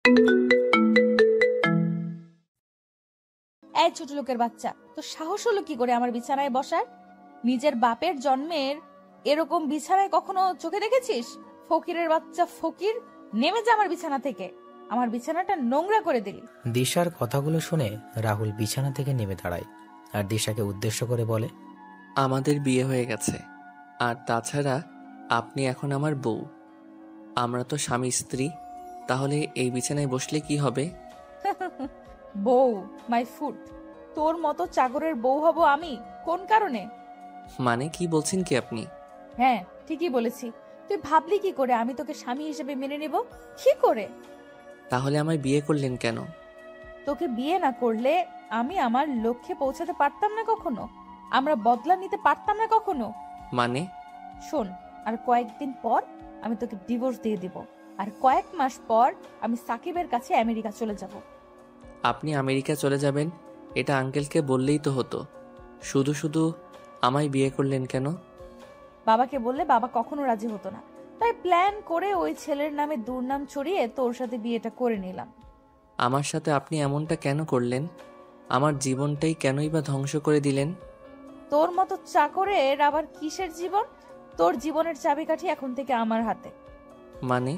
এই ছোট লোকের বাচ্চা, তো সাহস হলো কি করে আমার বিছানায় বসার? নিজের বাপের জন্মের এরকম বিছানায় কখনো চোখে দেখেছিস? ফকিরের বাচ্চা ফকির, নেমে যা আমার বিছানা থেকে। আমার বিছানাটা নোংরা করে দিলি। দিশার কথাগুলো শুনে রাহুল বিছানা থেকে নেমে দাঁড়ায় আর দিশাকে উদ্দেশ্য করে বলে, আমাদের বিয়ে হয়ে গেছে, আর তাছাড়া আপনি এখন আমার বউ। আমরা তো স্বামী স্ত্রী, তাহলে এই বিছানায় বসলে কি হবে? বউ মাই ফুট, তোর মতো চাকরের বউ হব আমি কোন কারণে? মানে কি বলছেন কি আপনি? হ্যাঁ ঠিকই বলেছি। তুই ভাবলি কি করে আমি তোকে স্বামী হিসেবে মেনে নেব? কি করে? তাহলে আমায় বিয়ে করলেন কেন? তোকে বিয়ে না করলে আমি আমার লক্ষ্যে পৌঁছাতে পারতাম না কখনো, আমরা বদলা নিতে পারতাম না কখনো। মানে? শোন, আর কয়েকদিন পর আমি তোকে ডিভোর্স দিয়ে দিব, আর কয়েক মাস পর আমি সাকিবের কাছে আমেরিকা চলে যাব। আপনি আমেরিকা চলে যাবেন এটা আঙ্কেলকে বললেই তো হতো। শুধু শুধু আমায় বিয়ে করলেন কেন? বাবাকে বললে বাবা কখনো রাজি হতো না, তাই প্ল্যান করে ওই ছেলের নামে দুর্নাম ছড়িয়ে তোর সাথে বিয়েটা করে নিলাম। আমার সাথে আপনি এমনটা কেন করলেন? আমার জীবনটাই কেনই বা ধ্বংস করে দিলেন? তোর মতো চাকরের আবার কিসের জীবন? তোর জীবনের চাবিকাঠি এখন থেকে আমার হাতে। মানে?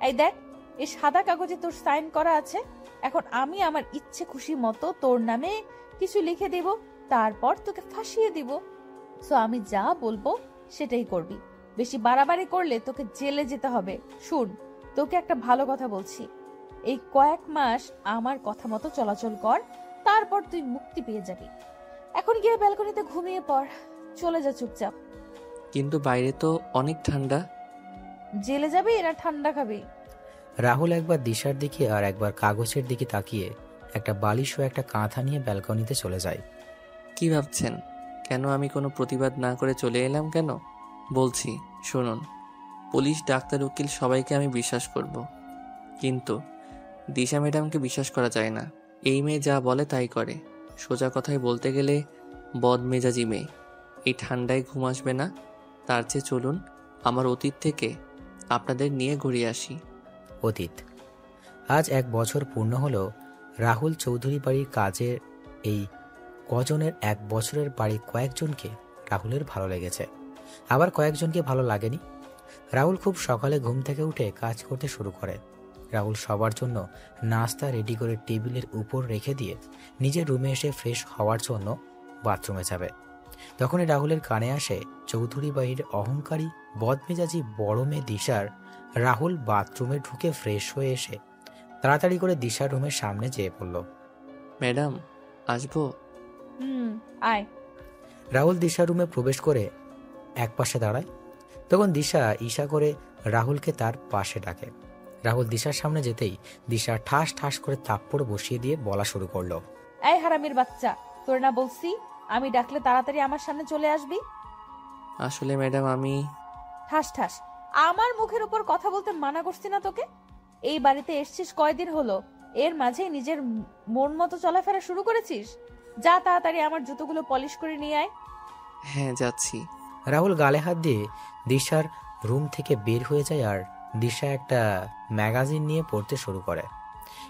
এই দেখ, এই সাদা কাগজে তোর সাইন করা আছে। এখন আমি আমার ইচ্ছে খুশি মতো তোর নামে কিছু লিখে দিব, তারপর তোকে ফাঁসিয়ে দিব। সো আমি যা বলবো সেটাই করবি। বেশি বাড়াবাড়ি করলে তোকে জেলে যেতে হবে। শুন, তোকে একটা ভালো কথা বলছি, এই কয়েক মাস আমার কথা মতো চলাচল কর, তারপর তুই মুক্তি পেয়ে যাবি। এখন গিয়ে ব্যালকনিতে ঘুমিয়ে পড়, চলে যা চুপচাপ। কিন্তু বাইরে তো অনেক ঠান্ডা। জেলে যাবি না ঠান্ডা খাবি? রাহুল একবার দিশার দিকে আর একবার কাগজের দিকে তাকিয়ে একটা বালিশ ও একটা কাঁথা নিয়ে ব্যালকনিতে চলে যায়। কি ভাবছেন? কেন আমি কোনো প্রতিবাদ না করে চলে এলাম কেন? বলছি শুনুন, পুলিশ, ডাক্তার, উকিল সবাইকে আমি বিশ্বাস করব, কিন্তু দিশা ম্যাডামকে বিশ্বাস করা যায় না। এই মেয়ে যা বলে তাই করে। সোজা কথায় বলতে গেলে বদমেজাজি মেয়ে। এই ঠান্ডায় ঘুম আসবে না, তার চেয়ে চলুন আমার অতীত থেকে আপনাদের নিয়ে ঘুরিয়ে আসি। অতীত। আজ 1 বছর পূর্ণ হলো রাহুল চৌধুরী বাড়ির কাজের। এই কজনের 1 বছরের বাড়ি কয়েকজনকে রাহুলের ভালো লেগেছে, আবার কয়েকজনকে ভালো লাগেনি। রাহুল খুব সকালে ঘুম থেকে উঠে কাজ করতে শুরু করে। রাহুল সবার জন্য নাস্তা রেডি করে টেবিলের উপর রেখে দিয়ে নিজের রুমে এসে ফ্রেশ হওয়ার জন্য বাথরুমে যাবে। তখনই রাহুলের কানে আসে চৌধুরী বাড়ির অহংকারী বদমেজাজি বড় মেয়ে দিশার। রাহুল বাথরুমে ঢুকে ফ্রেশ হয়ে এসে তাড়াতাড়ি করে দিশার রুমের সামনে যেয়ে পড়ল। ম্যাডাম, আসবো? আয়। রাহুল দিশার রুমে প্রবেশ করে একপাশে দাঁড়ায়। তখন দিশা ইশা করে রাহুলকে তার পাশে ডাকে। রাহুল দিশার সামনে যেতেই দিশা ঠাস ঠাস করে থাপ্পড় বসিয়ে দিয়ে বলা শুরু করলো, এই হারামির বাচ্চা, তোর না বলছি আমি ডাকলে তাড়াতাড়ি আমার সামনে চলে আসবি? আসলে ম্যাডাম আমি... ঠাস ঠাস, আমার মুখের উপর কথা বলতে মানা করছি না তোকে? এই বাড়িতে এসছিস কয়দিন হলো, এর মাঝে নিজের মন মতো চলাফেরা শুরু করেছিস? যা তাড়াতাড়ি আমার জুতোগুলো পলিশ করে নিয়ে আয়। হ্যাঁ যাচ্ছি। রাহুল গালে হাত দিয়ে দিশার রুম থেকে বের হয়ে যায় আর দিশা একটা ম্যাগাজিন নিয়ে পড়তে শুরু করে।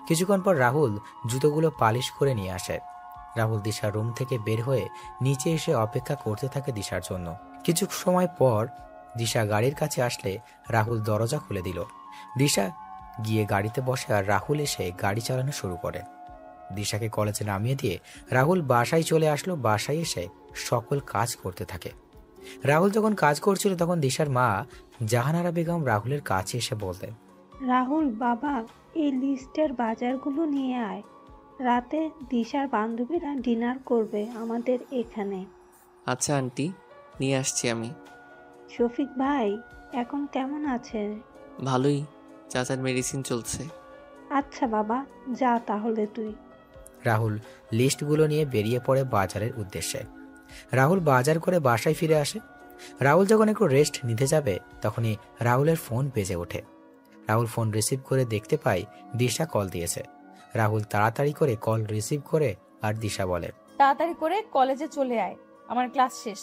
কিছুক্ষণ পর রাহুল জুতোগুলো পালিশ করে নিয়ে আসে। রাহুল দিশার রুম থেকে বের হয়ে নিচে এসে অপেক্ষা করতে থাকে দিশার জন্য। কিছু সময় পর দিশা গাড়ির কাছে আসলে রাহুল দরজা খুলে দিল। দিশা গিয়ে গাড়িতে বসে আর রাহুল এসে গাড়ি চালানো শুরু করে। দিশাকে কলেজে নামিয়ে দিয়ে রাহুল বাসায় চলে আসলো। বাসায় এসে সকল কাজ করতে থাকে। রাহুল যখন কাজ করছিল তখন দিশার মা জাহানারা বেগম রাহুলের কাছে এসে বলতেন, রাহুল বাবা, এই লিস্টের বাজারগুলো নিয়ে আয়, রাতে দিশার বান্ধবীরা ডিনার করবে আমাদের এখানে। আচ্ছা আন্টি, নিয়ে আসছি আমি। শফিক ভাই এখন কেমন আছে? ভালোই, চাচার মেডিসিন চলছে। আচ্ছা বাবা, যা তাহলে তুই। রাহুল লিস্টগুলো নিয়ে বেরিয়ে পড়ে বাজারের উদ্দেশ্যে। রাহুল বাজার করে বাসায় ফিরে আসে। রাহুল যখন একটু রেস্ট নিতে যাবে তখনই রাহুলের ফোন বেজে ওঠে। রাহুল ফোন রিসিভ করে দেখতে পায় দিশা কল দিয়েছে। রাহুল তাড়াতাড়ি করে কল রিসিভ করে আর দিশা বলে, তাড়াতাড়ি করে কলেজে চলে আয়, আমার ক্লাস শেষ।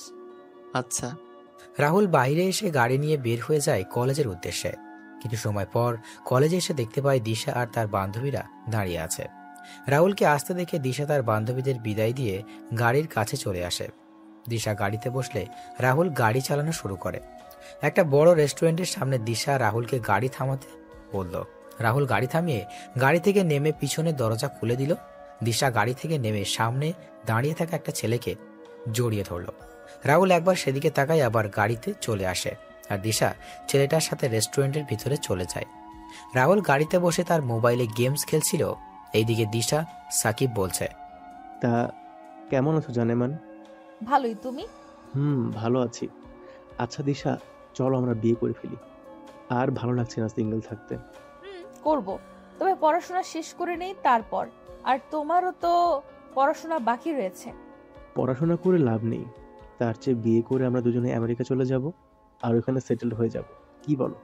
আচ্ছা। রাহুল বাইরে এসে গাড়ি নিয়ে বের হয়ে যায় কলেজের উদ্দেশ্যে। কিছু সময় পর কলেজে এসে দেখতে পায় দিশা আর তার বান্ধবীরা দাঁড়িয়ে আছে। রাহুলকে আসতে দেখে দিশা তার বান্ধবীদের বিদায় দিয়ে গাড়ির কাছে চলে আসে। দিশা গাড়িতে বসলে রাহুল গাড়ি চালানো শুরু করে। একটা বড় রেস্টুরেন্টের সামনে দিশা রাহুলকে গাড়ি থামাতে বলল। রাহুল গাড়ি থামিয়ে গাড়ি থেকে নেমে পিছনের দরজা খুলে দিল। দিশা গাড়ি থেকে নেমে সামনে দাঁড়িয়ে থাকা একটা ছেলেকে জড়িয়ে ধরল। রাহুল একবার সেদিকে তাকায়, আবার গাড়িতে চলে আসে আর দিশা ছেলেটার সাথে রেস্টুরেন্টের ভিতরে চলে যায়। রাহুল গাড়িতে বসে তার মোবাইলে গেমস খেলছিল। এইদিকে দিশা সাকিব বলছে, তা কেমন আছো জানেমান? ভালোই, তুমি? ভালো আছি। আচ্ছা দিশা, চলো আমরা বিয়ে করে ফেলি। আর ভালো লাগছে না সিঙ্গেল থাকতে। করব, তবে পড়াশোনা শেষ করে নেই তারপর। আর তোমারও তো পড়াশোনা বাকি রয়েছে। পড়াশোনা করে লাভ নেই, তার চেয়ে বিয়ে করে আমরা দুজনে আমেরিকা চলে যাব আর ওখানে সেটেলড হয়ে যাব। কি বলো?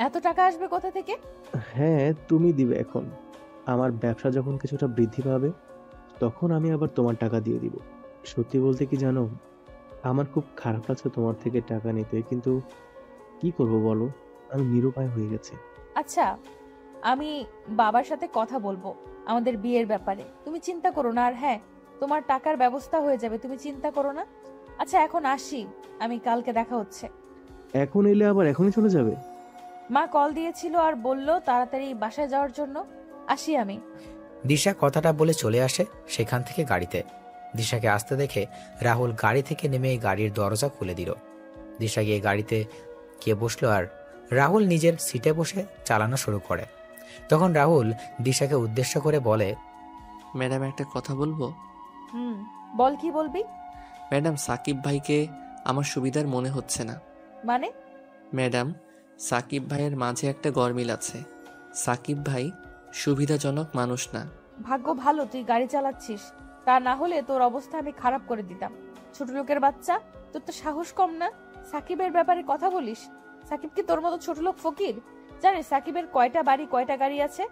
এত টাকা আসবে কোথা থেকে? হ্যাঁ, তুমি দিবে। এখন আমার ব্যবসা যখন কিছুটা বৃদ্ধি পাবে তখন আমি আবার তোমার টাকা দিয়ে দিব। সত্যি বলতে কি জানো, আমার খুব খারাপ লাগছে তোমার থেকে টাকা নিতে, কিন্তু কি করব বলো, আমি নিরুপায় হয়ে গেছি। আচ্ছা, আমি বাবার সাথে কথা বলবো আমাদের বিয়ের ব্যাপারে। তুমি চিন্তা করো না। আর হ্যাঁ, তোমার টাকার ব্যবস্থা হয়ে যাবে, তুমি চিন্তা করো না। আচ্ছা, এখন আসি আমি, কালকে দেখা হচ্ছে। এখন এলে আবার এখনই চলে যাবে? মা কল দিয়েছিল আর বলল তাড়াতাড়ি বাসায় যাওয়ার জন্য। আসি আমি। দিশা কথাটা বলে চলে আসে সেখান থেকে গাড়িতে। দিশাকে আসতে দেখে রাহুল গাড়ি থেকে নেমে গাড়ির দরজা খুলে দিল। দিশা গিয়ে গাড়িতে গিয়ে বসলো আর রাহুল নিজের সিটে বসে চালানো শুরু করে। তখন রাহুল দিশাকে উদ্দেশ্য করে বলে, ম্যাডাম একটা কথা বলবো? বল, কি বলবি? ম্যাডাম, সাকিব ভাইকে আমার সুবিধার মনে হচ্ছে না। মানে? ম্যাডাম, সাকিব ভাইয়ের মাঝে একটা গরমিল আছে। সাকিব ভাই সুবিধাজনক মানুষ না। ভাগ্য ভালো তুই গাড়ি চালাচ্ছিস, তা না হলে তোর অবস্থা আমি খারাপ করে দিতাম। ছোট লোকের বাচ্চা, তোর তো সাহস কম না। সাকিবের ব্যাপারে কথা বলিস? সাকিব কি তোর মতো ছোট লোক ফকির? জানিস সাকিবের কয়টা বাড়ি কয়টা গাড়ি আছে?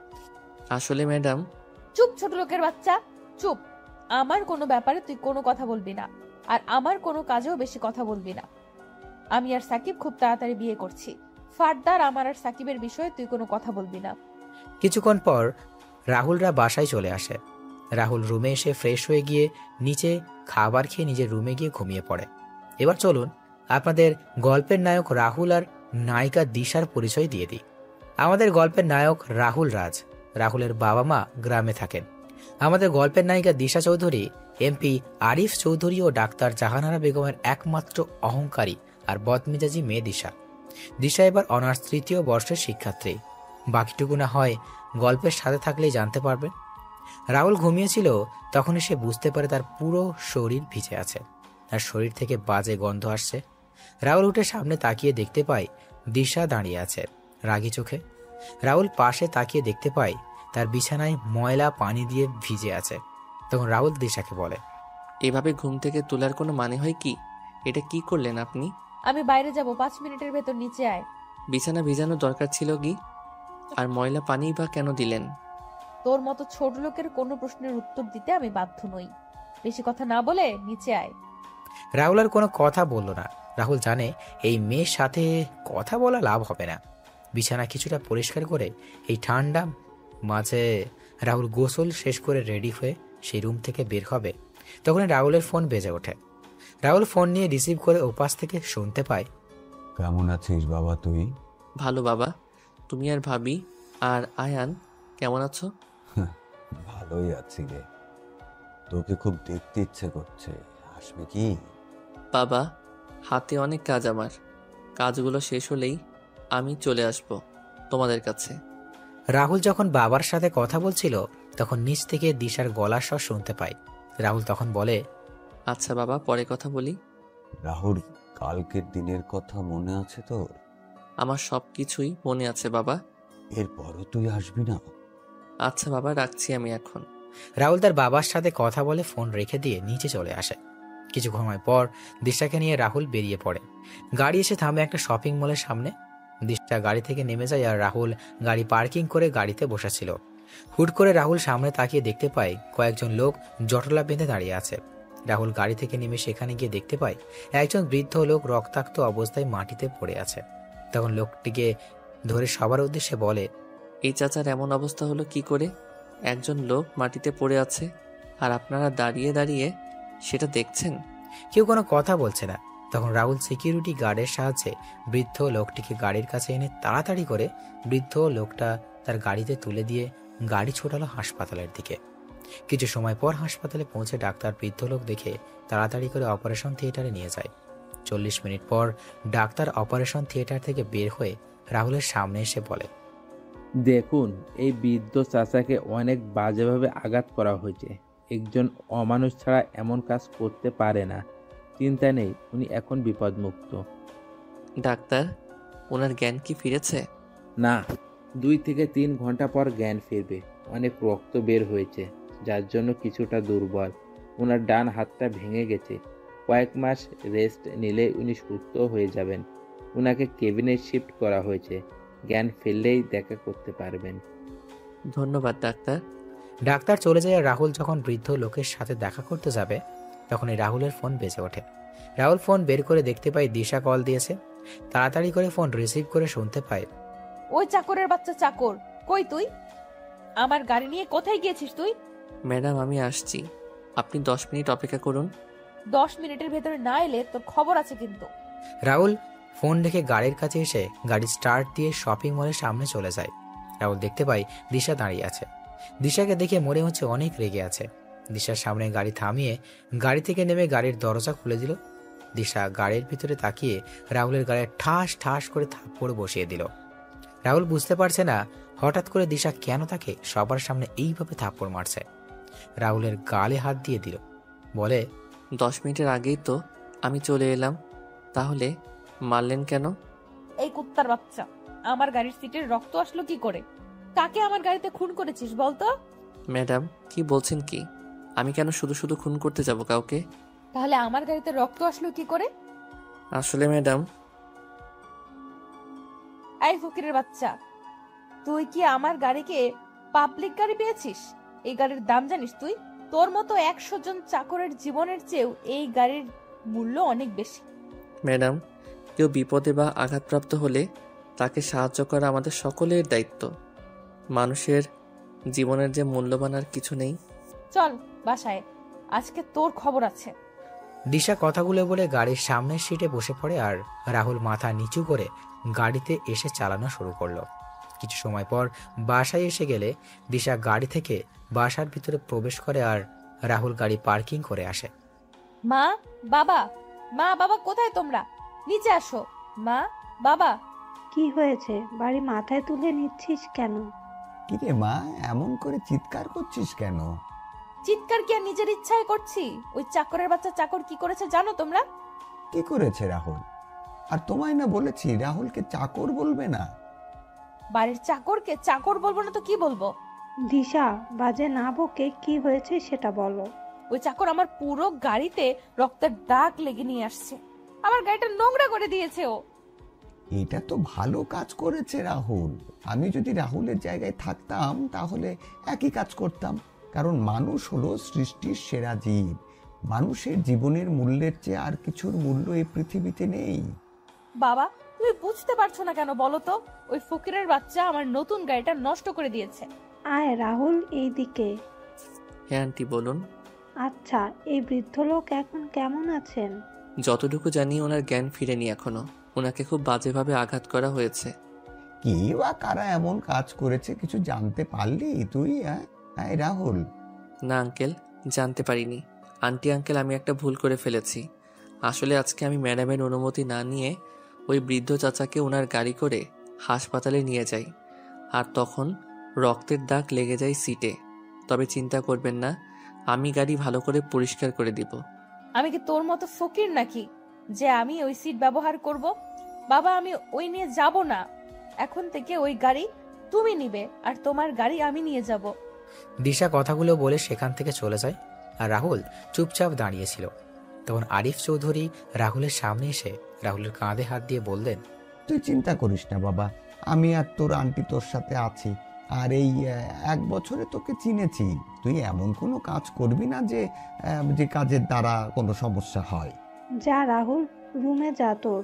আসলে ম্যাডাম। চুপ ছোট লোকের বাচ্চা, চুপ। আমার কোনো ব্যাপারে তুই কোনো কথা বলবি না, আর আমার কোনো কাজেও বেশি কথা বলবি না। আমি আর সাকিব খুব তাড়াতাড়ি বিয়ে করছি। ফারদার আমার আর সাকিবের বিষয়ে তুই কোনো কথা বলবি না। কিছুক্ষণ পর রাহুলরা বাসায় চলে আসে। রাহুল রুমে এসে ফ্রেশ হয়ে গিয়ে নিচে খাবার খেয়ে নিজের রুমে গিয়ে ঘুমিয়ে পড়ে। এবার চলুন আপনাদের গল্পের নায়ক রাহুল আর নায়িকা দিশার পরিচয় দিয়ে দিই। আমাদের গল্পের নায়ক রাহুল রাজ। রাহুলের বাবা মা গ্রামে থাকেন। আমাদের গল্পের নায়িকা দিশা চৌধুরী এমপি আরিফ চৌধুরী ও ডাক্তার জাহানারা বেগমের একমাত্র অহংকারী আর বদমেজাজি মেয়ে দিশা। দিশা এবার অনার্স 3য় বর্ষের শিক্ষার্থী। বাকিটুকু না হয় গল্পের সাথে থাকলেই জানতে পারবেন। রাহুল ঘুমিয়েছিল, তখনই সে বুঝতে পারে তার পুরো শরীর ভিজে আছে, তার শরীর থেকে বাজে গন্ধ আসছে। রাহুল উঠে সামনে তাকিয়ে দেখতে পায় দিশা দাঁড়িয়ে আছে রাগী চোখে। রাহুল পাশে তাকিয়ে দেখতে পায় তার বিছানায় ময়লা পানি দিয়ে ভিজে আছে। তখন রাহুল দিশাকে বলে, এভাবে ঘুম থেকে তোলার কোনো মানে হয় কি? এটা কি করলেন আপনি? আমি বাইরে যাব, 5 মিনিটের ভেতর নিচে আয়। বিছানা ভিজানো দরকার ছিল কি? আর ময়লা পানি বা কেন দিলেন? তোর মতো ছোট লোকের কোনো প্রশ্নের উত্তর দিতে আমি বাধ্য নই। বেশি কথা না বলে নিচে আয়। রাহুল আর কোনো কথা বলল না। রাহুল জানে এই মেয়ের সাথে কথা বলা লাভ হবে না। বিছানা কিছুটা পরিষ্কার করে এই ঠান্ডা মাঝে রাহুল গোসল শেষ করে রেডি হয়ে সেই রুম থেকে বের হবে। তখন রাহুলের ফোন বেজে ওঠে। রাহুল ফোন নিয়ে রিসিভ করে ওপাশ থেকে শুনতে পায়, কেমন আছিস বাবা তুই? ভালো বাবা, তুমি আর ভাবি আর আয়ান কেমন আছো? ভালোই আছি রে, তোকে খুব দেখতে ইচ্ছে করছে, আসবে কি? বাবা, হাতে অনেক কাজ, আমার কাজগুলো শেষ হলেই আমি চলে আসব তোমাদের কাছে। রাহুল যখন বাবার সাথে কথা বলছিল তখন নিচ থেকে দিশার গলার স্বর শুনতে পায়। রাহুল তখন বলে, আচ্ছা বাবা, পরে কথা বলি। রাহুল, কালকের দিনের কথা মনে আছে তোর? আমার সব কিছুই মনে আছে বাবা। এরপরও তুই আসবি না? আচ্ছা বাবা, রাখছি আমি এখন। রাহুল তার বাবার সাথে কথা বলে ফোন রেখে দিয়ে নিচে চলে আসে। কিছু সময় পর দিশাকে নিয়ে রাহুল বেরিয়ে পড়ে। গাড়ি এসে থামে একটা শপিং মলের সামনে। দিশা গাড়ি থেকে নেমে যায় আর রাহুল গাড়ি পার্কিং করে গাড়িতে বসেছিল। হুট করে রাহুল সামনে তাকিয়ে দেখতে পায় কয়েকজন লোক জটলা বেঁধে দাঁড়িয়ে আছে। রাহুল গাড়ি থেকে নেমে সেখানে গিয়ে দেখতে পায় একজন বৃদ্ধ লোক রক্তাক্ত অবস্থায় মাটিতে পড়ে আছে। তখন লোকটিকে ধরে সবার উদ্দেশ্যে বলে, এই চাচার এমন অবস্থা হলো কি করে? একজন লোক মাটিতে পড়ে আছে আর আপনারা দাঁড়িয়ে দাঁড়িয়ে সেটা দেখছেন। কেউ কোনো কথা বলছে না। তখন রাহুল সিকিউরিটি গার্ডের সাহায্যে বৃদ্ধ লোকটিকে গাড়ির কাছে এনে তাড়াতাড়ি করে বৃদ্ধ লোকটা তার গাড়িতে তুলে দিয়ে গাড়ি ছোটালো হাসপাতালের দিকে। কিছু সময় পর হাসপাতালে পৌঁছে ডাক্তার বৃদ্ধ লোক দেখে তাড়াতাড়ি করে অপারেশন থিয়েটারে নিয়ে যায়। 40 মিনিট পর ডাক্তার অপারেশন থিয়েটার থেকে বের হয়ে রাহুলের সামনে এসে বলে, দেখুন, এই বৃদ্ধ চাচাকে অনেক বাজেভাবে আঘাত করা হয়েছে। একজন অমানুষ ছাড়া এমন কাজ করতে পারে না। চিন্তা নেই, উনি এখন বিপদমুক্ত। ডাক্তার, ওনার জ্ঞান কি ফিরেছে? না, 2 থেকে 3 ঘন্টা পর জ্ঞান ফিরবে। অনেক রক্ত বের হয়েছে, যার জন্য কিছুটা দুর্বল। ওনার ডান হাতটা ভেঙে গেছে। কয়েক মাস রেস্ট নিলে উনি সুস্থ হয়ে যাবেন। ওনাকে কেবিনে শিফট করা হয়েছে। জ্ঞান ফিরলেই দেখা করতে পারবেন। ধন্যবাদ ডাক্তার। ডাক্তার চলে যায়। আর রাহুল যখন বৃদ্ধ লোকের সাথে দেখা করতে যাবে তখনই রাহুলের ফোন বেজে ওঠে। রাহুল ফোন বের করে দেখতে পায় দিশা কল দিয়েছে। তাড়াতাড়ি করে ফোন রিসিভ করে শুনতে পায়, ওই চাকরের বাচ্চা চাকর, কই তুই? আমার গাড়ি নিয়ে কোথায় গিয়েছিস তুই? ম্যাডাম, আমি আসছি, আপনি 10 মিনিট অপেক্ষা করুন। 10 মিনিটের ভেতরে না এলে তোর খবর আছে কিন্তু। রাহুল ফোন রেখে গাড়ির কাছে এসে গাড়ি স্টার্ট দিয়ে শপিং মলের সামনে চলে যায়। রাহুল দেখতে পায় দিশা দাঁড়িয়ে আছে। দিশাকে দেখে মনে হচ্ছে অনেক রেগে আছে। দিশার সামনে গাড়ি থামিয়ে গাড়ি থেকে নেমে গাড়ির দরজা খুলে দিল। দিশা গাড়ির ভিতরে তাকিয়ে রাহুলের গায়ে ঠাস ঠাস করে থাপ্পড় বসিয়ে দিল। রাহুল বুঝতে পারছে না হঠাৎ করে দিশা কেন তাকে সবার সামনে এইভাবে থাপ্পড় মারছে। রাহুলের গালে হাত দিয়ে দিল, বলে, 10 মিনিটের আগেই তো আমি চলে এলাম, তাহলে মারলেন কেন? এই কুত্তার বাচ্চা, আমার গাড়ির সিটের রক্ত আসলো কি করে? কাকে আমার গাড়িতে খুন করেছিস বলতো? ম্যাডাম, কি বলছেন কি? আমি কেন শুধু শুধু খুন করতে যাব কাউকে? তাহলে আমার গাড়িতে রক্ত আসলো কি করে? আসলে ম্যাডাম, এই ফকিরের বাচ্চা, তুই কি আমার গাড়িকে পাবলিক গাড়ি পেয়েছিস? এই গাড়ির দাম জানিস তুই? তোর মতো 100 জন চাকরের জীবনের চেয়েও এই গাড়ির মূল্য অনেক বেশি। ম্যাডাম, কেউ বিপদে বা আঘাতপ্রাপ্ত হলে তাকে সাহায্য করা আমাদের সকলের দায়িত্ব। মানুষের জীবনের যে মূল্যবান আর কিছু নেই। চল বাসায়, আজকে তোর খবর আছে। দিশা কথাগুলো বলে গাড়ির সামনের সিটে বসে পড়ে আর রাহুল মাথা নিচু করে গাড়িতে এসে চালানো শুরু করলো। কিছু সময় পর বাসায় এসে গেলে দিশা গাড়ি থেকে বাসার ভিতরে প্রবেশ করে আর রাহুল গাড়ি পার্কিং করে আসে। মা বাবা, মা বাবা কোথায় তোমরা? নিচে আসো। মা বাবা। কি হয়েছে? বাড়ি মাথায় তুলে নিচ্ছিস কেন? কিরে মা, এমন করে চিৎকার করছিস কেন? চিৎকার কি আর নিজের ইচ্ছায় করছি? ওই চাকরের বাচ্চা চাকর কি করেছে জানো তোমরা? কি করেছে রাহুল? আর তোমায় না বলেছি রাহুলকে চাকর বলবে না। বাড়ির চাকরকে চাকর বলবো না তো কি বলবো? দিশা, বাজে না বকে কি হয়েছে সেটা বলো। ওই চাকর আমার পুরো গাড়িতে রক্তের দাগ লেগে নিয়ে আসছে। আমার গাড়িটা নোংরা করে দিয়েছে ও। এটা তো ভালো কাজ করেছে রাহুল। আমি যদি রাহুলের জায়গায় থাকতাম তাহলে একই কাজ করতাম। কারণ মানুষ হলো সৃষ্টির সেরা জীব। মানুষের জীবনের মূল্যের চেয়ে আর কিছুর মূল্য এই পৃথিবীতে নেই। বাবা, তুমি বুঝতে পারছো না কেন বলো তো? ওই ফকিরের বাচ্চা আমার নতুন গাড়িটা নষ্ট করে দিয়েছে। আয় রাহুল, এই দিকে। হ্যাঁ আন্টি, বলুন। আচ্ছা, এই বৃদ্ধ লোক এখন কেমন আছেন? যতটুকু জানি ওনার জ্ঞান ফিরেনি এখনো। ওনাকে খুব বাজেভাবে আঘাত করা হয়েছে। কি বা কারা এমন কাজ করেছে কিছু জানতে পারলি তুই? হ্যাঁ রাহুল। না আঙ্কেল, জানতে পারিনি। আন্টি আঙ্কেল, আমি একটা ভুল করে ফেলেছি। আসলে আজকে আমি ম্যাডামের অনুমতি না নিয়ে ওই বৃদ্ধ চাচাকে ওনার গাড়ি করে হাসপাতালে নিয়ে যাই, আর তখন রক্তের দাগ লেগে যায় সিটে। তবে চিন্তা করবেন না, আমি গাড়ি ভালো করে পরিষ্কার করে দিব। আমি কি তোর মতো ফকির নাকি যে আমি ওই সিট ব্যবহার করব? বাবা, আমি ওই নিয়ে যাব না। এখন থেকে ওই গাড়ি তুমি নিবে আর তোমার গাড়ি আমি নিয়ে যাব। দিশা কথাগুলো বলে সেখান থেকে চলে যায় আর রাহুল চুপচাপ দাঁড়িয়েছিল। তখন আরিফ চৌধুরী রাহুলের সামনে এসে রাহুলের কাঁধে হাত দিয়ে বললেন, তুই চিন্তা করিস না বাবা, আমি আর তোর আন্টি তোর সাথে আছি। আর এই 1 বছরে তোকে চিনেছি। তুই এমন কোনো কাজ করবি না যে কাজের দ্বারা কোনো সমস্যা হয়। যা রাহুল, রুমে যা তোর।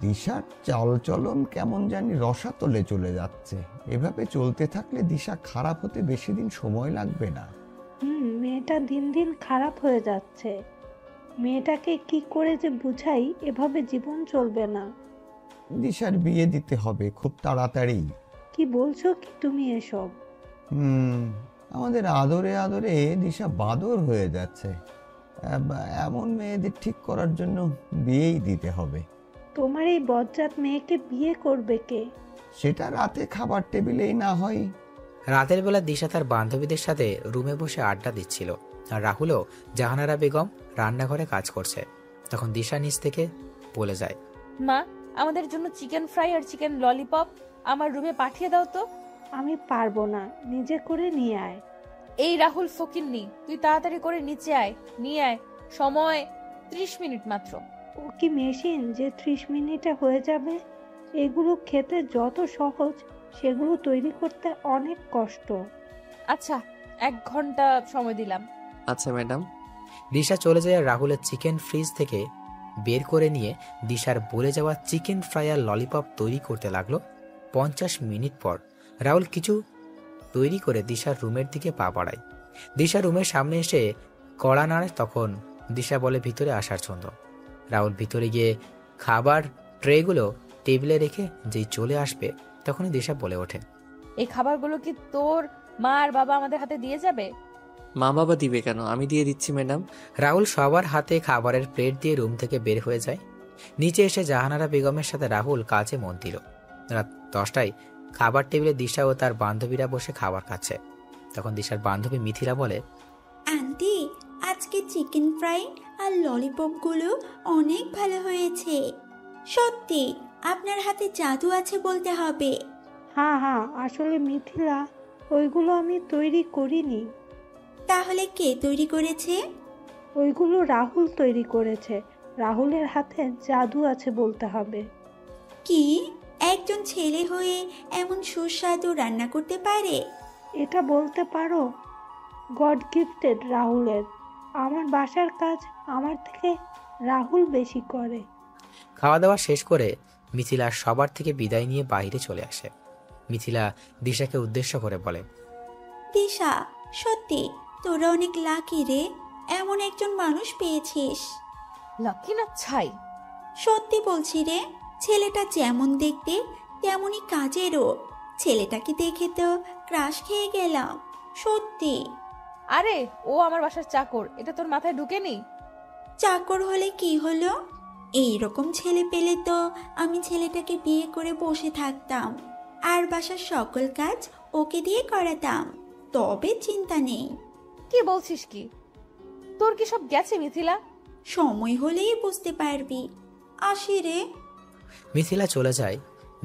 দিশার চালচলন কেমন জানি রসাতলে চলে যাচ্ছে। এভাবে চলতে থাকলে দিশা খারাপ হতে বেশি দিন সময় লাগবে না। মেয়েটা দিন দিন খারাপ হয়ে যাচ্ছে। মেয়েটাকে কি করে যে বুঝাই, এভাবে জীবন চলবে না। দিশার বিয়ে দিতে হবে খুব তাড়াতাড়ি। কি বলছো কি তুমি এসব? আমাদের আদরে আদরে দিশা বাদর হয়ে যাচ্ছে। এমন মেয়েদের ঠিক করার জন্য বিয়েই দিতে হবে। তোমার এই বজ্জাত মেয়েকে বিয়ে করবে কে? সেটা রাতে খাবার টেবিলেই না হয়। রাতের বেলা দিশা তার বান্ধবীদের সাথে রুমে বসে আড্ডা দিচ্ছিল, আর রাহুলও জাহানারা বেগম রান্নাঘরে কাজ করছে। তখন দিশা নিচ থেকে বলে যায়, মা, আমাদের জন্য চিকেন ফ্রাই আর চিকেন ললিপপ আমার রুমে পাঠিয়ে দাও তো। আমি পারবো না, নিজে করে নিয়ে আয়। এই রাহুল ফকিন্নি, তুই তাড়াতাড়ি করে নিচে আয়, নিয়ে আয়। সময় 30 মিনিট মাত্র। ও কি মেশিন যে 30 মিনিটে হয়ে যাবে? এগুলো খেতে যত সহজ, সেগুলো তৈরি করতে অনেক কষ্ট। আচ্ছা, 1 ঘন্টা সময় দিলাম। আচ্ছা ম্যাডাম। দিশা চলে যায় আর রাহুলের চিকেন ফ্রিজ থেকে বের করে নিয়ে দিশার বলে যাওয়া চিকেন ফ্রাই আর ললিপপ তৈরি করতে লাগলো। 50 মিনিট পর রাহুল কিছু তৈরি করে দিশার রুমের দিকে পা বাড়ায়। দিশা রুমের সামনে এসে কড়া নাড়ে, তখন দিশা বলে ভিতরে আসার জন্য। রাহুল ভিতরে গিয়ে খাবার ট্রেগুলো টেবিলে রেখে যেই চলে আসবে, তখনই দিশা বলে ওঠে, এই খাবারগুলো কি তোর মা আর বাবা আমাদের হাতে দিয়ে যাবে? মা বাবা দিবে কেন, আমি দিয়ে দিচ্ছি ম্যাডাম। রাহুল সবার হাতে খাবারের প্লেট দিয়ে রুম থেকে বের হয়ে যায়। নিচে এসে জাহানারা বেগমের সাথে রাহুল কাজে মন দিল। রাত 10টায় খাবার টেবিলে দিশা ও তার বান্ধবীরা বসে খাবার খাচ্ছে। তখন দিশার বান্ধবী মিথিলা বলে, আন্টি, আজকে চিকেন ফ্রাই আর ললিপপগুলো অনেক ভালো হয়েছে। সত্যি আপনার হাতে জাদু আছে বলতে হবে। হ্যাঁ, আসলে মিথিলা, ওইগুলো আমি তৈরি করিনি। তাহলে কে তৈরি করেছে? ওইগুলো রাহুল তৈরি করেছে। রাহুলের হাতে জাদু আছে বলতে হবে। কি, একজন ছেলে হয়ে এমন সুস্বাদু রান্না করতে পারে? এটা বলতে পারো গড গিফটেড রাহুলের। আমার বাসার কাজ আমার থেকে রাহুল বেশি করে। খাওয়া দাওয়া শেষ করে মিথিলা সবার থেকে বিদায় নিয়ে বাইরে চলে আসে। মিথিলা দিশাকে উদ্দেশ্য করে বলে, দিশা, সত্যি তোরা অনেক লাকি রে, এমন একজন মানুষ পেয়েছিস। লাকি না ছাই। সত্যি বলছি রে, ছেলেটা যেমন দেখতে তেমনই কাজেরও। ছেলেটাকে দেখে তো ক্রাশ খেয়ে গেলাম, সত্যি। আরে ও আমার বাসার চাকর, এটা তোর মাথায় ঢুকেনি? চাকর হলে কি হলো? এই রকম ছেলে পেলে তো আমি ছেলেটাকে বিয়ে করে বসে থাকতাম, আর বাসার সকল কাজ ওকে দিয়ে করাতাম, তবে চিন্তা নেই। কি বলছিস কি? তোর কি সব গেছে মিথিলা? সময় হলেই বুঝতে পারবি। আসি রে। মিথিলা চলে যায়।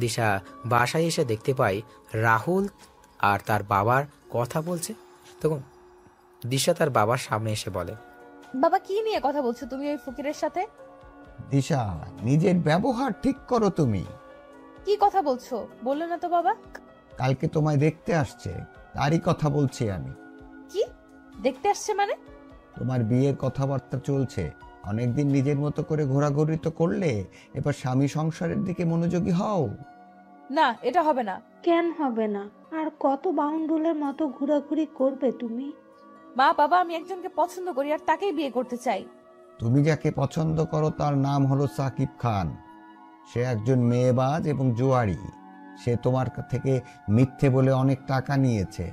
দিশা বাসায় এসে দেখতে পায় রাহুল আর তার বাবার কথা বলছে। তখন দিশা তার বাবার সামনে এসে বলে, বাবা, কি নিয়ে কথা বলছো তুমি ওই ফকিরের সাথে? দিশা, নিজের ব্যবহার ঠিক করো তুমি। কি কথা বলছো বললে না তো বাবা? কালকে তোমায় দেখতে আসছে, তারই কথা বলছি আমি। কি দেখতে আসছে মানে? তোমার বিয়ের কথাবার্তা চলছে। অনেকদিন নিজের মতো করে ঘোরাঘুরি তো করলে, এবার স্বামী সংসারের দিকে মনোযোগী হও। না, এটা হবে না। কেন হবে না? আর কত বাউন্ডুলের মতো ঘোরাঘুরি করবে তুমি? মা, বাবা, আমি একজনকে পছন্দ করি আর তাকেই বিয়ে করতে চাই। তুমি যাকে পছন্দ করো তার নাম হলো সাকিব খান। সে একজন মেয়েবাজ এবং জুয়ারি। সে তোমার থেকে মিথ্যে বলে অনেক টাকা নিয়েছে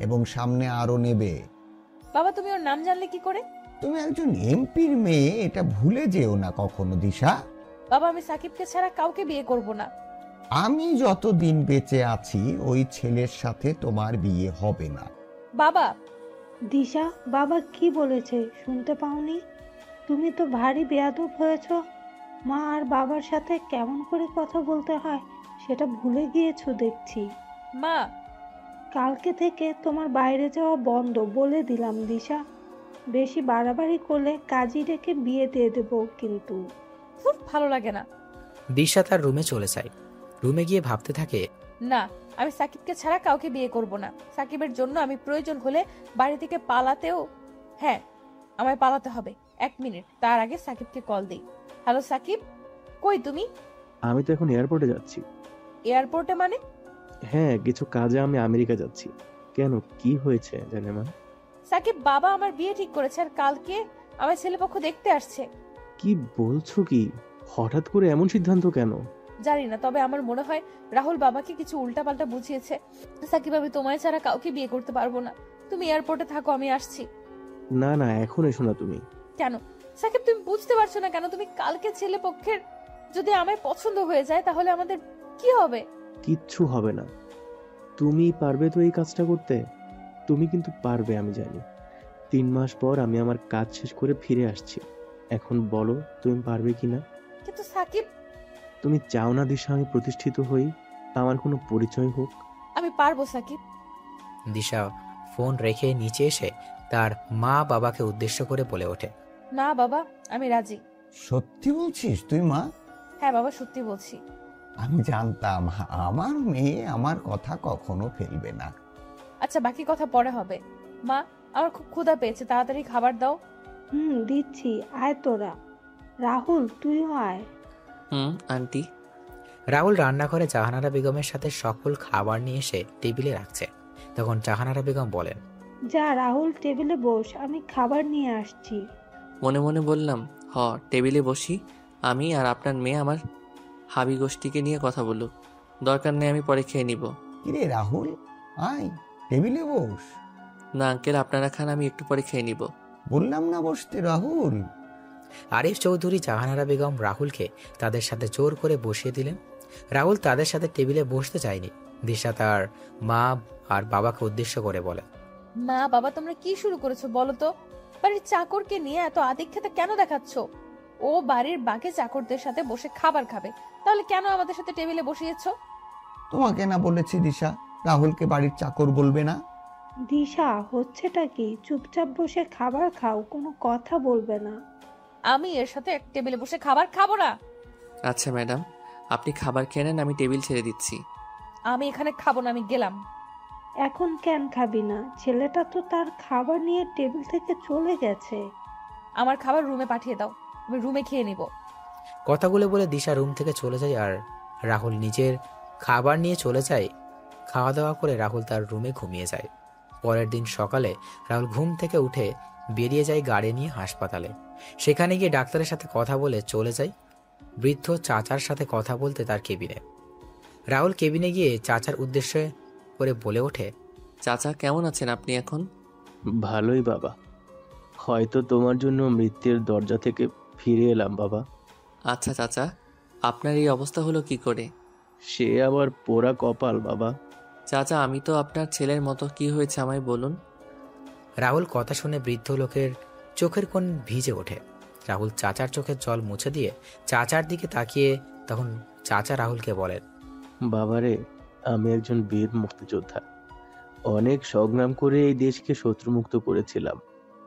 এবং সামনে আরো নেবে। বাবা, তুমি ওর নাম জানলে কি করে? তুমি একজন এমপির মেয়ে, এটা ভুলে যেও না কখনো দিশা। বাবা, আমি সাকিবকে ছাড়া কাউকে বিয়ে করব না। আমি যতদিন বেঁচে আছি ওই ছেলের সাথে তোমার বিয়ে হবে না। বাবা। দিশা, বাবা কি বলেছে শুনতে পাওনি? তুমি তো ভারী বেয়াদব হয়েছ। মা আর বাবার সাথে কেমন করে কথা বলতে হয় সেটা ভুলে গিয়েছো দেখছি। মা, কালকে থেকে তোমার বাইরে যাওয়া বন্ধ বলে দিলাম দিশা। বেশি বাড়াবাড়ি করলে কাজী ডেকে বিয়ে দিয়ে দেবো কিন্তু। খুব ভালো লাগে না। দিশা তার রুমে চলে যায়। রুমে গিয়ে ভাবতে থাকে, না, আমি সাকিবকে ছাড়া কাউকে বিয়ে করব না। সাকিবের জন্য আমি প্রয়োজন হলে বাড়ি থেকে পালাতেও, হ্যাঁ, আমায় পালাতে হবে। 1 মিনিট, তার আগে সাকিবকে কল দিই। হ্যালো সাকিব, কই তুমি? আমি তো এখন এয়ারপোর্টে যাচ্ছি। এয়ারপোর্টে মানে? হ্যাঁ, কিছু কাজে আমি আমেরিকা যাচ্ছি। কেন, কি হয়েছে জানেমান? সাকিব, বাবা আমার বিয়ে ঠিক করেছে আর কালকে আমার ছেলেপক্ষ দেখতে আসছে। কি বলছো কি? হঠাৎ করে এমন সিদ্ধান্ত কেন? জানি না, তবে আমার মনে হয় রাহুল বাবাকে কিছু উল্টাপাল্টা বুঝিয়েছে। সাকিব, আমি তোমায় ছাড়া কাউকে বিয়ে করতে পারবো না। তুমি এয়ারপোর্টে থাকো, আমি আসছি। না না, এখন এসো না তুমি। কেন সাকিব, তুমি বুঝতে পারছো না কেন? তুমি কালকে ছেলে পক্ষের যদি আমায় পছন্দ হয়ে যায় তাহলে আমাদের কি হবে? কিচ্ছু হবে না। তুমি পারবে তো এই কাজটা করতে? তুমি কিন্তু পারবে, আমি জানি। 3 মাস পর আমি আমার কাজ শেষ করে ফিরে আসছি। এখন বলো তুমি পারবে কিনা? কিন্তু সাকিব, তুমি চাও না দিশা আমি প্রতিষ্ঠিত হই, আমার কোনো পরিচয় হোক? আমি পারবো সাকিব। দিশা ফোন রেখে নিচে এসে তার মা বাবাকে উদ্দেশ্য করে বলে ওঠে, না বাবা, আমি রাজি। সত্যি বলছিস তুই মা? হ্যাঁ বাবা, সত্যি বলছি। আমি জানতাম আমার মেয়ে আমার কথা কখনো ফেলবে না। আচ্ছা, বাকি কথা পরে হবে। মা, আমার খুব ক্ষুধা পেয়েছে, তাড়াতাড়ি খাবার দাও। দিচ্ছি, আয় তোরা। রাহুল, তুইও আয়। আন্টি। রাহুল রান্নাঘরে জাহানারা বেগমের সাথে সকল খাবার নিয়ে এসে টেবিলে রাখছে। তখন জাহানারা বেগম বলেন, যা রাহুল, টেবিলে বস, আমি খাবার নিয়ে আসছি। মনে মনে বললাম, টেবিলে বসি, আমি আর আপনার মেয়ে আমার হাবি গোষ্ঠীকে নিয়ে কথা বলুক, দরকার নেই, আমি পরে খেয়ে নিব। কিরে রাহুল, আয় টেবিলে বস। না আঙ্কেল, আপনারা খান, আমি একটু পরে খেয়ে নিব। বললাম না বসতে রাহুল। আরিফ চৌধুরী জাহানারা বেগম রাহুলকে তাদের সাথে জোর করে বসিয়ে দিলেন। রাহুল তাদের সাথে টেবিলে বসতে চায়নি। দিশা তার মা আর বাবাকে উদ্দেশ্য করে বলে, মা বাবা, তোমরা কি শুরু করেছো বলো তো? বাড়ির চাকরকে নিয়ে এত আদিক্ষেতা কেন দেখাচ্ছ? ও বাড়ির বাকি চাকরদের সাথে বসে খাবার খাবে, তাহলে কেন আমাদের সাথে টেবিলে বসিয়েছো? তোমাকে না বলেছি দিশা রাহুলকে বাড়ির চাকর বলবে না? দিশা, হচ্ছেটা কি? চুপচাপ বসে খাবার খাও, কোনো কথা বলবে না। আমি এর সাথে এক টেবিলে বসে খাবার খাবো না। আচ্ছা ম্যাডাম, আপনি খাবার খেয়ে নেন, আমি টেবিল ছেড়ে দিচ্ছি। আমি এখানে খাবো না, আমি গেলাম। এখন কেন খাবি না? ছেলেটা তো তার খাবার নিয়ে টেবিল থেকে চলে গেছে। আমার খাবার রুমে পাঠিয়ে দাও, আমি রুমে খেয়ে নিব। কথাগুলো বলে দিশা রুম থেকে চলে যায় আর রাহুল নিজের খাবার নিয়ে চলে যায়। খাওয়া দাওয়া করে রাহুল তার রুমে ঘুমিয়ে যায়। পরের দিন সকালে রাহুল ঘুম থেকে উঠে বেরিয়ে যায় গাড়ি নিয়ে হাসপাতালে। সেখানে গিয়ে ডাক্তারের সাথে কথা বলে চলে যায় বৃদ্ধ চাচার সাথে কথা বলতে তার কেবিনে। রাহুল কেবিনে গিয়ে চাচার উদ্দেশ্যে করে বলে ওঠে, চাচা কেমন আছেন আপনি এখন? ভালোই বাবা, হয়তো তোমার জন্য মৃত্যুর দরজা থেকে ফিরে এলাম বাবা। আচ্ছা চাচা, আপনার এই অবস্থা হলো কি করে? সে আবার পোড়া কপাল বাবা। চাচা, আমি তো আপনার ছেলের মতো, কি হয়েছে আমায় বলুন। রাহুল কথা শুনে বৃদ্ধ লোকের চোখের কোণ ভিজে ওঠে। রাহুল চাচার চোখের জল মুছে দিয়ে চাচার দিকে তাকিয়ে তখন চাচা রাহুলকে বলেন, বাবারে, আমি একজন বীর মুক্তিযোদ্ধা। অনেক সংগ্রাম করে এই দেশকে শত্রুমুক্ত করেছিলাম,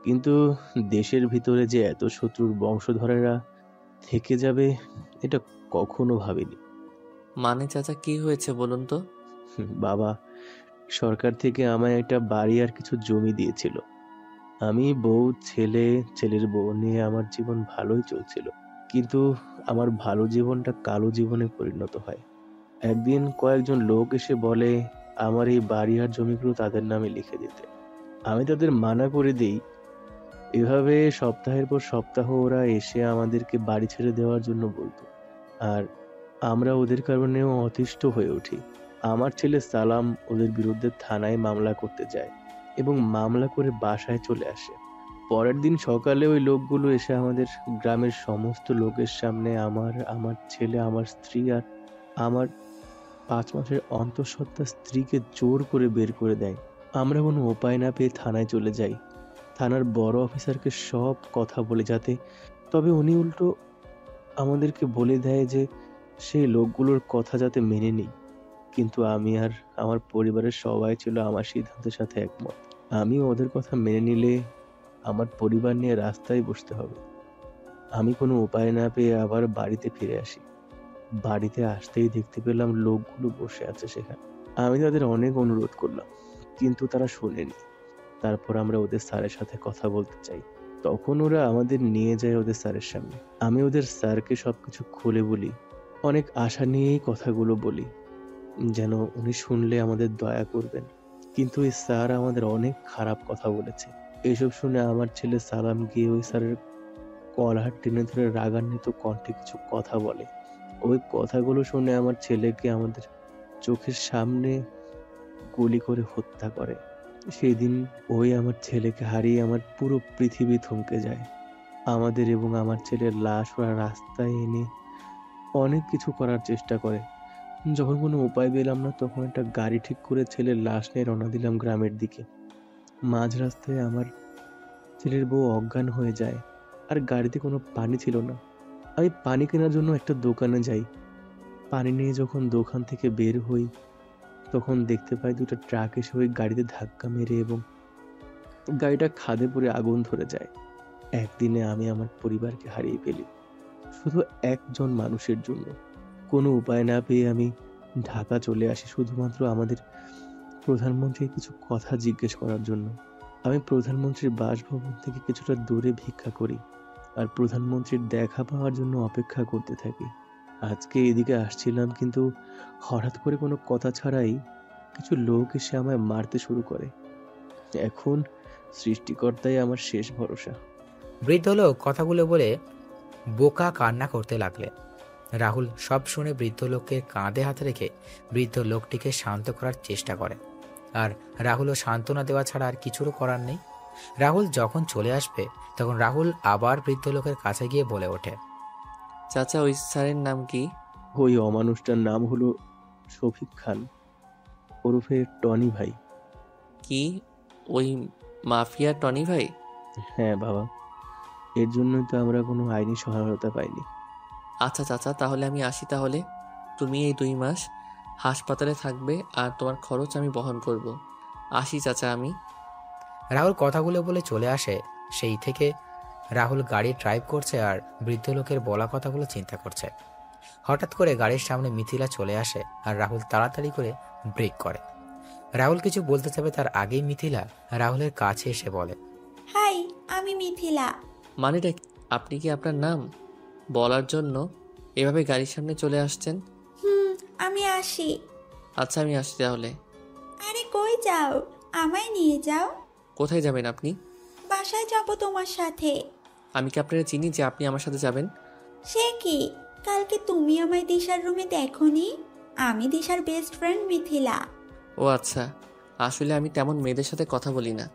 কিন্তু দেশের ভিতরে যে এত শত্রুর বংশধরেরা থেকে যাবে এটা কখনো ভাবিনি। মানে চাচা, কি হয়েছে বলুন তো। বাবা, সরকার থেকে আমায় একটা বাড়ি আর কিছু জমি দিয়েছিল। আমি বউ, ছেলের বউ নিয়ে আমার জীবন ভালোই চলছিল, কিন্তু আমার ভালো জীবনটা কালো জীবনে পরিণত হয়। একদিন কয়েকজন লোক এসে বলে আমার এই বাড়ি আর জমিগুলো তাদের নামে লিখে দিতে। আমি তাদের মানা করে দিই। এভাবে সপ্তাহের পর সপ্তাহ ওরা এসে আমাদেরকে বাড়ি ছেড়ে দেওয়ার জন্য বলতো, আর আমরা ওদের কারণেও অতিষ্ঠ হয়ে উঠি। আমার ছেলে সালাম ওদের বিরুদ্ধে থানায় মামলা করতে যায় এবং মামলা করে বাসায় চলে আসে। পরের দিন সকালে ওই লোকগুলো এসে আমাদের গ্রামের সমস্ত লোকের সামনে আমার ছেলে, আমার স্ত্রী আর আমার 5 মাসের অন্তঃসত্ত্বা স্ত্রীকে জোর করে বের করে দেয়। আমরা কোনো উপায় না পেয়ে থানায় চলে যাই। থানার বড় অফিসারকে সব কথা বলে যাতে, তবে উনি উল্টো আমাদেরকে বলে দেয় যে সেই লোকগুলোর কথা যাতে মেনে নিই। কিন্তু আমি আর আমার পরিবারের সবাই ছিল আমার সিদ্ধান্তের সাথে একমত। আমি ওদের কথা মেনে নিলে আমার পরিবার নিয়ে রাস্তায় বসতে হবে। আমি কোনো উপায় না পেয়ে আবার বাড়িতে ফিরে আসি। বাড়িতে আসতেই দেখতে পেলাম লোকগুলো বসে আছে সেখানে। আমি তাদের অনেক অনুরোধ করলাম, কিন্তু তারা শোনেনি। তারপর আমরা ওদের স্যারের সাথে কথা বলতে চাই, তখন ওরা আমাদের নিয়ে যায় ওদের স্যারের সামনে। আমি ওদের স্যারকে সবকিছু খুলে বলি অনেক আশা নিয়েই কথাগুলো বলি, যেন উনি শুনলে আমাদের দয়া করবেন। কিন্তু ওই স্যার আমাদের অনেক খারাপ কথা বলেছে। এসব শুনে আমার ছেলে সালাম গিয়ে ওই স্যারের কলার টেনে ধরে রাগান্বিত কণ্ঠে কিছু কথা বলে। ওই কথাগুলো শুনে আমার ছেলেকে আমাদের চোখের সামনে গুলি করে হত্যা করে। সেই দিন ওই আমার ছেলেকে হারিয়ে আমার পুরো পৃথিবী থমকে যায়। আমাদের এবং আমার ছেলের লাশ ওরা রাস্তায় এনে অনেক কিছু করার চেষ্টা করে। যখন কোনো উপায় পেলাম না, তখন একটা গাড়ি ঠিক করে ছেলের লাশ নিয়ে রওনা দিলাম গ্রামের দিকে। মাঝ রাস্তায় আমার ছেলের বউ অজ্ঞান হয়ে যায়, আর গাড়িতে কোনো পানি ছিল না। আমি পানি কেনার জন্য একটা দোকানে যাই। পানি নিয়ে যখন দোকান থেকে বের হই, তখন দেখতে পাই দুটো ট্রাক এসে ওই গাড়িতে ধাক্কা মেরে এবং গাড়িটা খাদে পড়ে আগুন ধরে যায়। একদিনে আমি আমার পরিবারকে হারিয়ে ফেলি, শুধু একজন মানুষের জন্য। কোনো উপায় না পেয়ে আমি ঢাকা চলে আসি শুধুমাত্র আমাদের প্রধানমন্ত্রীর কিছু কথা জিজ্ঞেস করার জন্য। আমি প্রধানমন্ত্রীর বাসভবন থেকে কিছুটা দূরে ভিক্ষা করি আর প্রধানমন্ত্রীর দেখা পাওয়ার জন্য অপেক্ষা করতে থাকি। আজকে এদিকে আসছিলাম, কিন্তু হঠাৎ করে কোনো কথা ছাড়াই কিছু লোক এসে আমায় মারতে শুরু করে। এখন সৃষ্টিকর্তাই আমার শেষ ভরসা। বৃদ্ধ লোক কথাগুলো বলে বোকা কান্না করতে লাগলে। রাহুল সব শুনে বৃদ্ধ লোককে কাঁধে হাত রেখে বৃদ্ধ লোকটিকে শান্ত করার চেষ্টা করে। আর রাহুলও সান্ত্বনা দেওয়া ছাড়া আর কিছুরও করার নেই। রাহুল যখন চলে আসবে, তখন রাহুল আবার বৃদ্ধ লোকের কাছে গিয়ে বলে ওঠে, চাচা, ওই স্যারের নাম কি? ওই অমানুষটার নাম হলো শফিক খান, ওরফে টনি ভাই। কি, ওই মাফিয়া টনি ভাই? হ্যাঁ বাবা, এর জন্যই তো আমরা কোনো আইনি সহায়তা পাইনি। আচ্ছা চাচা, তাহলে আমি আসি। তাহলে তুমি এই 2 মাস হাসপাতালে থাকবে আর তোমার খরচ আমি বহন করব। আসি চাচা আমি। রাহুল কথাগুলো বলে চলে আসে। সেই থেকে রাহুল গাড়ি ড্রাইভ করছে আর বৃদ্ধ লোকের বলা কথাগুলো চিন্তা করছে। হঠাৎ করে গাড়ির সামনে মিথিলা চলে আসে আর রাহুল তাড়াতাড়ি করে ব্রেক করে। রাহুল কিছু বলতে যাবে তার আগেই মিথিলা রাহুলের কাছে এসে বলে, হাই, আমি মিথিলা। মানেটা কি? আপনি কি আপনার নাম বলার জন্য এভাবে গাড়ির সামনে চলে আসছেন? আমি আসি। আচ্ছা, আমি আসছি তাহলে। আরে কই যাও? আমায় নিয়ে যাও। কোথায় যাবেন আপনি? বাসায় যাব তোমার সাথে। আমি কি আপনারা চিনি যে আপনি আমার সাথে যাবেন? সে কি, কালকে তুমি আমায় দিশার রুমে দেখোনি? আমি দিশার বেস্ট ফ্রেন্ড মিথিলা। ও আচ্ছা, আসলে আমি তেমন মেয়েদের সাথে কথা বলি না।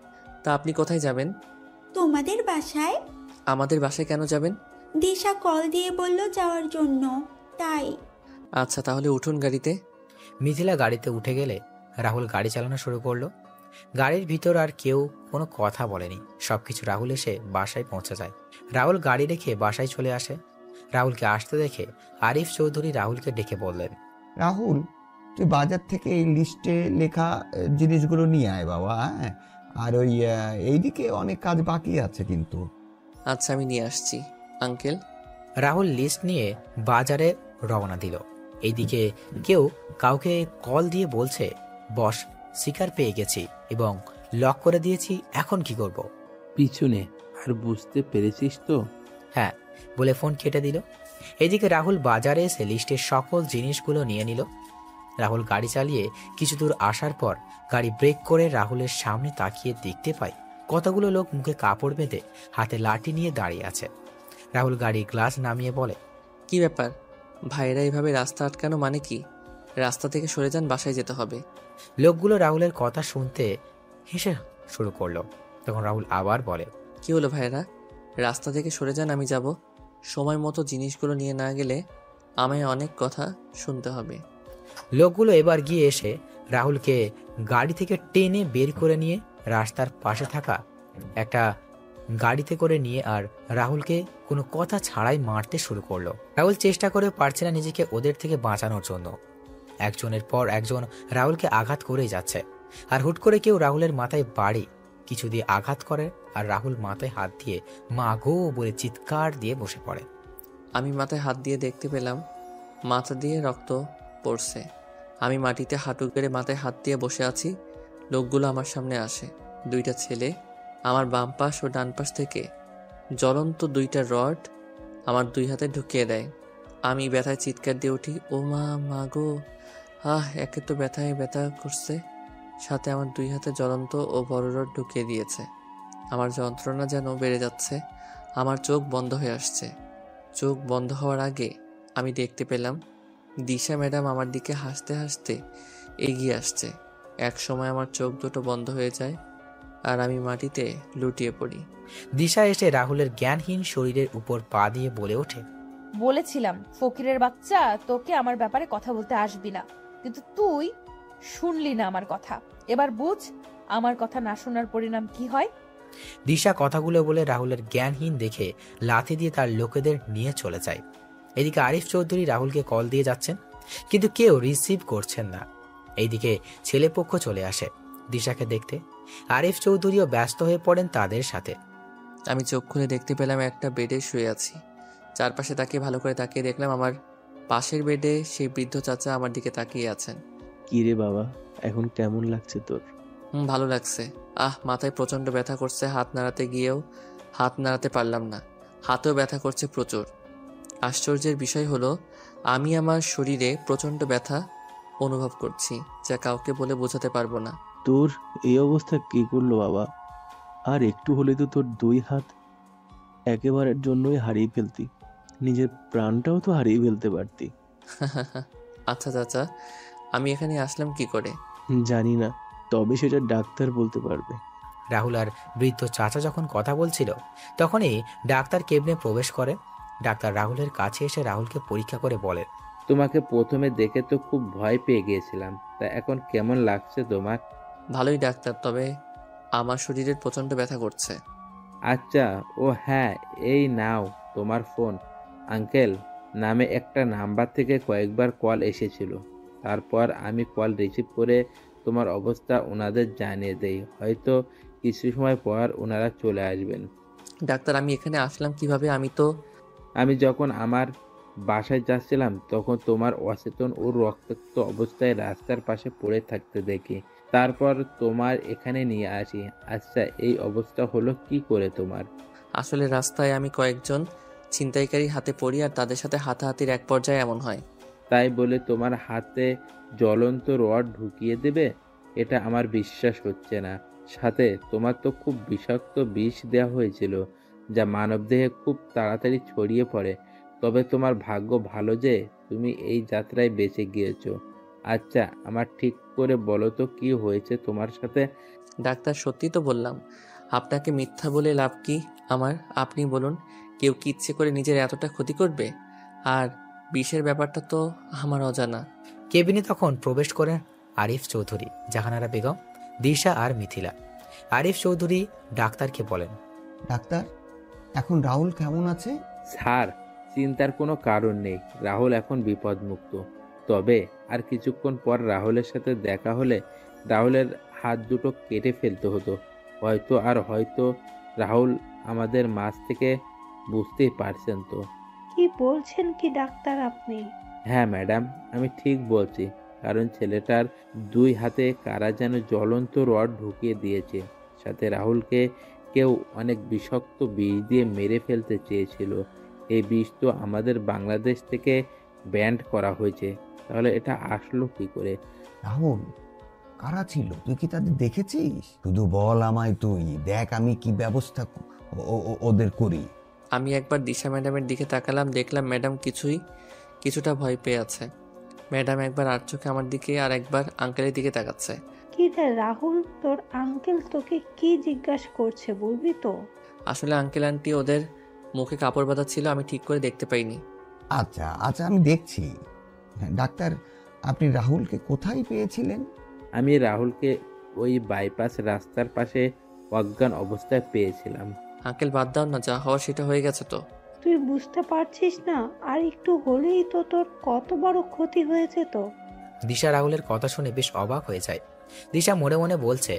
তা আপনি কোথায় যাবেন? তোমাদের বাসায়। আমাদের বাসায় কেন যাবেন? দিশা কল দিয়ে বলল যাওয়ার জন্য, তাই। আচ্ছা, তাহলে উঠুন গাড়িতে। মিথিলা গাড়িতে উঠে গেলে রাহুল গাড়ি চালানো শুরু করলো। গাড়ির ভিতর আর কেউ কোনো কথা বলেনি। সবকিছু রাহুল এসে বাসায় পৌঁছে যায়। রাহুল গাড়ি রেখে বাসায় চলে আসে। রাহুলকে আসতে দেখে আরিফ চৌধুরী রাহুলকে ডেকে বললেন, রাহুল, তুই বাজার থেকে এই লিস্টে লেখা জিনিসগুলো নিয়ে আয় বাবা। হ্যাঁ, আর ওই এইদিকে অনেক কাজ বাকি আছে কিন্তু। আচ্ছা, আমি নিয়ে আসছি আঙ্কেল। রাহুল লিস্ট নিয়ে বাজারে রওনা দিল। এইদিকে কেউ কাউকে কল দিয়ে বলছে, বস, শিকার পেয়ে গেছি এবং লক করে দিয়েছি, এখন কি করব? পিছনে আর বুঝতে পেরেছিস তো? হ্যাঁ বলে ফোন কেটে দিল। এদিকে রাহুল বাজারে এসে লিস্টের সকল জিনিসগুলো নিয়ে নিল। রাহুল গাড়ি চালিয়ে কিছু দূর আসার পর গাড়ি ব্রেক করে রাহুলের সামনে তাকিয়ে দেখতে পায় কতগুলো লোক মুখে কাপড় বেঁধে হাতে লাঠি নিয়ে দাঁড়িয়ে আছে। রাহুল গাড়ির গ্লাস নামিয়ে বলে, কি ব্যাপার ভাইরা, এভাবে রাস্তা আটকানো মানে কি? রাস্তা থেকে সরে যান, বাসায় যেতে হবে। লোকগুলো রাহুলের কথা শুনতে হেসে শুরু করলো। তখন রাহুল আবার বলে, কি হলো ভাইরা, রাস্তা থেকে সরে যান, আমি যাব। সময় মতো জিনিসগুলো নিয়ে না গেলে আমায় অনেক কথা শুনতে হবে। লোকগুলো এবার গিয়ে এসে রাহুলকে গাড়ি থেকে টেনে বের করে নিয়ে রাস্তার পাশে থাকা একটা গাড়িতে করে নিয়ে আর রাহুলকে কোনো কথা ছাড়াই মারতে শুরু করলো। রাহুল চেষ্টা করে পারছে না নিজেকে ওদের থেকে বাঁচানোর জন্য। একজনের পর একজন রাহুলকে আঘাত করেই যাচ্ছে। আর হুট করে কেউ রাহুলের মাথায় বাড়ি কিছু দিয়ে আঘাত করে আর রাহুল মাথায় হাত দিয়ে মা গো বলে চিৎকার দিয়ে বসে পড়ে। আমি মাথায় হাত দিয়ে দেখতে পেলাম মাথা দিয়ে রক্ত পড়ছে। আমি মাটিতে হাঁটু গেড়ে মাথায় হাত দিয়ে বসে আছি। লোকগুলো আমার সামনে আসে। 2টা ছেলে আমার বাম পাশ ও ডান পাশ থেকে জ্বলন্ত 2টা রড আমার 2 হাতে ঢুকিয়ে দেয়। আমি ব্যথায় চিৎকার দিয়ে উঠি, ও মা গো! একে তো ব্যথায় ব্যথা করছে, সাথে আমার 2 হাতে জ্বলন্ত ও বড় রড ঢুকিয়ে দিয়েছে। আমার যন্ত্রণা যেন বেড়ে যাচ্ছে, আমার চোখ বন্ধ হয়ে আসছে। চোখ বন্ধ হওয়ার আগে আমি দেখতে পেলাম দিশা ম্যাডাম আমার দিকে হাসতে হাসতে এগিয়ে আসছে। এক সময় আমার চোখ দুটো বন্ধ হয়ে যায় আর আমি মাটিতে লুটিয়ে পড়ি। দিশা এসে রাহুলের জ্ঞানহীন শরীরের উপর পা দিয়ে বলে ওঠে, বলেছিলাম ফকিরের বাচ্চা, তোকে আমার ব্যাপারে কথা বলতে আসবি না, কিন্তু তুই শুনলি না আমার কথা। এবার বুঝ আমার কথা না শোনার পরিণাম কি হয়। দিশা কথাগুলো বলে রাহুলের জ্ঞানহীন দেখে লাথি দিয়ে তার লোকেদের নিয়ে চলে যায়। এদিকে আরিফ চৌধুরী রাহুলকে কল দিয়ে যাচ্ছেন, কিন্তু কেউ রিসিভ করছেন না। এইদিকে ছেলেপক্ষ চলে আসে দিশাকে দেখতে। আরিফ চৌধুরীও ব্যস্ত হয়ে পড়েন তাদের সাথে। আমি চোখ খুলে দেখতে পেলাম একটা বেডে শুয়ে আছি। চারপাশে তাকিয়ে ভালো করে তাকিয়ে দেখলাম আমার পাশের বেডে সেই বৃদ্ধ চাচা আমার দিকে তাকিয়ে আছেন। কি রে বাবা, এখন কেমন লাগছে তোর? ভালো লাগছে। মাথায় প্রচন্ড ব্যথা করছে, হাত নাড়াতে গিয়েও হাত নাড়াতে পারলাম না, হাতেও ব্যথা করছে প্রচুর। আশ্চর্যের বিষয় হলো আমি আমার শরীরে প্রচন্ড ব্যথা অনুভব করছি, যা কাউকে বলে বোঝাতে পারবো না। তোর এই অবস্থা কি করলো বাবা? আর একটু হলে তো তোর 2 হাত একেবারের জন্যই হারিয়ে ফেলতি, নিজের প্রাণটাও তো হারিয়ে ফেলতে পারতি। আচ্ছা চাচা, আমি এখানে আসলাম কি করে? জানি না, তবে সেটা ডাক্তার বলতে পারবে। রাহুল আর বৃদ্ধ চাচা যখন কথা বলছিল তখনই ডাক্তার কেবিনে প্রবেশ করে। ডাক্তার রাহুলের কাছে এসে রাহুলকে পরীক্ষা করে বলেন, তোমাকে প্রথমে দেখে তো খুব ভয় পেয়ে গিয়েছিলাম, তা এখন কেমন লাগছে তোমার? ভালোই ডাক্তার, তবে আমার শরীরের প্রচন্ড ব্যথা করছে। আচ্ছা, ও হ্যাঁ, এই নাও তোমার ফোন। আঙ্কেল নামে একটা নাম্বার থেকে কয়েকবার কল এসেছিল, তারপর আমি কল রিসিভ করে তোমার অবস্থা ওনাদের জানিয়ে দেই। হয়তো কিছু সময় পর ওনারা চলে আসবেন। ডাক্তার, আমি এখানে আসলাম কিভাবে? আমি যখন আমার বাসায় যাচ্ছিলাম তখন তোমার অচেতন ও রক্তাক্ত অবস্থায় রাস্তার পাশে পড়ে থাকতে দেখি, তারপর তোমার এখানে নিয়ে আসি। আচ্ছা, এই অবস্থা হলো কি করে তোমার? আসলে রাস্তায় আমি কয়েকজন ছিনতাইকারী হাতে পড়ি আর তাদের সাথে হাতাহাতির এক পর্যায়ে এমন হয়। তাই বলে তোমার হাতে জ্বলন্ত রড ঢুকিয়ে দেবে? এটা আমার বিশ্বাস হচ্ছে না। সাথে তোমার তো খুব বিষাক্ত বিষ দেওয়া হয়েছিল, যা মানবদেহে খুব তাড়াতাড়ি ছড়িয়ে পড়ে। তবে তোমার ভাগ্য ভালো যে তুমি এই যাত্রায় বেঁচে গিয়েছো। আচ্ছা, আমার ঠিক করে বলো তো কি হয়েছে তোমার সাথে? ডাক্তার, সত্যি তো বললাম, আপনাকে মিথ্যা বলে লাভ কি আমার? আপনি বলুন, কেউ কি ইচ্ছে করে নিজের এতটা ক্ষতি করবে? আর বিষের ব্যাপারটা তো আমার অজানা। কেবিনে তখন প্রবেশ করেন আরিফ চৌধুরী, জাহানারা বেগম, দিশা আর মিথিলা। আরিফ চৌধুরী ডাক্তারকে বলেন, ডাক্তার, এখন রাহুল কেমন আছে? স্যার, চিন্তার কোনো কারণ নেই। রাহুল এখন বিপদমুক্ত। তবে আর কিছুক্ষণ পর রাহুলের সাথে দেখা হলে রাহুলের হাত দুটো কেটে ফেলতে হতো। হয়তো রাহুল আমাদের মাঝ থেকে, বুঝতেই পারছেন তো। কি বলছেন কি ডাক্তার আপনি? হ্যাঁ ম্যাডাম, আমি ঠিক বলছি, কারণ ছেলেটার 2 হাতে কারা যেন জ্বলন্ত রড ঢুকিয়ে দিয়েছে। সাথে রাহুলকে কেউ অনেক বিষাক্ত বিষ দিয়ে মেরে ফেলতে চেয়েছিল। এই বিষ তো আমাদের বাংলাদেশ থেকে ব্যান্ড করা হয়েছে, তাহলে এটা আসলো কি করে? রাহুল, কারা ছিল? তুই কি তাদের দেখেছিস? শুধু বল আমায়, তুই দেখ আমি কি ব্যবস্থা ওদের করি। আমি একবার দিশা ম্যাডামের দিকে তাকালাম, দেখলাম ম্যাডাম কিছুটা ভয় পেয়ে আছে। ম্যাডাম একবার আর চোখে আমার দিকে আর একবার আঙ্কেলের দিকে তাকাচ্ছে। কি রে রাহুল, তোর আঙ্কেল তোকে কি জিজ্ঞাসা করছে বলবি তো? আসলে আঙ্কেল আন্টি ওদের মুখে কাপড় বাঁধা ছিল, আমি ঠিক করে দেখতে পাইনি। আচ্ছা আচ্ছা, আমি দেখছি। ডাক্তার, আপনি রাহুলকে কোথায় পেয়েছিলেন? আমি রাহুলকে ওই বাইপাস রাস্তার পাশে অজ্ঞান অবস্থায় পেয়েছিলাম। আঙ্কেল বাদ দাও না, যা হওয়ার সেটা হয়ে গেছে তো। তুই বুঝতে পারছিস না? আর একটু হলেই তো তোর কত বড় ক্ষতি হয়েছে তো। দিশা রাহুলের কথা শুনে বেশ অবাক হয়ে যায়। দিশা মনে মনে বলছে,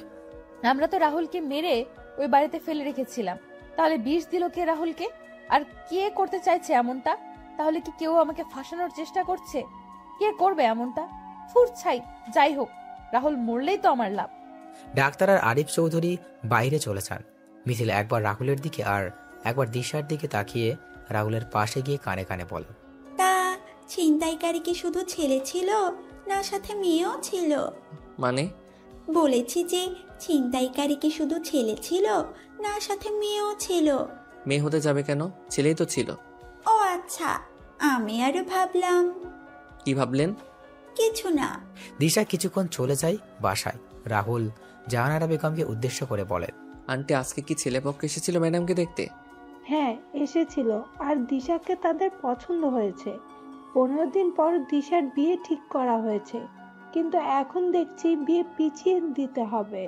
আমরা তো রাহুলকে মেরে ওই বাড়িতে ফেলে রেখেছিলাম, তাহলে বিষ দিল কে রাহুলকে? আর কে করতে চাইছে এমনটা? তাহলে কি কেউ আমাকে ফাঁসানোর চেষ্টা করছে? কে করবে এমনটা? ফুর ছাই, যাই হোক, রাহুল মরলেই তো আমার লাভ। ডাক্তার আর আরিফ চৌধুরী বাইরে চলে যান। মিথিলা একবার রাহুলের দিকে আর একবার দিশার দিকে তাকিয়ে রাহুলের পাশে গিয়ে কানে কানে বলে, তা ছিনতাইকারী কি শুধু ছেলে ছিল, না সাথে মেয়েও ছিল? মানে? বলেছি যে ছিনতাইকারী কি শুধু ছেলে ছিল, না সাথে মেয়েও ছিল? মেয়ে হতে যাবে কেন? ছেলেই তো ছিল। ও আচ্ছা, আমি আরো ভাবলাম। কি ভাবলেন? কিছু না। দিশা কিছুক্ষণ চলে যায় বাসায়। রাহুল জাহানারা বেগমকে উদ্দেশ্য করে বলে, আন্টি আজকে কি ছেলেপক্ষ এসেছিল ম্যাডামকে দেখতে? হ্যাঁ এসেছিল, আর দিশাকে তাদের পছন্দ হয়েছে। 15 দিন পর দিশার বিয়ে ঠিক করা হয়েছে, কিন্তু এখন দেখছি বিয়ে পিছিয়ে দিতে হবে।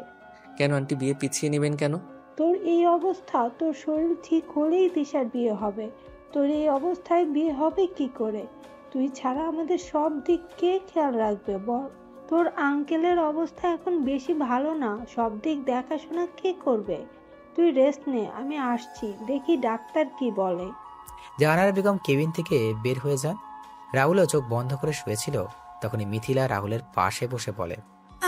কেন আন্টি, বিয়ে পিছিয়ে নেবেন কেন? তোর এই অবস্থা, তোর শরীর ঠিক হলেই দিশার বিয়ে হবে। তোর এই অবস্থায় বিয়ে হবে কি করে? তুই ছাড়া আমাদের সব দিক কে খেয়াল রাখবে বল? তোর আঙ্কেলের অবস্থা এখন বেশি ভালো না, সব দিক দেখাশোনা কে করবে? তুই রেস্ট নে, আমি আসছি, দেখি ডাক্তার কি বলে। জাহানারা বেগম কেবিন থেকে বের হয়ে যান। রাহুলও চোখ বন্ধ করে শুয়েছিল। তখনই মিথিলা রাহুলের পাশে বসে বলে,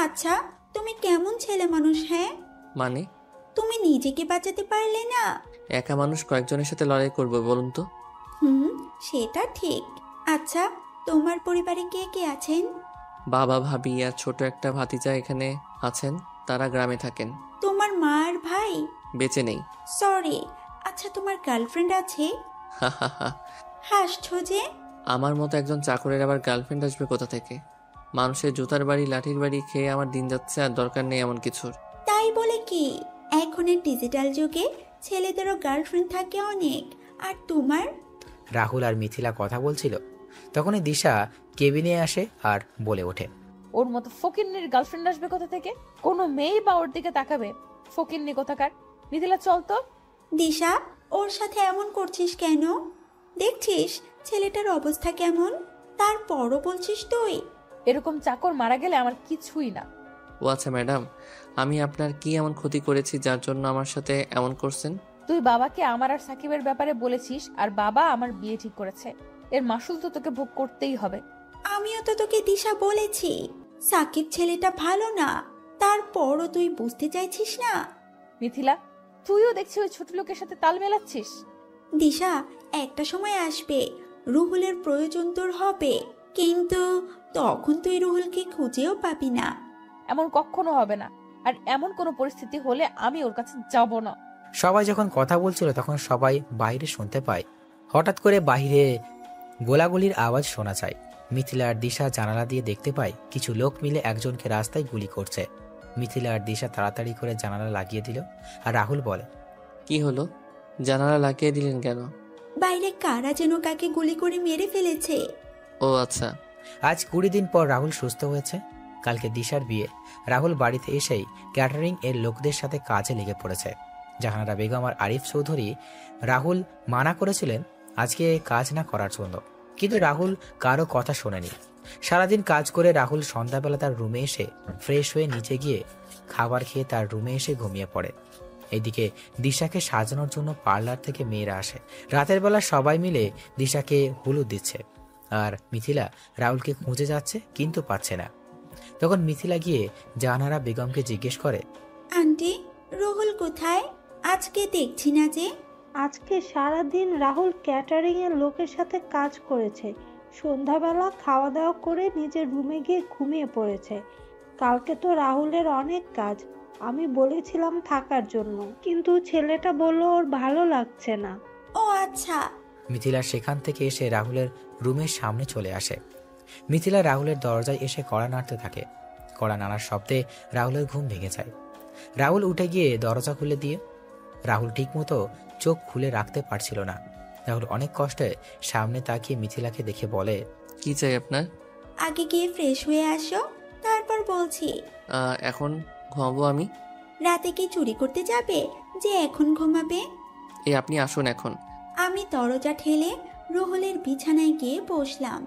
আচ্ছা, তুমি কেমন ছেলে মানুষ? হ্যাঁ, মানে? তুমি নিজেকে বাঁচাতে পারলে না? একা মানুষ কয়েকজনের সাথে লড়াই করবো বলুন তো? সেটা ঠিক। আচ্ছা, তোমার পরিবারে কে কে আছেন? বাবা, ভাবি আর ছোট একটা ভাতিজা এখানে আছেন, তারা গ্রামে থাকেন। তোমার মা আর ভাই? বেঁচে নেই। সরি। আচ্ছা, তোমার গার্লফ্রেন্ড আছে? হাসছো যে? আমার মতো একজন চাকরের আবার গার্লফ্রেন্ড আসবে কোথা থেকে? মানুষের জুতার বাড়ি লাঠির বাড়ি খেয়ে আমার দিন যাচ্ছে, আর দরকার নেই এমন কিছুর। তাই বলে কি, এখনের ডিজিটাল যুগে ছেলেদেরও গার্লফ্রেন্ড থাকে অনেক, আর তোমার? রাহুল আর মিথিলা কথা বলছিল, তখনই দিশা কেবিনে আসে আর বলে ওঠে, ওর মতো ফকিন্নির গার্লফ্রেন্ড আসবে কোথা থেকে? কোনো মেয়েই বা ওর দিকে তাকাবে? ফকিন্নি কোথাকার। মিথিলা চল তো। দিশা, ওর সাথে এমন করছিস কেন? দেখছিস ছেলেটার অবস্থা কেমন, তারপরও বলছিস তুই? এরকম চাকর মারা গেলে আমার কিছুই না। ও আচ্ছা ম্যাডাম, আমি আপনার কি এমন ক্ষতি করেছি যার জন্য আমার সাথে এমন করছেন? তুই বাবাকে আমার আর সাকিবের ব্যাপারে বলেছিস, আর বাবা আমার বিয়ে ঠিক করেছে। এর মাসুল তো তোকে ভোগ করতেই হবে। আমিও তো তোকে দিশা বলেছি, সাকিব ছেলেটা ভালো না, তারপরও তুই বুঝতে চাইছিস না। মিথিলা, তুইও দেখছি ওই ছোট লোকের সাথে তাল মেলাচ্ছিস। দিশা, একটা সময় আসবে রুহুলের প্রয়োজন তোর হবে, কিন্তু তখন তুই রুহুলকে খুঁজেও পাবি না। এমন কখনো হবে না, আর এমন কোনো পরিস্থিতি হলে আমি ওর কাছে যাব না। সবাই যখন কথা বলছিল তখন সবাই বাইরে শুনতে পায়। হঠাৎ করে বাইরে গোলাগুলির আওয়াজ শোনা যায়। মিথিলা আর দিশা জানালা দিয়ে দেখতে পায় কিছু লোক মিলে একজনকে রাস্তায় গুলি করছে। মিথিলা আর দিশা তাড়াতাড়ি করে জানালা লাগিয়ে দিল। আর রাহুল বলে, কি হলো? জানালা লাগিয়ে দিলেন কেন? বাইরে কারা যেন কাকে গুলি করে মেরে ফেলেছে। ও আচ্ছা। আজ 20 দিন পর রাহুল সুস্থ হয়েছে। কালকে দিশার বিয়ে। রাহুল বাড়িতে এসেই ক্যাটারিং এর লোকদের সাথে কাজে লেগে পড়েছে। জাহানারা বেগম আর আরিফ চৌধুরী রাহুল মানা করেছিলেন আজকে কাজ না করার জন্য, কিন্তু রাহুল কারো কথা শোনেনি। সারাদিন কাজ করে রাহুল সন্ধ্যাবেলা তার রুমে এসে ফ্রেশ হয়ে নিচে গিয়ে খাবার খেয়ে তার রুমে এসে ঘুমিয়ে পড়ে। এদিকে দিশাকে সাজানোর জন্য পার্লার থেকে মেয়েরা আসে। রাতের বেলা সবাই মিলে দিশাকে হলুদ দিচ্ছে, আর মিথিলা রাহুলকে খুঁজে যাচ্ছে কিন্তু পাচ্ছে না। তখন মিথিলা গিয়ে জাহানারা বেগমকে জিজ্ঞেস করে, আন্টি, রুহুল কোথায়? আজকে দেখছি না যে। আজকে সারাদিন রাহুল ক্যাটারিং এর লোকের সাথে কাজ করেছে, সন্ধ্যাবেলা খাওয়া দাওয়া করে নিজের রুমে গিয়ে ঘুমিয়ে পড়েছে। কালকে তো রাহুলের অনেক কাজ, আমি বলেছিলাম থাকার জন্য, কিন্তু ছেলেটা বলল ওর ভালো লাগছে না। ও আচ্ছা। মিথিলা সেখান থেকে এসে রাহুলের রুমের সামনে চলে আসে। মিথিলা রাহুলের দরজায় এসে কড়া নাড়তে থাকে। কড়া নাড়ার শব্দে রাহুলের ঘুম ভেঙে যায়। রাহুল উঠে গিয়ে দরজা খুলে দিয়ে রাহুল ঠিকমতো চোখ খুলে রাখতে পারছিল না। রাহুল অনেক কষ্টে সামনে তাকিয়ে মিথিলাকে দেখে বলে, কি চাই আপনার? আগে গিয়ে ফ্রেশ হয়ে আসো, তারপর বলছি। এখন ঘুমাবো আমি। রাতে কি চুরি করতে যাবে যে এখন ঘুমাবে? এই আপনি আসুন এখন। আমি দরজা ঠেলে রুহুলের বিছানায় গিয়ে বসলাম,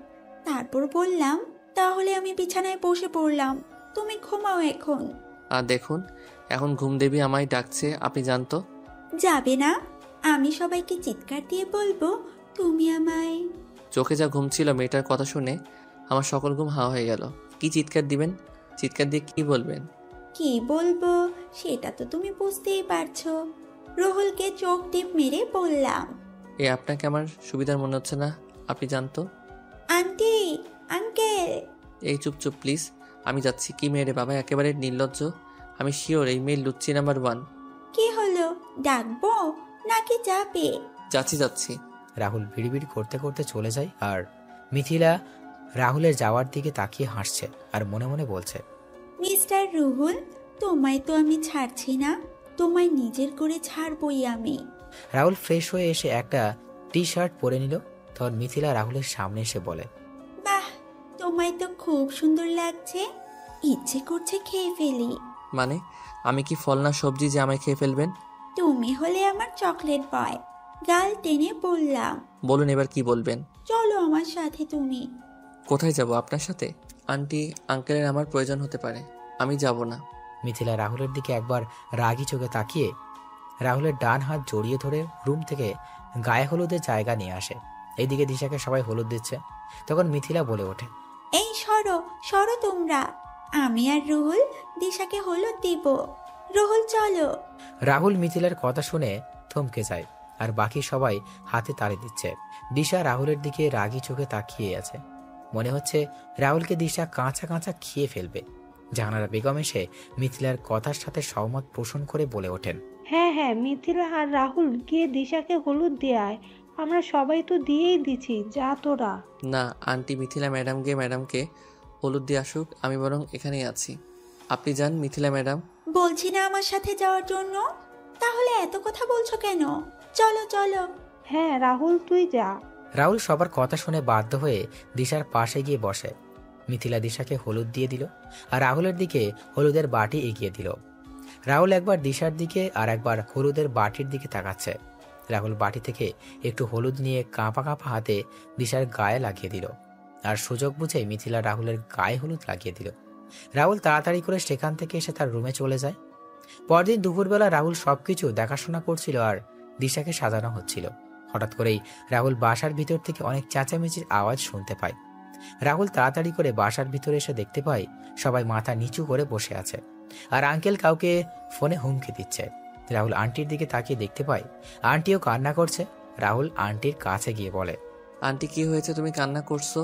তারপর বললাম, তাহলে আমি বিছানায় বসে পড়লাম, তুমি ঘুমাও এখন। আর দেখুন, এখন ঘুম দেবী আমায় ডাকছে, আপনি জানতো। যাবে না? আমি সবাইকে চিৎকার দিয়ে বলবো তুমি আমায়। চোখে যা ঘুম ছিল মেয়েটার কথা শুনে আমার সকল ঘুম হাওয়া হয়ে গেল। কি চিৎকার দিবেন? চিৎকার দিয়ে কি বলবেন? কি বলবো সেটা তো তুমি বুঝতেই পারছো। রুহুলকে চোখ টিপ মেরে বললাম, আপনাকে আমার সুবিধার মনে হচ্ছে না, আপনি জানতো। Aunty, uncle. এই চুপ চুপ প্লিজ, আমি যাচ্ছি। কি মেয়ে রে বাবা, একেবারে নির্লজ্জ। আমি শিওর এই মেয়ে লুচ্চি নাম্বার 1। কি হলো, ডাকবো নাকি যাবে? যাচ্ছি। রাহুল বিড়বিড় করতে করতে চলে যায় আর মিথিলা রাহুলের যাওয়ার দিকে তাকিয়ে হাসছে আর মনে মনে বলছে, মিস্টার রুহুল, তোমায় তো আমি ছাড়ছি না, তোমায় নিজের করে ছাড়বই আমি। রাহুল ফ্রেশ হয়ে এসে একটা টি শার্ট পরে নিল। তখন মিথিলা রাহুলের সামনে এসে বলে, বাহ, তোমায় তো খুব সুন্দর লাগছে, ইচ্ছে করছে খেয়ে ফেলি। মানে আমি কি ফল না সবজি যে আমায় খেয়ে ফেলবেন? তুমি হলে আমার চকলেট বয়, গাল টেনে বললাম। বলুন এবার কি বলবেন। চলো আমার সাথে তুমি। কোথায় যাব আপনার সাথে? আন্টি আঙ্কেলের আমার প্রয়োজন হতে পারে, আমি যাব না। মিথিলা রাহুলের দিকে একবার রাগী চোখে তাকিয়ে রাহুলের ডান হাত জড়িয়ে ধরে রুম থেকে গায়ে হলুদের জায়গা নিয়ে আসে। এইদিকে দিশাকে সবাই হলুদ দিচ্ছে। তখন মিথিলা বলে ওঠে, এই সরো সরো তোমরা, আমি আর রুহুল দিশাকে হলুদ দিব। রুহুল চলো। রাহুল মিথিলার কথা শুনে থমকে যায় আর বাকি সবাই হাতে তালি দিচ্ছে। দিশা রাহুলের দিকে রাগী চোখে তাকিয়ে আছে। মনে হচ্ছে রাহুলকে দিশা কাঁচা কাঁচা খেয়ে ফেলবে। জাহানারা বেগম এসে মিথিলার কথার সাথে সহমত পোষণ করে বলে ওঠেন, হ্যাঁ হ্যাঁ, মিথিলা আর রাহুল গিয়ে দিশাকে হলুদ দিয়ে আয়, আমরা সবাই তো দিয়েই দিছি, যা তোরা। না আন্টি, মিথিলা ম্যাডামকে হলুদ দিয়ে আসুক, আমি বরং এখানেই আছি। আপনি যান মিথিলা ম্যাডাম। বলছি না আমার সাথে যাওয়ার জন্য, তাহলে এত কথা বলছো কেন? চলো চলো। হ্যাঁ রাহুল, তুই যা। রাহুল সবার কথা শুনে বাধ্য হয়ে দিশার পাশে গিয়ে বসে। মিথিলা দিশাকে হলুদ দিয়ে দিল আর রাহুলের দিকে হলুদের বাটি এগিয়ে দিল। রাহুল একবার দিশার দিকে আর একবার হলুদের বাটির দিকে তাকাচ্ছে। রাহুল বাটি থেকে একটু হলুদ নিয়ে কাঁপা কাঁপা হাতে দিশার গায়ে লাগিয়ে দিল আর সুযোগ বুঝে মিথিলা রাহুলের গায়ে হলুদ লাগিয়ে দিল। রাহুল তাড়াতাড়ি করে সেখান থেকে এসে তার রুমে চলে যায়। পরদিন দুপুরবেলা রাহুল সবকিছু দেখাশোনা করছিল আর দিশাকে সাজানো হচ্ছিল। হঠাৎ করেই রাহুল বাসার ভিতর থেকে অনেক চেঁচামেচির আওয়াজ শুনতে পায়। রাহুল তাড়াতাড়ি করে বাসার ভিতরে এসে দেখতে পায় সবাই মাথা নিচু করে বসে আছে আর আঙ্কেল কাউকে ফোনে হুমকি দিচ্ছে। রাহুল আন্টির দিকে তাকিয়ে দেখতে পায় আন্টিও কান্না করছে। রাহুল আন্টির কাছে গিয়ে বলে, আন্টি কি হয়েছে, তুমি কান্না করছো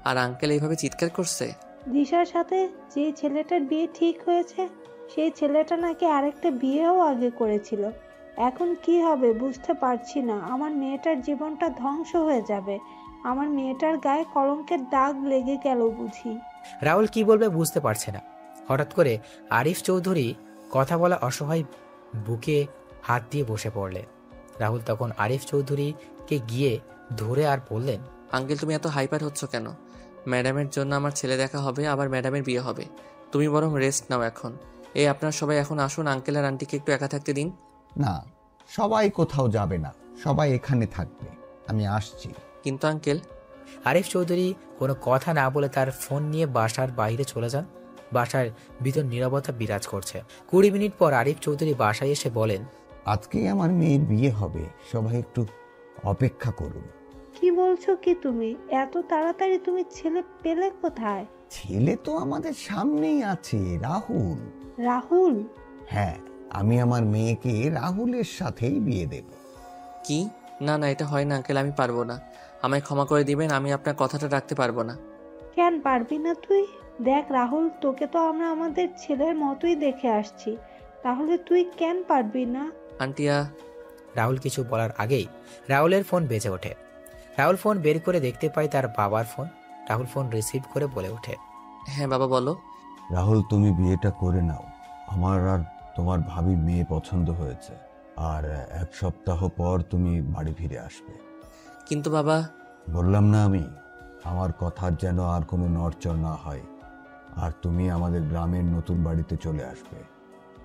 আর আঙ্কেল এইভাবে চিৎকার করছে? দিশার সাথে যে ছেলেটার বিয়ে ঠিক হয়েছে, সেই ছেলেটা নাকি আরেকটা বিয়েও আগে করেছিল। এখন কি হবে বুঝতে পারছি না, আমার মেয়েটার জীবনটা ধ্বংস হয়ে যাবে, আমার মেয়েটার গায়ে কলঙ্কের দাগ লেগে গেল বুঝি। রাহুল কি বলবে বুঝতে পারছে না। হঠাৎ করে আরিফ চৌধুরী কথা বলা অসহায় বুকে হাত দিয়ে বসে পড়লেন। রাহুল তখন আরিফ চৌধুরীকে গিয়ে ধরে আর বললেন, আঙ্কেল তুমি এত হাইপার হচ্ছ কেন? ম্যাডামের জন্য আমার ছেলে দেখা হবে, আবার ম্যাডামের বিয়ে হবে, তুমি বরং রেস্ট নাও এখন। এই আপনারা সবাই এখন আসুন, আঙ্কেল আর আন্টিকে একটু একা থাকতে দিন। না, সবাই কোথাও যাবে না, সবাই এখানে থাকবে, আমি আসছি। কিন্তু আঙ্কেল। আরিফ চৌধুরী কোনো কথা না বলে তার ফোন নিয়ে বাসার বাইরে চলে যান। বাসার ভিতর নীরবতা বিরাজ করছে। 20 মিনিট পর আরিফ চৌধুরী বাসায় এসে বলেন, আজকেই আমার মেয়ের বিয়ে হবে, সবাই একটু অপেক্ষা করুন। কি বলছো কি তুমি? এত তাড়াতাড়ি তুমি ছেলে পেলে কোথায়? ছেলে তো আমাদের সামনেই আছে, রাহুল। রাহুল? হ্যাঁ, আমি আমার মেয়েকে রাহুলের সাথেই বিয়ে দেব। কি? না না, এটা হয় না আঙ্কেল, আমি পারবো না, আমায় ক্ষমা করে দিবেন, আমি আপনার কথাটা রাখতে পারবো না। কেন পারবি না তুই? দেখ রাহুল, তোকে তো আমরা আমাদের ছেলের মতোই দেখে আসছি, তাহলে তুই কেন পারবি না? আন্টিয়া। রাহুল কিছু বলার আগেই রাহুলের ফোন বেজে ওঠে। রাহুল ফোন বের করে দেখতে পায় তার বাবার ফোন। রাহুল ফোন রিসিভ করে বলে ওঠে, হ্যাঁ বাবা বলো। রাহুল, তুমি বিয়েটা করে নাও, আমার আর তোমার ভাবি মেয়ে পছন্দ হয়েছে, আর 1 সপ্তাহ পর তুমি বাড়ি ফিরে আসবে। কিন্তু বাবা। বললাম না আমি, আমার কথার যেন আর কোনো নড়চড় না হয়, আর তুমি আমাদের গ্রামের নতুন বাড়িতে চলে আসবে,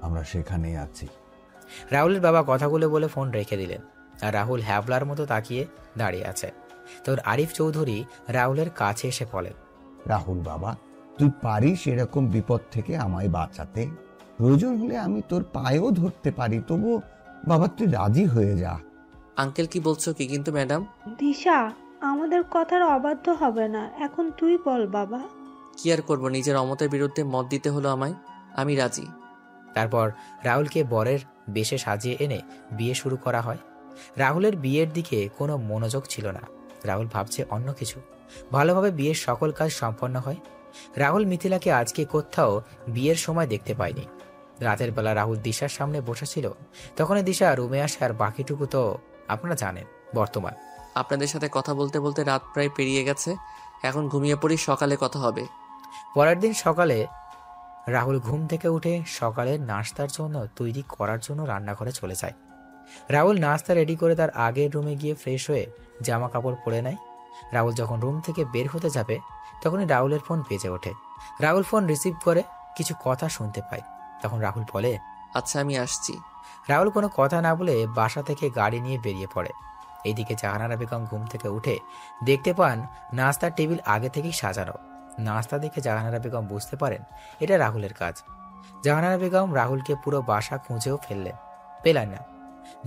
আমরা সেখানেই আছি। রাহুলের বাবা কথাগুলো বলে ফোন রেখে দিলেন আর রাহুল হ্যাবলার মতো তাকিয়ে দাঁড়িয়ে আছে। তোর আরিফ চৌধুরী রাহুলের কাছে এসে বলেন, রাহুল বাবা, তুই পারিস এরকম বিপদ থেকে আমায় বাঁচাতে? প্রয়োজন হলে আমি তোর পায়েও ধরতে পারি, তবু বাবা তুই রাজি হয়ে যা। আঙ্কেল কি বলছো কি? কিন্তু ম্যাডাম। দিশা আমাদের কথার অবাধ্য হবে না, এখন তুই বল বাবা। কি আর করবো, নিজের অমতের বিরুদ্ধে মত দিতে হলো আমায়, আমি রাজি। তারপর রাহুলকে বরের বেশে সাজিয়ে এনে বিয়ে শুরু করা হয়। রাহুলের বিয়ের দিকে কোনো মনোযোগ ছিল না। রাহুল ভাবছে অন্য কিছু। ভালোভাবে বিয়ের সকল কাজ সম্পন্ন হয়। রাহুল মিথিলাকে আজকে কোথাও বিয়ের সময় দেখতে পায়নি। রাতের বেলা রাহুল দিশার সামনে বসেছিল, তখনই দিশা রুমে আসে, আর বাকিটুকু তো আপনারা জানেন। বর্তমান আপনাদের সাথে কথা বলতে বলতে রাত প্রায় পেরিয়ে গেছে, এখন ঘুমিয়ে পড়ি, সকালে কথা হবে। পরের দিন সকালে রাহুল ঘুম থেকে উঠে সকালের নাস্তার জন্য তৈরি করার জন্য রান্নাঘরে চলে যায়। রাহুল নাস্তা রেডি করে তার আগের রুমে গিয়ে ফ্রেশ হয়ে জামা কাপড় পরে নেয়। রাহুল যখন রুম থেকে বের হতে যাবে তখনই রাহুলের ফোন বেজে ওঠে। রাহুল ফোন রিসিভ করে কিছু কথা শুনতে পায়। তখন রাহুল বলে, আচ্ছা আমি আসছি। রাহুল কোনো কথা না বলে বাসা থেকে গাড়ি নিয়ে বেরিয়ে পড়ে। এইদিকে জাহানারা বেগম ঘুম থেকে উঠে দেখতে পান নাস্তার টেবিল আগে থেকেই সাজানো। নাস্তা দেখে জাহানারা বেগম বুঝতে পারেন এটা রাহুলের কাজ। জাহানারা বেগম রাহুলকে পুরো বাসা খুঁজেও পেলেন না।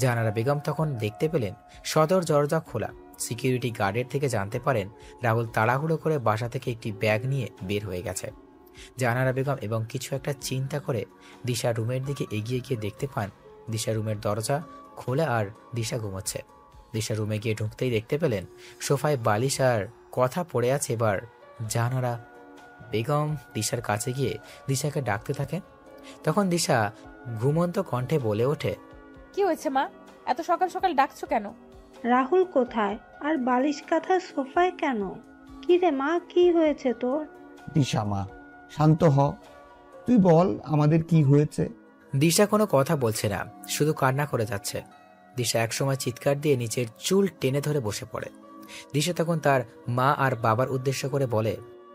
জাহানারা বেগম তখন দেখতে পেলেন সদর দরজা খোলা। সিকিউরিটি গার্ডের থেকে জানতে পারেন রাহুল তাড়াহুড়ো করে বাসা থেকে একটি ব্যাগ নিয়ে বের হয়ে গেছে। জাহানারা বেগম এবং কিছু একটা চিন্তা করে দিশা রুমের দিকে এগিয়ে গিয়ে দেখতে পান দিশা রুমের দরজা খোলা আর দিশা ঘুমোচ্ছে। দিশা রুমে গিয়ে ঢুকতেই দেখতে পেলেন সোফায় বালিশ আর কথা পড়ে আছে। এবার জাহানারা বেগম দিশার কাছে গিয়ে দিশাকে ডাকতে থাকেন। তখন দিশা ঘুমন্ত কণ্ঠে বলে ওঠে, কি হয়েছে মা, এত সকাল সকাল ডাকছো কেন? রাহুল কোথায়? আর বালিশ কাঁথা সোফায় কেন? কি রে মা, কি হয়েছে তোর? দিশা মা, শান্ত হ, তুই বল আমাদের কি হয়েছে। দিশা কোনো কথা বলছে না, শুধু কান্না করে যাচ্ছে। দিশা একসময় চিৎকার দিয়ে নিচের চুল টেনে ধরে বসে পড়ে। দিশা তখন তার মা আর বাবার উদ্দেশ্য করে বলে,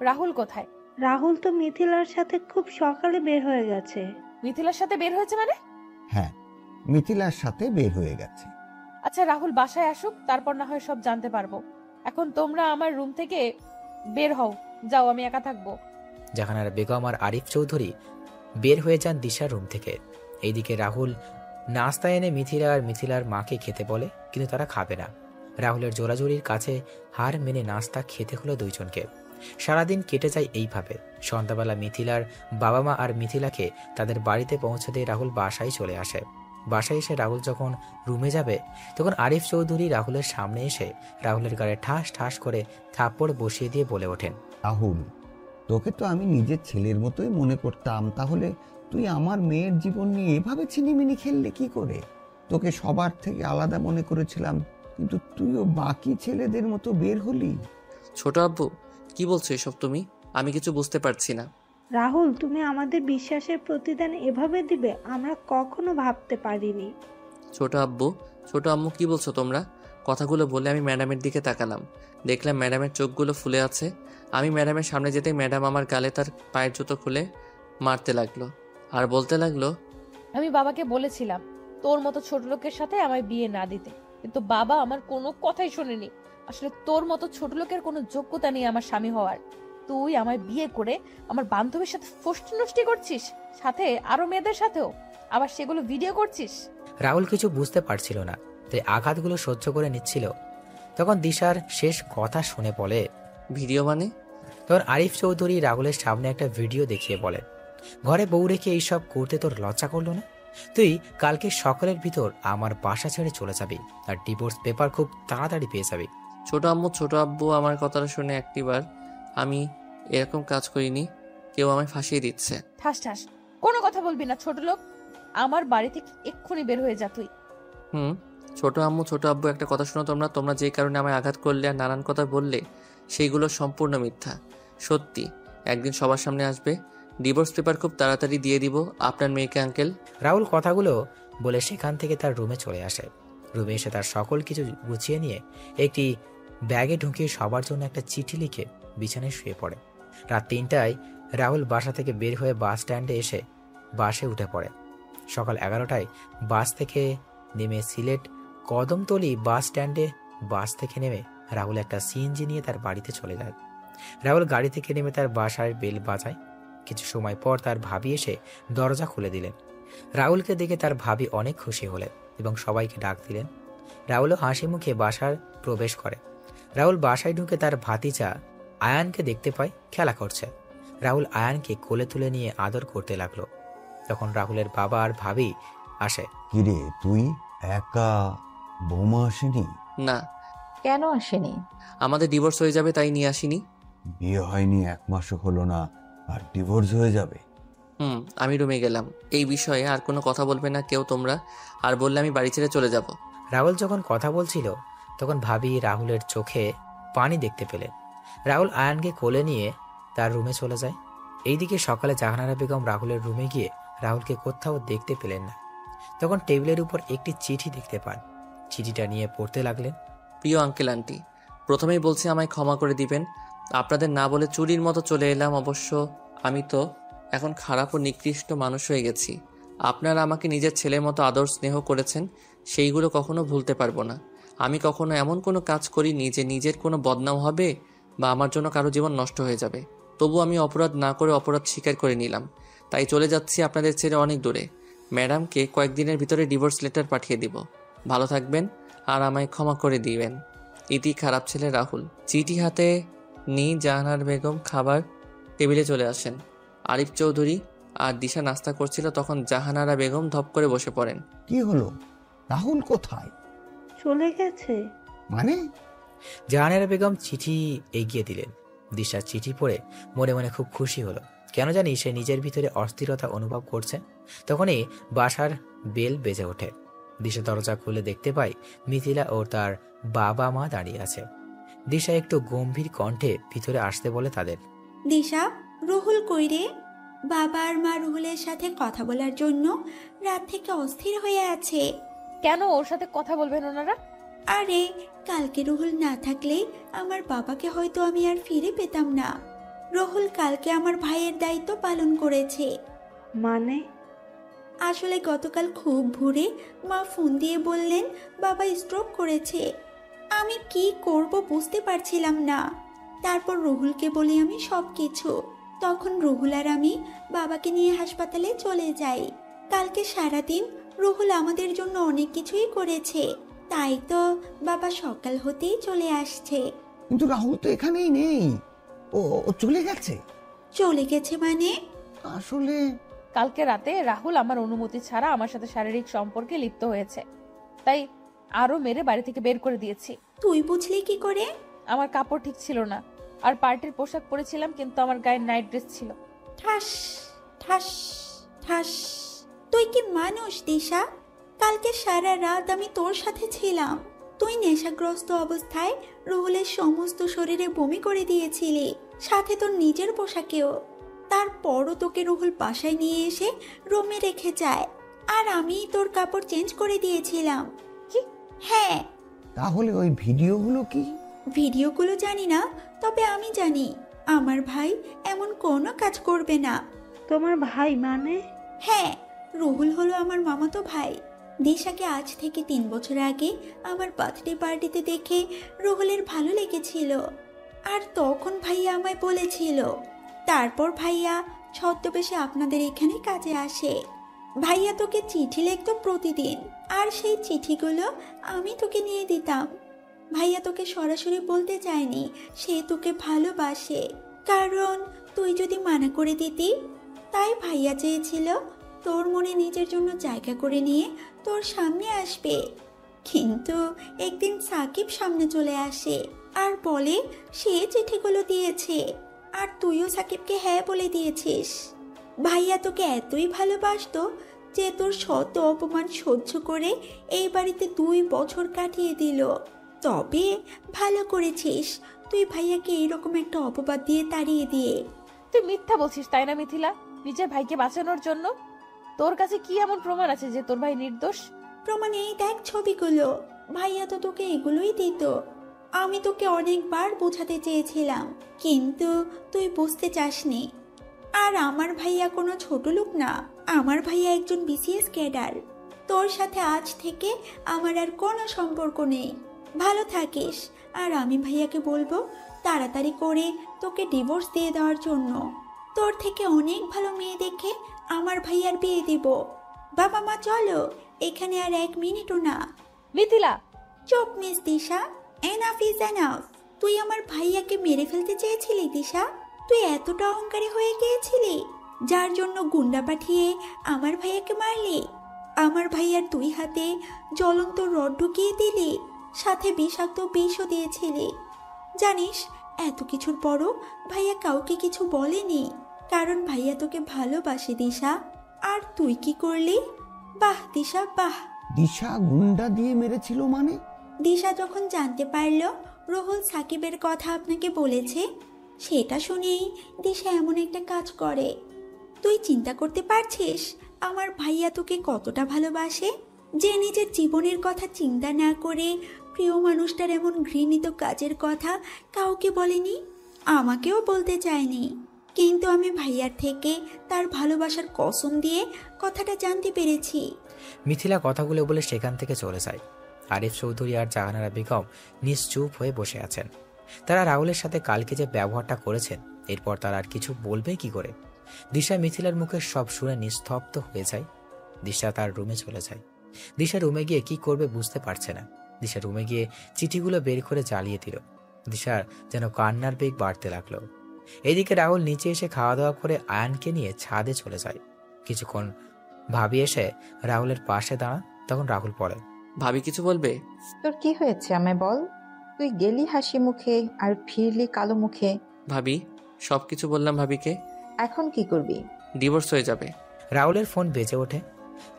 রাহুল কোথায়? রাহুল তো মিথিলার সাথে খুব সকালে বের হয়ে গেছে। মিথিলার সাথে বের হয়েছে মানে? হ্যাঁ, মিথিলার সাথে বের হয়ে গেছে। আচ্ছা রাহুল বাসায় আসুক, তারপর না হয় সব জানতে পারবো। এখন তোমরা আমার রুম থেকে বের হও, যাও, আমি একা থাকবো। জাহানারা বেগম আর আরিফ চৌধুরী বের হয়ে যান দিশার রুম থেকে। এইদিকে রাহুল নাস্তা এনে মিথিলা আর মিথিলার মাকে খেতে বলে, কিন্তু তারা খাবে না। রাহুলের জোরাজুরির কাছে হার মেনে নাস্তা খেতে হলো দুইজনকে। সারাদিন কেটে যায় এইভাবে। সন্ধ্যাবেলা মিথিলার বাবা মা আর মিথিলাকে তাদের বাড়িতে পৌঁছে দিয়ে রাহুল বাসায় চলে আসে। বাসায় এসে রাহুল যখন রুমে যাবে তখন আরিফ চৌধুরী রাহুলের সামনে এসে রাহুলের গায়ে ঠাস ঠাস করে থাপ্পড় বসিয়ে দিয়ে বলে ওঠেন, রাহুল, তোকে তো আমি নিজের ছেলের মতোই মনে করতাম, তাহলে তুই আমার মেয়ের জীবন নিয়ে এভাবে ছিনিমিনি খেললে কি করে? তোকে সবার থেকে আলাদা মনে করেছিলাম, কিন্তু তুইও বাকি ছেলেদের মতো বের হলি। ছোট আব্বু, কি বলছো এসব তুমি? আমি কিছু বুঝতে পারছি না। রাহুল, তুমি আমাদের বিশ্বাসের প্রতিদান এভাবে দিবে আমরা কখনো ভাবতে পারিনি। ছোট আব্বু, ছোট আম্মু, কি বলছো তোমরা? কথাগুলো বলে আমি ম্যাডামের দিকে তাকালাম, দেখলাম ম্যাডামের চোখগুলো ফুলে আছে। আমি ম্যাডামের সামনে যেতেই ম্যাডাম আমার গালে তার পায়ের জুতো খুলে মারতে লাগলো আর বলতে লাগলো, আমি বাবাকে বলেছিলাম তোর মতো ছোট লোকের সাথে আমায় বিয়ে না দিতে, কিন্তু বাবা আমার কোনো কথাই শোনেনি। আসলে তোর মতো ছোট লোকের কোনো যোগ্যতা নেই আমার স্বামী হওয়ার। তুই আমায় বিয়ে করে আমার বান্ধবীর সাথে ফষ্টি নষ্টি করছিস, সাথে আরো মেয়েদের সাথেও, আবার সেগুলো ভিডিও করছিস। রাহুল কিছু বুঝতে পারছিল না, তাই আঘাতগুলো সহ্য করে নিচ্ছিল। তখন দিশার শেষ কথা শুনে বলে, ভিডিও মানে? তখন আরিফ চৌধুরী রাহুলের সামনে একটা ভিডিও দেখিয়ে বলে, ঘরে বউ রেখে এইসব করতে তোর লজ্জা করলো না? তুই কালকে সকালের ভিতর আমার বাসা ছেড়ে চলে যাবি, আর ডিভোর্স পেপার খুব তাড়াতাড়ি পেয়ে যাবি। ছোট আম্মু, ছোট আব্বু আমার কথাটা শুনে একটিবার, আমি এরকম কাজ করিনি, কেউ আমায় ফাঁসিয়ে দিচ্ছে। ঠাস ঠাস কোনো কথা বলবি না ছোট লোক, আমার বাড়ি থেকে এক্ষুনি বের হয়ে যা তুই। ছোট আম্মু, ছোট আব্বু, একটা কথা শোনো তোমরা। তোমরা যে কারণে আমায় আঘাত করলে আর নানান কথা বললে সেইগুলো সম্পূর্ণ মিথ্যা। সত্যি, একদিন সবার সামনে আসবে, ডিভোর্স পেপার খুব তাড়াতাড়ি দিয়ে দিব আপনার মেয়েকে আঙ্কেল। রাহুল কথাগুলো বলে সেখান থেকে তার রুমে চলে আসে। রুমে এসে তার সকল কিছু গুছিয়ে নিয়ে একটি ব্যাগে ঢুকিয়ে সবার জন্য একটা চিঠি লিখে বিছানায় শুয়ে পড়ে। রাত 3টায় রাহুল বাসা থেকে বের হয়ে বাস স্ট্যান্ডে এসে বাসে উঠে পড়ে। সকাল 11টায় বাস থেকে নেমে সিলেট কদমতলী বাস স্ট্যান্ডে বাস থেকে নেমে রাহুল একটা সিএনজি নিয়ে তার বাড়িতে চলে যায়। রাহুল গাড়ি থেকে নেমে তার বাসায় বেল বাজায়। কিছু সময় পর তার ভাবি এসে দরজা খুলে দিলেন। রাহুলকে দেখে তার ভাবি অনেক খুশি হলেন এবং সবাইকে ডাক দিলেন। রাহুলও হাসি মুখে বাসার প্রবেশ করে। রাহুল বাসায় ঢুকে তার ভাতিজা আয়ানকে দেখতে পায় খেলা করছে। রাহুল আয়ানকে কোলে তুলে নিয়ে আদর করতে লাগলো। তখন রাহুলের বাবা আর ভাবি আসে। কিরে, তুই একা? বৌমা আসেনি? না, কেন আসেনি? আমাদের ডিভোর্স হয়ে যাবে তাই নিয়ে আসিনি। বিয়ে হয়নি 1 মাসও হলো না আর ডিভোর্স হয়ে যাবে? আমি রুমে গেলাম। এই বিষয়ে আর কোনো কথা বলবে না কেউ তোমরা, আর বললে আমি বাড়ি ছেড়ে চলে যাব। রাহুল যখন কথা বলছিল তখন ভাবি রাহুলের চোখে পানি দেখতে পেলেন। রাহুল আয়ানকে কোলে নিয়ে তার রুমে চলে যায়। এইদিকে সকালে জাহানারা বেগম রাহুলের রুমে গিয়ে রাহুলকে কোথাও দেখতে পেলেন না। তখন টেবিলের উপর একটি চিঠি দেখতে পান। চিঠিটা নিয়ে পড়তে লাগলেন। প্রিয় আঙ্কেল আন্টি, প্রথমেই বলছি আমায় ক্ষমা করে দিবেন। আপনাদের না বলে চুরির মতো চলে এলাম। অবশ্য আমি তো এখন খারাপ ও নিকৃষ্ট মানুষ হয়ে গেছি। আপনারা আমাকে নিজের ছেলের মতো আদর স্নেহ করেছেন, সেইগুলো কখনো ভুলতে পারবো না। আমি কখনো এমন কোনো কাজ করিনি যে নিজের কোনো বদনাম হবে বা আমার জন্য কারো জীবন নষ্ট হয়ে যাবে। তবু আমি অপরাধ না করে অপরাধ স্বীকার করে নিলাম, তাই চলে যাচ্ছি আপনাদের ছেড়ে অনেক দূরে। ম্যাডামকে কয়েকদিনের ভিতরে ডিভোর্স লেটার পাঠিয়ে দিব। ভালো থাকবেন আর আমায় ক্ষমা করে দিবেন। ইতি খারাপ ছেলে রাহুল। চিঠি হাতে নিয়ে জাহানারা বেগম খাবার টেবিলে চলে আসেন। আরিফ চৌধুরী আর দিশা নাস্তা করছিল, তখন জাহানারা বেগম ধপ করে বসে পড়েন। কি হলো? রাহুল কোথায়? চলে গেছে। মানে? জাহানারা বেগম চিঠি এগিয়ে দিলেন। দিশা চিঠি পড়ে মনে মনে খুব খুশি হলো। কেন জানি সে নিজের ভিতরে অস্থিরতা অনুভব করছে। তখনই বাসার বেল বেজে ওঠে। দিশা দরজা খুলে দেখতে পায় মিথিলা ও তার বাবা মা দাঁড়িয়ে আছে। দিশা একটু গম্ভীর কণ্ঠে ভিতরে আসতে বলে তাদের। দিশা, রুহুল কই রে? বাবা আর মা রুহুলের সাথে কথা বলার জন্য রাত থেকে অস্থির হয়ে আছে। কেন ওর সাথে কথা বলবেন ওনারা? আরে, কালকে রুহুল না থাকলে আমার বাবাকে হয়তো আমি আর ফিরে পেতাম না। রুহুল কালকে আমার ভাইয়ের দায়িত্ব পালন করেছে। মানে? আসলে গতকাল খুব ভোরে মা ফোন দিয়ে বললেন বাবা স্ট্রোক করেছে। আমি কি করব বুঝতে পারছিলাম না। তারপর রুহুলকে বলি আমি সব কিছু। তখন রুহুল আর আমি বাবাকে নিয়ে হাসপাতালে চলে যাই। কালকে সারাদিন রুহুল আমাদের জন্য অনেক কিছুই করেছে, তাই তো বাবা সকাল হতেই চলে আসছে। কিন্তু রাহুল তো এখানেই নেই। ও ও চলে গেছে? চলে গেছে মানে? আসলে কালকে রাতে রাহুল আমার অনুমতি ছাড়া আমার সাথে শারীরিক সম্পর্কে লিপ্ত হয়েছে, তাই আরো মেরে বাড়ি থেকে বের করে দিয়েছি। তুই বুঝলি কি করে? আমার কাপড় ঠিক ছিল না, আর পার্টির পোশাক পরেছিলাম, কিন্তু আমার গায়ে নাইট ড্রেস ছিল। ঠাস ঠাস ঠাস। তুই কি মানুষ দিশা? কালকে সারা রাত আমি তোর সাথে ছিলাম। তুই নেশাগ্রস্ত অবস্থায় রুহুলের সমস্ত শরীরে বমি করে দিয়েছিলি, সাথে তোর নিজের পোশাকেও। তারপরও তোকে রুহুল বাসায় নিয়ে এসে রুমে রেখে যায়, আর আমি তোর কাপড় চেঞ্জ করে দিয়েছিলাম। কি? হ্যাঁ। তাহলে ওই ভিডিওগুলো কি? ভিডিওগুলো জানি না, তবে আমি জানি আমার ভাই এমন কোনো কাজ করবে না। তোমার ভাই মানে? হ্যাঁ, রুহুল হলো আমার মামাতো ভাই। দিশাকে আজ থেকে 3 বছর আগে আমার বার্থডে পার্টিতে দেখে রুহুলের ভালো লেগেছিল, আর তখন ভাইয়া আমায় বলেছিল। তারপর ভাইয়া ছদ্মবেশে আপনাদের এখানে কাজে আসে। ভাইয়া তোকে চিঠি লিখতো প্রতিদিন, আর সেই চিঠিগুলো আমি তোকে নিয়ে দিতাম। ভাইয়া তোকে সরাসরি বলতে চায়নি সে তোকে ভালোবাসে, কারণ তুই যদি মানা করে দিতি। তাই ভাইয়া চেয়েছিল তোর মনে নিজের জন্য জায়গা করে নিয়ে তোর সামনে আসবে। কিন্তু একদিন সাকিব সামনে চলে আসে আর বলে সে চিঠিগুলো দিয়েছে, আর তুইও সাকিবকে হ্যাঁ বলে দিয়েছিস। ভাইয়া তোকে এতই ভালোবাসতো যে তোর শত অপমান সহ্য করে এই বাড়িতে 2 বছর কাটিয়ে দিল। তবে ভালো করেছিস তুই ভাইয়াকে এইরকম একটা অপবাদ দিয়ে তাড়িয়ে দিয়ে। তুই মিথ্যা বলছিস তাই না মিথিলা, নিজের ভাইকে বাঁচানোর জন্য? তোর কাছে কি এমন প্রমাণ আছে যে তোর ভাই নির্দোষ? প্রমাণ এই দেখ ছবিগুলো। ভাইয়া তো তোকে এগুলোই দিত। আমি তোকে অনেকবার বোঝাতে চেয়েছিলাম, কিন্তু তুই বুঝতে চাসনি। আর আমার ভাইয়া কোনো ছোট লোক না, আমার ভাইয়া একজন বিসিএস ক্যাডার। তোর সাথে আজ থেকে আমার আর কোনো সম্পর্ক নেই। ভালো থাকিস, আর আমি ভাইয়াকে বলবো তাড়াতাড়ি করে তোকে ডিভোর্স দিয়ে দেওয়ার জন্য। তোর থেকে অনেক ভালো মেয়ে দেখে আমার ভাইয়ার বিয়ে দিব। বাবা মা চলো, এখানে আর 1 মিনিটও না। মিথিলা! চুপ miss Disha, enough is enough. তুই আমার ভাইয়াকে মেরে ফেলতে চেয়েছিলি দিশা? তুই এতটা অহংকারী হয়ে গিয়েছিলি যার জন্য গুন্ডা পাঠিয়ে আমার ভাইয়াকে মারলি। আমার ভাইয়ার 2 হাতে জ্বলন্ত রড ঢুকিয়ে দিলি। সাথে বিষাক্ত বিষও দিয়েছিলি। জানিস, এত কিছুর পরও ভাইয়া কাউকে কিছু বলেনি, কারণ ভাইয়া তোকে ভালোবাসে দিশা। আর তুই কি করলি? বাহ দিশা বাহ। দিশা গুন্ডা দিয়ে মেরেছিল মানে? দিশা যখন জানতে পারলো রুহুল সাকিবের কথা আপনাকে বলেছে, সেটা শুনেই দিশা এমন একটা কাজ করে। তুই চিন্তা করতে পারছিস আমার ভাইয়া তোকে কতটা ভালোবাসে, যে নিজের জীবনের কথা চিন্তা না করে প্রিয় মানুষটার এমন ঘৃণিত কাজের কথা কাউকে বলেনি, আমাকেও বলতে চায়নি। কিন্তু আমি ভাইয়ার থেকে তার ভালোবাসার কসম দিয়ে কথাটা জানতে পেরেছি। মিথিলা কথাগুলো বলে সেখান থেকে চলে যায়। আরিফ চৌধুরী আর জাহানারা বেগম নিশ্চুপ হয়ে বসে আছেন। তারা রাহুলের সাথে কালকে যে ব্যবহারটা করেছেন, এরপর তারা আর কিছু বলবে কি করে? দিশা মিথিলার মুখে সব শুনে নিস্তব্ধ হয়ে যায়। দিশা তার রুমে চলে যায়। দিশা রুমে গিয়ে কি করবে বুঝতে পারছে না। দিশা রুমে গিয়ে চিঠিগুলো বের করে জ্বালিয়ে দিল। দিশার যেন কান্নার বেগ বাড়তে লাগলো। এদিকে রাহুল নিচে এসে খাওয়া দাওয়া করে আয়ানকে নিয়ে ছাদে চলে যায়। কিছুক্ষণ ভাবি এসে রাহুলের পাশে দাঁড়ান। তখন রাহুল পড়ে, ভাবি কিছু বলবে? তোর কি হয়েছে আমায় বল। তুই গেলি হাসি মুখে আর ফিরলি কালো মুখে। ভাবি, সবকিছু বললাম ভাবিকে। এখন কি করবি? ডিভোর্স হয়ে যাবে। রাহুলের ফোন বেজে ওঠে।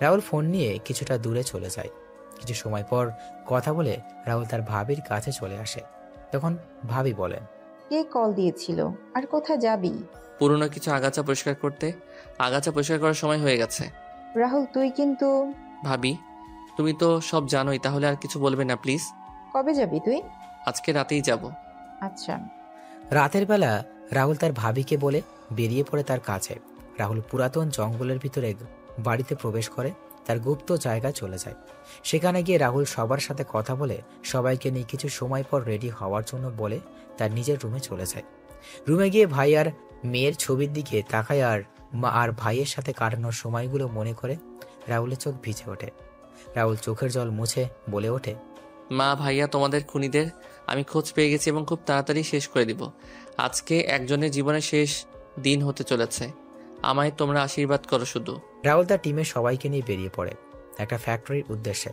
রাহুল ফোন নিয়ে কিছুটা দূরে চলে যায়। কিছু সময় পর কথা বলে রাহুল তার ভাবির কাছে চলে আসে। তখন ভাবি বলেন, কে কল দিয়েছিল আর কোথায় যাবি? পুরনো কিছু আগাছা পরিষ্কার করতে। আগাছা পরিষ্কার করার সময় হয়ে গেছে। রাহুল তুই কিন্তু। ভাবি, তুমি তো সব জানোই, তাহলে আর কিছু বলবে না প্লিজ। কবে যাবি তুই? আজকে রাতেই যাব। আচ্ছা। রাতের বেলা রাহুল তার ভাবিকে বলে বেরিয়ে পড়ে তার কাছে। রাহুল পুরাতন জঙ্গলের ভিতরে বাড়িতে প্রবেশ করে তার গুপ্ত জায়গায় চলে যায়। সেখানে গিয়ে রাহুল সবার সাথে কথা বলে সবাইকে নিয়ে কিছু সময় পর রেডি হওয়ার জন্য বলে তার নিজের রুমে চলে যায়। রুমে গিয়ে ভাই আর মেয়ের ছবির দিকে তাকায় আর মা আর ভাইয়ের সাথে কাটানোর সময়গুলো মনে করে রাহুলের চোখ ভিজে ওঠে। রাহুল চোখের জল মুছে বলে ওঠে, মা, ভাইয়া, তোমাদের খুনিদের আমি খোঁজ পেয়ে গেছি এবং খুব তাড়াতাড়ি শেষ করে দিব। আজকে একজনের জীবনের শেষ দিন হতে চলেছে। আমায় তোমরা আশীর্বাদ করো শুধু। রাহুল তার টিমের সবাইকে নিয়ে বেরিয়ে পড়ে একটা ফ্যাক্টরির উদ্দেশ্যে।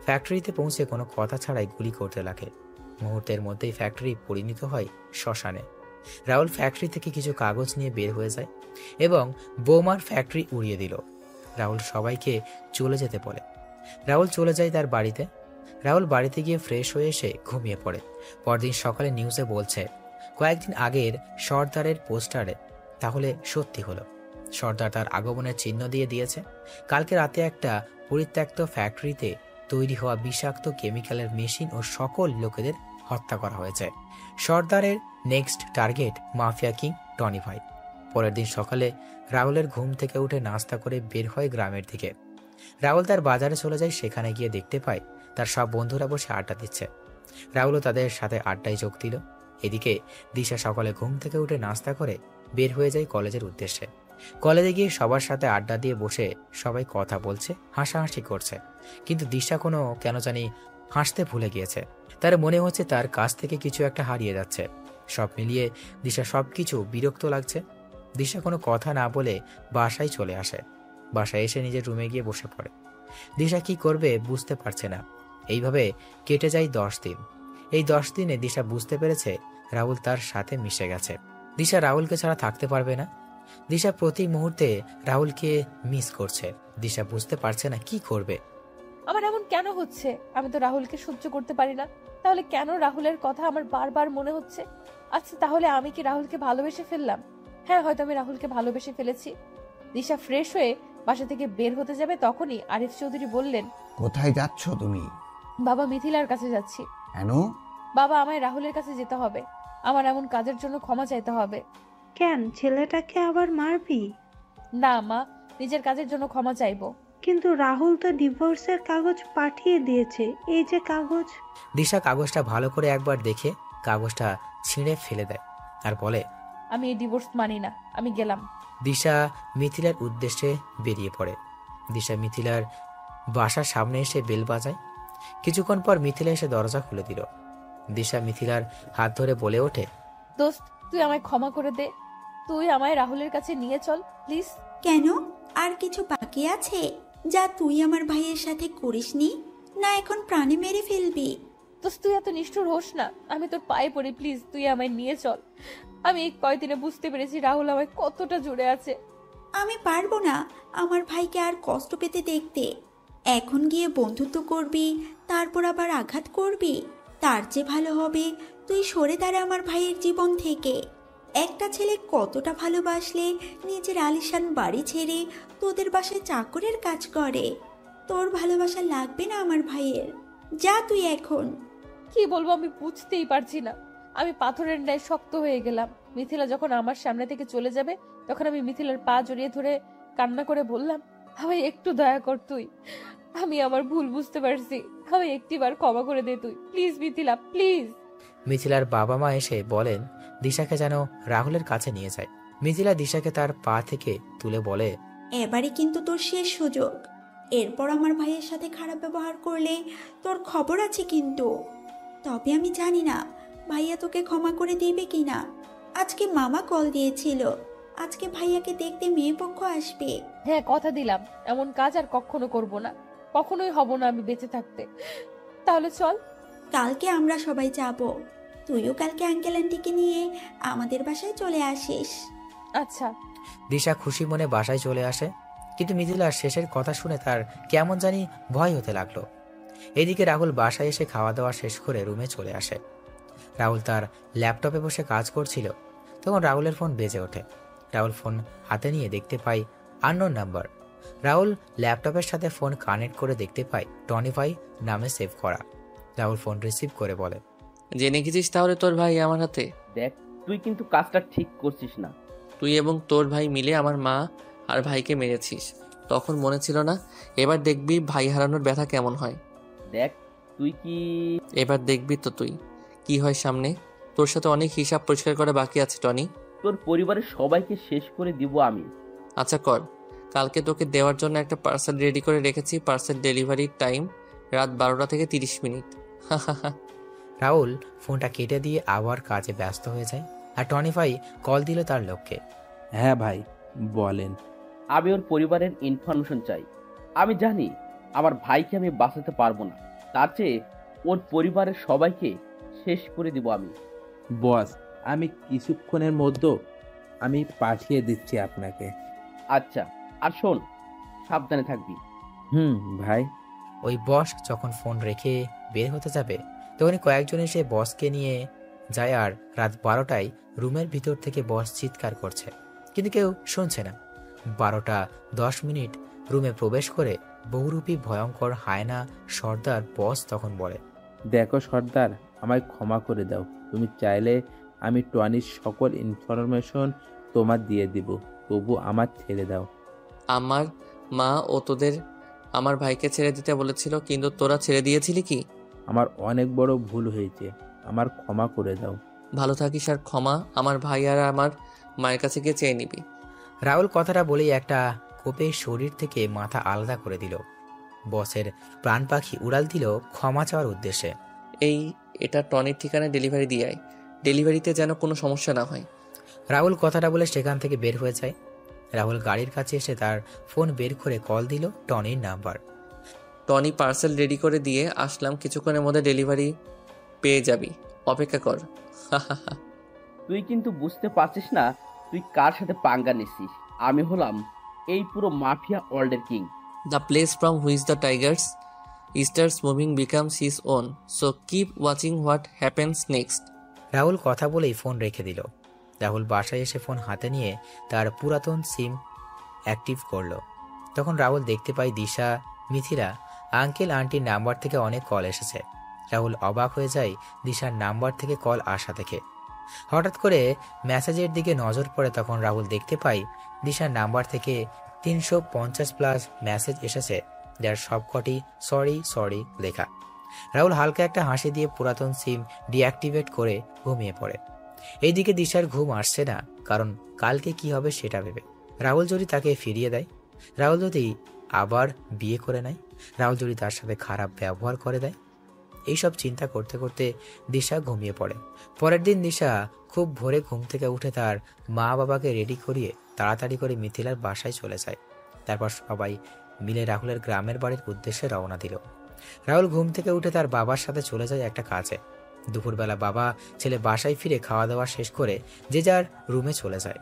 ফ্যাক্টরিতে পৌঁছে কোনো কথা ছাড়াই গুলি করতে লাগে। মুহূর্তের মধ্যেই ফ্যাক্টরি পরিণত হয় শ্মশানে। রাহুল ফ্যাক্টরি থেকে কিছু কাগজ নিয়ে বের হয়ে যায় এবং বোমার ফ্যাক্টরি উড়িয়ে দিল। রাহুল সবাইকে চলে যেতে বলে। রাহুল চলে যায় তার বাড়িতে। রাহুল বাড়িতে গিয়ে ফ্রেশ হয়ে এসে ঘুমিয়ে পড়ে। পরদিন সকালে নিউজে বলছে কয়েকদিন আগের সর্দারের পোস্টারে তাহলে সত্যি হলো। সর্দার তার আগমনের চিহ্ন দিয়ে দিয়েছে। কালকে রাতে একটা পরিত্যক্ত ফ্যাক্টরিতে তৈরি হওয়া বিষাক্ত কেমিক্যালের মেশিন ও সকল লোকেদের হত্যা করা হয়েছে। সর্দারের next target mafia king Tony ভাই। পরের দিন সকালে রাহুলের ঘুম থেকে উঠে নাস্তা করে বের হয় গ্রামের দিকে। রাহুল তার বাজারে চলে যায়। সেখানে গিয়ে দেখতে পায় তার সব বন্ধুরা বসে আড্ডা দিচ্ছে। রাহুলও তাদের সাথে আড্ডায় যোগ দিল। এদিকে দিশা সকালে ঘুম থেকে উঠে নাস্তা করে বের হয়ে যায় কলেজের উদ্দেশ্যে। কলেজে গিয়ে সবার সাথে আড্ডা দিয়ে বসে সবাই কথা বলছে, হাসাহাসি করছে। কিন্তু দিশা কেন জানি হাসতে ভুলে গিয়েছে। তার মনে হচ্ছে তার কাছ থেকে কিছু একটা হারিয়ে যাচ্ছে। সব মিলিয়ে দিশা সবকিছু বিরক্ত লাগছে। দিশা কোনো কথা না বলে বাসায় চলে আসে। বাসায় এসে নিজের রুমে গিয়ে বসে পড়ে। দিশা কি করবে বুঝতে পারছে না। এইভাবে কেটে যায় 10 দিন। এই 10 দিনে দিশা বুঝতে পেরেছে রাহুল তার সাথে মিশে গেছে। দিশা রাহুলকে ছাড়া থাকতে পারবে না। দিশা প্রতি মুহূর্তে রাহুলকে মিস করছে। দিশা বুঝতে পারছে না কি করবে। আমার এমন কেন হচ্ছে? আমি তো রাহুলকে সহ্য করতে পারি না, তাহলে কেন রাহুলের কথা আমার বারবার মনে হচ্ছে? আচ্ছা, তাহলে আমি কি রাহুলকে ভালোবেসে ফেললাম? হ্যাঁ, হয়তো আমি রাহুলকে ভালোবেসে ফেলেছি। দিশা ফ্রেশ হয়ে বাসা থেকে বের হতে যাবে, তখনই আরিফ চৌধুরী বললেন, কোথায় যাচ্ছ তুমি? বাবা, মিথিলার কাছে যাচ্ছি। কেন? বাবা, আমায় রাহুলের কাছে যেতে হবে। আমার এমন কাজের জন্য ক্ষমা চাইতে হবে। কেন, ছেলেটাকে আবার মারবি? না মা, নিজের কাজের জন্য ক্ষমা চাইবো। কিন্তু রাহুল তো ডিভোর্সের কাগজ পাঠিয়ে দিয়েছে। এই যে কাগজ। দিশা কাগজটা ভালো করে একবার দেখে কাগজটা ছিঁড়ে ফেলে দেয় আর বলে, আমি এই ডিভোর্স মানি না, আমি গেলাম। দিশা মিথিলার উদ্দেশ্যে বেরিয়ে পড়ে। দিশা মিথিলার বাসার সামনে এসে বেল বাজায়। কিছুক্ষণ পর মিথিলা এসে দরজা খুলে দিল। দিশা মিথিলার হাত ধরে বলে ওঠে, দোস্ত, তুই আমায় ক্ষমা করে দে। তুই আমায় রাহুলের কাছে নিয়ে চল প্লিজ। কেন, আর কিছু বাকি আছে যা তুই আমার ভাইয়ের সাথে করিসনি? না এখন প্রাণে মেরে ফেলবি? তো তুই এত নিষ্ঠুর হোস না, আমি তোর পায়ে পড়ি, প্লিজ তুই আমায় নিয়ে চল। আমি এই কয়দিনে বুঝতে পেরেছি রাহুল আমায় কতটা জুড়ে আছে। আমি পারবো না আমার ভাইকে আর কষ্ট পেতে দেখতে। এখন গিয়ে বন্ধুত্ব করবি, তারপর আবার আঘাত করবি। তার চেয়ে ভালো হবে তুই সরে দাঁড়া আমার ভাইয়ের জীবন থেকে। একটা ছেলে কতটা ভালোবাসলে নিজের আলিশান বাড়ি ছেড়ে তোদের বাসায় চাকরের কাজ করে। তোর ভালোবাসা লাগবে না আমার ভাইয়ের, যা তুই এখন। কি বলবো আমি বুঝতেই পারছি না। আমি পাথরের ন্যায় শক্ত হয়ে গেলাম। মিথিলা যখন আমার সামনে থেকে চলে যাবে তখন আমি মিথিলার পা জড়িয়ে ধরে কান্না করে বললাম, আমায় একটু দয়া কর তুই, আমি আমার ভুল বুঝতে পারছি, আমায় একটিবার ক্ষমা করে দে তুই, প্লিজ মিথিলা প্লিজ। মিথিলার বাবা মা এসে বলেন দিশাকে যেন রাহুলের কাছে নিয়ে যায়। মিথিলা দিশাকে তার পা থেকে তুলে বলে, এবারে কিন্তু তোর শেষ সুযোগ। এরপর আমার ভাইয়ের সাথে খারাপ ব্যবহার করলে তোর খবর আছে কিন্তু। তবে আমি জানি না ভাইয়া তোকে ক্ষমা করে দিবে কিনা। আজকে মামা কল দিয়েছিল, আজকে ভাইয়াকে দেখতে মেয়ে পক্ষ আসবে। হ্যাঁ কথা দিলাম, এমন কাজ আর কখনো করব না, কখনোই হব না আমি বেঁচে থাকতে। তাহলে চল। কালকে আমরা সবাই যাব, তুইও কালকে আঙ্কেল আন্টিকে নিয়ে আমাদের বাসায় চলে আসিস। আচ্ছা। দিশা খুশি মনে বাসায় চলে আসে, কিন্তু মিথিলার শেষের কথা শুনে তার কেমন জানি ভয় হতে লাগলো। এদিকে রাহুল বাসায় এসে খাওয়া দাওয়া শেষ করে রুমে চলে আসে। রাহুল তার ল্যাপটপে বসে কাজ করছিল, তখন রাহুলের ফোন বেজে ওঠে। রাহুল ফোন হাতে নিয়ে দেখতে পায় আননোন নাম্বার। রাহুল ল্যাপটপের সাথে ফোন কানেক্ট করে দেখতে পায় টনি ভাই নামে সেভ করা। রাহুল ফোন রিসিভ করে বলে, জেনে গেছিস তাহলে তোর ভাই আমার হাতে? দেখ, তুই কিন্তু কাজটা ঠিক করছিস না। তুই এবং তোর ভাই মিলে আমার মা আর ভাইকে মেরেছিস, তখন মনে ছিল না? এবার দেখবি ভাই হারানোর ব্যথা কেমন হয়। দেখ তুই কি এবার দেখবি তো তুই কি হয় সামনে। তোর সাথে অনেক হিসাব পরিষ্কার করা বাকি আছে টনি। তোর পরিবারের সবাইকে শেষ করে দিব আমি। আচ্ছা কর, কালকে তোকে দেওয়ার জন্য একটা পার্সেল রেডি করে রেখেছি। পার্সেল ডেলিভারির টাইম রাত 12টা থেকে 30 মিনিট। রাহুল ফোনটা কেটে দিয়ে আবার কাজে ব্যস্ত হয়ে যায়। আর টনি ভাই কল দিল তার লোককে। হ্যাঁ ভাই বলেন। আমি ওর পরিবারের ইনফরমেশন চাই। আমি জানি আমার ভাইকে আমি বাঁচাতে পারবো না, তার চেয়ে ওর পরিবারের সবাইকে শেষ করে দিব আমি। বস, আমি কিছুক্ষণের মধ্যে আমি পাঠিয়ে দিচ্ছি আপনাকে। আচ্ছা, আর শোন, সাবধানে থাকবি। ভাই। ওই বস যখন ফোন রেখে বের হতে যাবে তখনই কয়েকজন এসে বসকে নিয়ে যায়। আর রাত 12টায় রুমের ভিতর থেকে বস চিৎকার করছে, কিন্তু কেউ শুনছে না। 12টা 10 মিনিট রুমে প্রবেশ করে বহুরূপী ভয়ঙ্কর হায়না সর্দার বস তখন বলে, দেখো সর্দার, আমায় ক্ষমা করে দাও। তুমি চাইলে আমি টনির সকল ইনফরমেশন তোমার দিয়ে দিব, তবু আমার ছেড়ে দাও। আমার মা ও তোদের আমার ভাইকে ছেড়ে দিতে বলেছিল, কিন্তু তোরা ছেড়ে দিয়েছিলি কি? আমার অনেক বড় ভুল হয়েছে, আমার ক্ষমা করে দাও। ভালো থাকিস, আর ক্ষমা আমার ভাই আর আমার মায়ের কাছে গিয়ে চেয়ে নিবি। রাহুল কথাটা বলেই একটা কোপে শরীর থেকে মাথা আলাদা করে দিল। বসের প্রাণ পাখি উড়াল দিল ক্ষমা চাওয়ার উদ্দেশ্যে। এটা টনির ঠিকানায় ডেলিভারি দিয়ে আয়, ডেলিভারিতে যেন কোনো সমস্যা না হয়। রাহুল কথাটা বলে সেখান থেকে বের হয়ে যায়। রাহুল গাড়ির কাছে এসে তার ফোন বের করে কল দিল টনির নাম্বার। টনি, পার্সেল রেডি করে দিয়ে আসলাম, কিছুক্ষণের মধ্যে ডেলিভারি পেয়ে যাবি, অপেক্ষা কর। তুই কিন্তু বুঝতে পারছিস না তুই কার সাথে পাঙ্গা নিছিস। আমি হলাম এই পুরো মাফিয়া ওয়ার্ল্ডের king. The place from which the tigers starts moving becomes his own. So keep watching what happens next. Rahul কথা বলেই ফোন রেখে দিল। রাহুল বাসায় এসে ফোন হাতে নিয়ে তার পুরাতন সিম অ্যাক্টিভ করলো। তখন রাহুল দেখতে পায় দিশা, মিথিলা, আঙ্কেল আন্টির নাম্বার থেকে অনেক কল এসেছে। রাহুল অবাক হয়ে যায় দিশার নাম্বার থেকে কল আসা দেখে। হঠাৎ করে মেসেজের দিকে নজর পড়ে, তখন রাহুল দেখতে পায় দিশার নাম্বার থেকে 350+ মেসেজ এসেছে, যার সবকটি সরি সরি লেখা। রাহুল হালকা একটা হাসি দিয়ে পুরাতন সিম ডিঅ্যাক্টিভেট করে ঘুমিয়ে পড়ে। এইদিকে দিশার ঘুম আসছে না, কারণ কালকে কি হবে সেটা ভেবে। রাহুল যদি তাকে ফিরিয়ে দেয়, রাহুল যদি আবার বিয়ে করে নেয়, রাহুল যদি তার সাথে খারাপ ব্যবহার করে দেয়, এইসব চিন্তা করতে করতে দিশা ঘুমিয়ে পড়ে। পরের দিন দিশা খুব ভোরে ঘুম থেকে উঠে তার মা বাবাকে রেডি করিয়ে তাড়াতাড়ি করে মিথিলার বাসায় চলে যায়। তারপর সবাই মিলে রাহুলের গ্রামের বাড়ির উদ্দেশ্যে রওনা দিল। রাহুল ঘুম থেকে উঠে তার বাবার সাথে চলে যায় একটা কাজে। দুপুরবেলা বাবা ছেলে বাসায় ফিরে খাওয়া দাওয়া শেষ করে যে যার রুমে চলে যায়।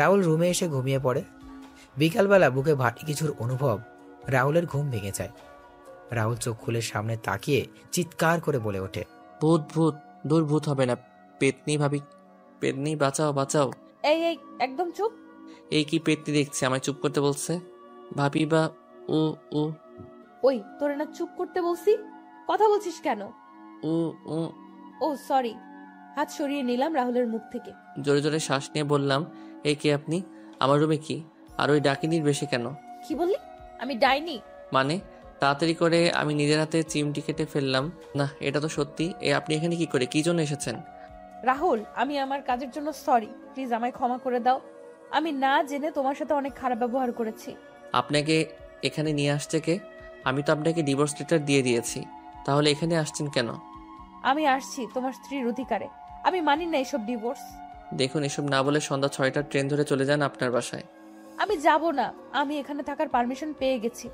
রাহুল রুমে এসে ঘুমিয়ে পড়ে। বিকালবেলা বুকে ভারী কিছুর অনুভব, রাহুলের ঘুম ভেঙে যায়। রাহুল চোখ খুলে সামনে তাকিয়ে চিৎকার করে বলে ওঠে, ভূত ভূত, দূর ভূত হবে না। পেতনি ভাবি, পেতনি বাঁচাও বাঁচাও। এই এই একদম চুপ। এই কি পেতনি দেখছি, আমায় চুপ করতে বলছে। ভাবি বা ও ও ওই তোরে না চুপ করতে বলছি, কথা বলছিস কেন? ও ও ও সরি। হাত সরিয়ে নিলাম রাহুলের মুখ থেকে। জোরে জোরে শ্বাস নিয়ে বললাম, এই কে আপনি? আমার রুমে কি? আর ওই ডাকিনির বেশি কেন? কি বললি? আমি ডাইনি? মানে তাড়াতাড়ি করে আমি নিজের হাতে চিমটি কেটে ফেললাম। না, এটা তো সত্যি। আপনি এখানে কি করে, কি জন্য এসেছেন? রাহুল, আমি আমার কাজের জন্য সরি, প্লিজ আমায় ক্ষমা করে দাও। আমি না জেনে তোমার সাথে অনেক খারাপ ব্যবহার করেছি। আপনাকে এখানে নিয়ে আসছে কে? আমি তো আপনাকে ডিভোর্স লেটার দিয়ে দিয়েছি, তাহলে এখানে আসছেন কেন? আমি আসছি তোমার স্ত্রীর অধিকারে। আমি মানি না এসব ডিভোর্স। দেখুন, এসব না বলে সন্ধ্যা 6টার ট্রেন ধরে চলে যান আপনার বাসায়। আমি যাব না, আমি এখানে থাকার পারমিশন পেয়ে গেছি।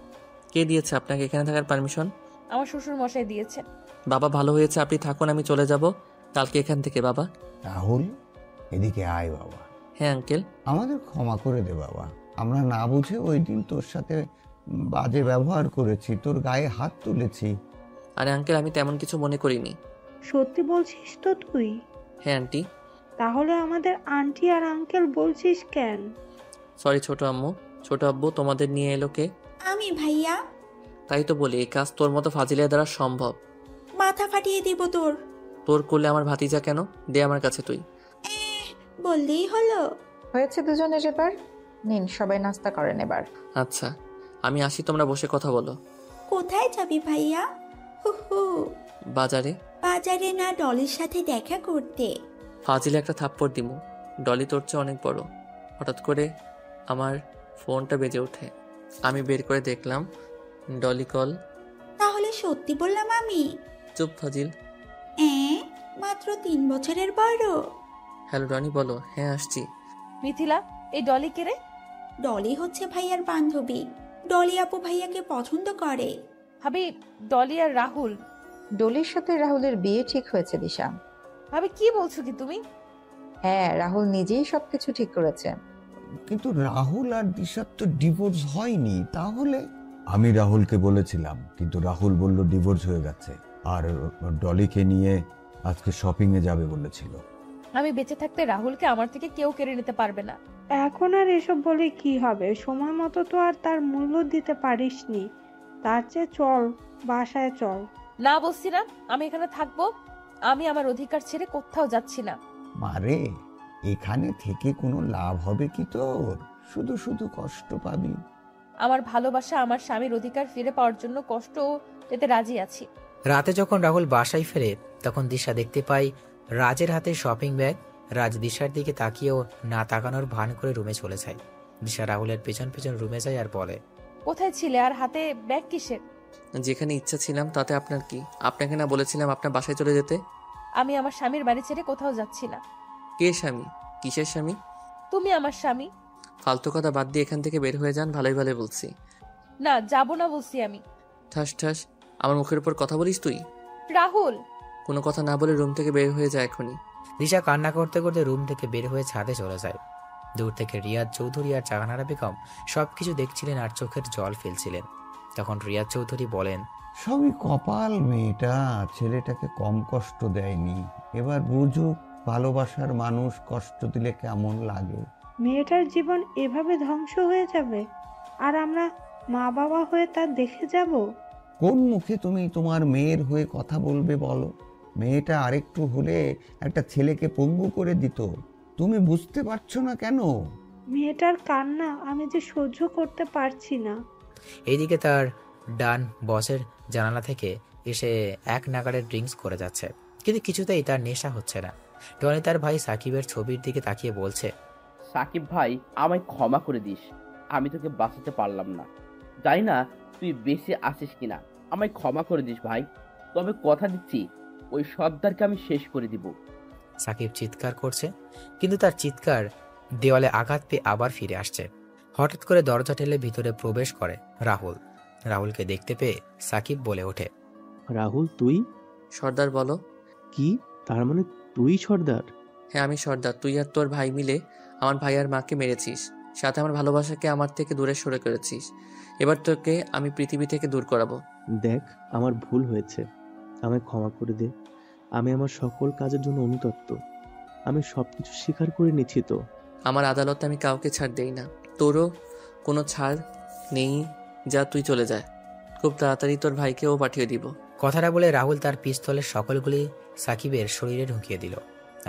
কে দিয়েছে আপনাকে এখানে থাকার পারমিশন? আমার শ্বশুর মশাই দিয়েছেন। বাবা, ভালো হয়েছে আপনি থাকুন, আমি চলে যাব কালকে এখান থেকে। বাবা রাহুল, এদিকে আয় বাবা। হ্যাঁ আঙ্কেল। আমাদের ক্ষমা করে দে বাবা, আমরা না বুঝে ওই দিন তোর সাথে বাজে ব্যবহার করেছি, তোর গায়ে হাত তুলেছি। আরে আঙ্কেল, আমি তেমন কিছু মনে করিনি। সত্যি বলছিস তো তুই? হ্যাঁ আন্টি। তাহলে আমাদের আন্টি আর আঙ্কেল বলছিস কেন? সরি ছোট আম্মু। ছোট আব্বু তোমাদের নিয়ে এলো কে? আমি ভাইয়া। তাই তো বলি, এই কাজ তোর মতো ফাজিলের দ্বারা সম্ভব। মাথা ফাটিয়ে দিব তোর। তোর করলে আমার ভাতিজা কেন? দে আমার কাছে তুই। বললেই হলো। হয়েছে দুজনের এবার। নিন, সবাই নাস্তা করেন এবার। আচ্ছা, আমি আসি, তোমরা বসে কথা বলো। কোথায় যাবি ভাইয়া? হু হু। বাজারে। বাজারে না, ডলির সাথে দেখা করতে। ফাজিলে একটা থাপ্পড় দিমু। ডলি তোর চেয়ে অনেক বড়। হঠাৎ করে আমার ফোনটা বেজে ওঠে। আমি বের করে দেখলাম ডলি কল। তাহলে সত্যি বললাম আমি? চুপ ফাজিল। মাত্র 3 বছরের বড়। হ্যালো ডনি, বলো। হ্যাঁ আসছি। মিথিলা, এই ডলি কে রে? ডলি হচ্ছে ভাইয়ার বান্ধবী। ডলি আপু ভাইয়াকে পছন্দ করে। ভাবি, ডলি আর রাহুল। ডলির সাথে রাহুলের বিয়ে ঠিক হয়েছে দিশা। ভাবি কি বলছো কি তুমি? হ্যাঁ, রাহুল নিজেই সবকিছু ঠিক করেছে। কিন্তু রাহুল আর দিশার তো ডিভোর্স হয়নি। তাহলে আমি রাহুলকে বলেছিলাম, কিন্তু রাহুল বলল ডিভোর্স হয়ে গেছে, আর ডলিকে নিয়ে আজকে শপিং এ যাবে বলেছিল। আমি বেঁচে থাকতে রাহুলকে আমার থেকে কেউ কেড়ে নিতে পারবে না। এখন আর এসব বলে কি হবে? সময় মতো তো আর তার মূল্য দিতে পারিসনি। তার চেয়ে চল, বাসায় চল। না বলছি না, আমি এখানে থাকবো। আমি আমার অধিকার ছেড়ে কোথাও যাচ্ছি না। মারে, এখানে থেকে কোনো লাভ হবে কি তোর? শুধু শুধু কষ্ট পাবি। আমার ভালোবাসা, আমার স্বামীর অধিকার ফিরে পাওয়ার জন্য কষ্ট পেতে রাজি আছি। রাতে যখন রাহুল বাসায় ফেরে তখন দিশা দেখতে পায় রাজের হাতে শপিং ব্যাগ। রাজ দিশার দিকে তাকিয়েও না তাকানোর ভান করে রুমে চলে যায়। দিশা রাহুলের পেছন পেছন রুমে যায় আর বলে, কোথায় ছিলে আর হাতে ব্যাগ কিসের? যেখানে ইচ্ছা ছিলাম, তাতে আপনার কি? আপনাকে না বলেছিলাম আপনার বাসায় চলে যেতে? আমি আমার স্বামীর বাড়ি ছেড়ে কোথাও যাচ্ছি না। কে স্বামী? কিসের স্বামী? তুমি আমার স্বামী। ফালতু কথা বাদ দিয়ে এখান থেকে বের হয়ে যান, ভালোই ভালো বলছি। না, যাব না বলছি আমি। ঠাস ঠাস, আমার মুখের উপর কথা বলিস তুই? রাহুল, কোনো কথা না বলে রুম থেকে বের হয়ে যায় এখনই। দিশা কান্না করতে করতে রুম থেকে বের হয়ে ছাদে চলে যায়। দূর থেকে রিয়াজ চৌধুরী আর জাহানারা বেগম সবকিছু দেখছিলেন আর চোখের জল ফেলছিলেন। তখন রিয়াজ চৌধুরী বলেন, সবই কপাল, মেয়েটা ছেলেটাকে কম কষ্ট দেয়নি। এবার বুঝুক ভালোবাসার মানুষ কষ্ট দিলে কেমন লাগে। মেয়েটার জীবন এভাবে ধ্বংস হয়ে যাবে, আর আমরা মা বাবা হয়ে তা দেখে যাব? কোন মুখে তুমি তোমার মেয়ের হয়ে কথা বলবে বলো? মেয়েটা আরেকটু হলে একটা ছেলেকে পঙ্গু করে দিত। তুমি বুঝতে পারছো না কেন? মেয়েটার কান্না আমি যে সহ্য করতে পারছি না। এইদিকে তার ডান বসের জানালা থেকে এসে এক নাগাড়ে ড্রিঙ্কস করে যাচ্ছে, কিন্তু কিছুতেই তার নেশা হচ্ছে না। টনি তার ভাই সাকিবের ছবির দিকে তাকিয়ে বলছে, সাকিব ভাই, আমায় ক্ষমা করে দিস। আমি তোকে বাঁচাতে পারলাম না। জানি না তুই বেঁচে আসিস কিনা। আমায় ক্ষমা করে দিস ভাই। তবে কথা দিচ্ছি, ওই সর্দারকে আমি শেষ করে দিব। সাকিব চিৎকার করছে, কিন্তু তার চিৎকার দেওয়ালে আঘাত পেয়ে আবার ফিরে আসছে। হঠাৎ করে দরজা ঠেলে ভিতরে প্রবেশ করে রাহুল। রাহুলকে দেখতে পেয়ে সাকিব বলে ওঠে, রাহুল তুই? সর্দার বলো। কি, তার মানে তুই সর্দার? হ্যাঁ আমি সর্দার। তুই আর তোর ভাই মিলে আমার ভাই আর মাকে মেরেছিস, সাথে আমার ভালোবাসাকে আমার থেকে দূরে সরে করেছিস। এবার তোকে আমি পৃথিবী থেকে দূর করাবো। দেখ, আমার ভুল হয়েছে, আমায় ক্ষমা করে দে। আমি আমার সকল কাজের জন্য অনুতপ্ত। আমি সবকিছু স্বীকার করে নিচ্ছি তো। আমার আদালতে আমি কাউকে ছাড় দেই না, তোরও কোনো ছাড় নেই। যা তুই চলে যায়, খুব তাড়াতাড়ি তোর ভাইকেও পাঠিয়ে দিব। কথাটা বলে রাহুল তার পিস্তলের সকলগুলি সাকিবের শরীরে ঢুকিয়ে দিল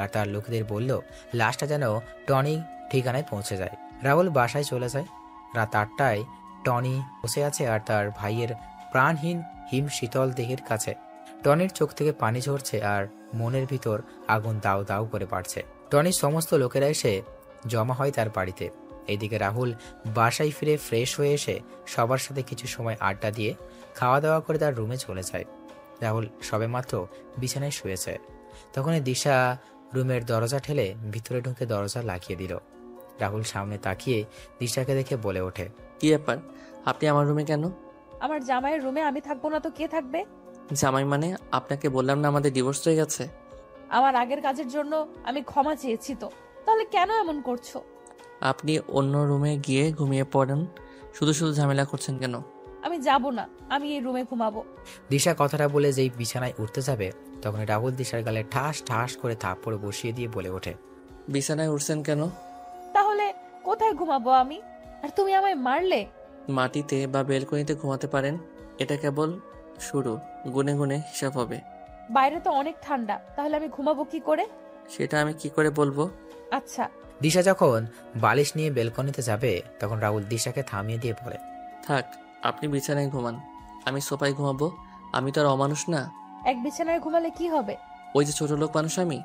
আর তার লোকেদের বলল লাশটা যেন টনি ঠিকানায় পৌঁছে যায়। রাহুল বাসায় চলে যায়। রাত 8টায় টনি বসে আছে আর তার ভাইয়ের প্রাণহীন হিম শীতল দেহের কাছে। টনির চোখ থেকে পানি ঝরছে আর মনের ভিতর আগুন দাউ দাউ করে বাড়ছে। টনির সমস্ত লোকেরা এসে জমা হয় তার বাড়িতে। এইদিকে রাহুল বাসায় ফিরে ফ্রেশ হয়ে এসে সবার সাথে কিছু সময় আড্ডা দিয়ে খাওয়া দাওয়া করে তার রুমে চলে যায়। রাহুল সবেমাত্র বিছানায় শুয়েছে, তখনই দিশা রুমের দরজা ঠেলে ভিতরে ঢুকে দরজা লাগিয়ে দিল। রাহুল সামনে তাকিয়ে দিশাকে দেখে বলে ওঠে, কি ব্যাপার, আপনি আমার রুমে কেন? আমার জামাইয়ের রুমে আমি থাকবো না তো কে থাকবে? জামাই মানে? আপনাকে বললাম না আমাদের ডিভোর্স হয়ে গেছে। আমার আগের কাজের জন্য আমি ক্ষমা চেয়েছি তো, তাহলে কেন এমন করছো? আপনি অন্য রুমে গিয়ে ঘুমিয়ে পড়েন, শুধু শুধু ঝামেলা করছেন কেন? আমি যাব না, আমি এই রুমে ঘুমাবো। দিশা কথাটা বলে যেই বিছানায় উঠতে যাবে তখন রাহুল দিশার গালে ঠাস ঠাস করে থাপ্পড় বসিয়ে দিয়ে বলে ওঠে, বিছানায় উঠছেন কেন? তাহলে কোথায় ঘুমাবো আমি? আর তুমি আমায় মারলে। মাটিতে বা বেলকনিতে ঘুমাতে পারেন, এটা কেবল শুরু, গুনে গুনে হিসাব হবে। বাইরে তো অনেক ঠান্ডা, তাহলে আমি ঘুমাবো কি করে? সেটা আমি কি করে বলবো? আচ্ছা। দিশা যখন বালিশ নিয়ে বেলকনিতে যাবে তখন রাহুল দিশাকে থামিয়ে দিয়ে বলে, থাক, আপনি বিছানায় ঘুমান, আমি সোফায় ঘুমাবো। আমি তো আর অমানুষ না। এক বিছানায় ঘুমালে কি হবে? ওই যে ছোট লোক মানুষ আমি।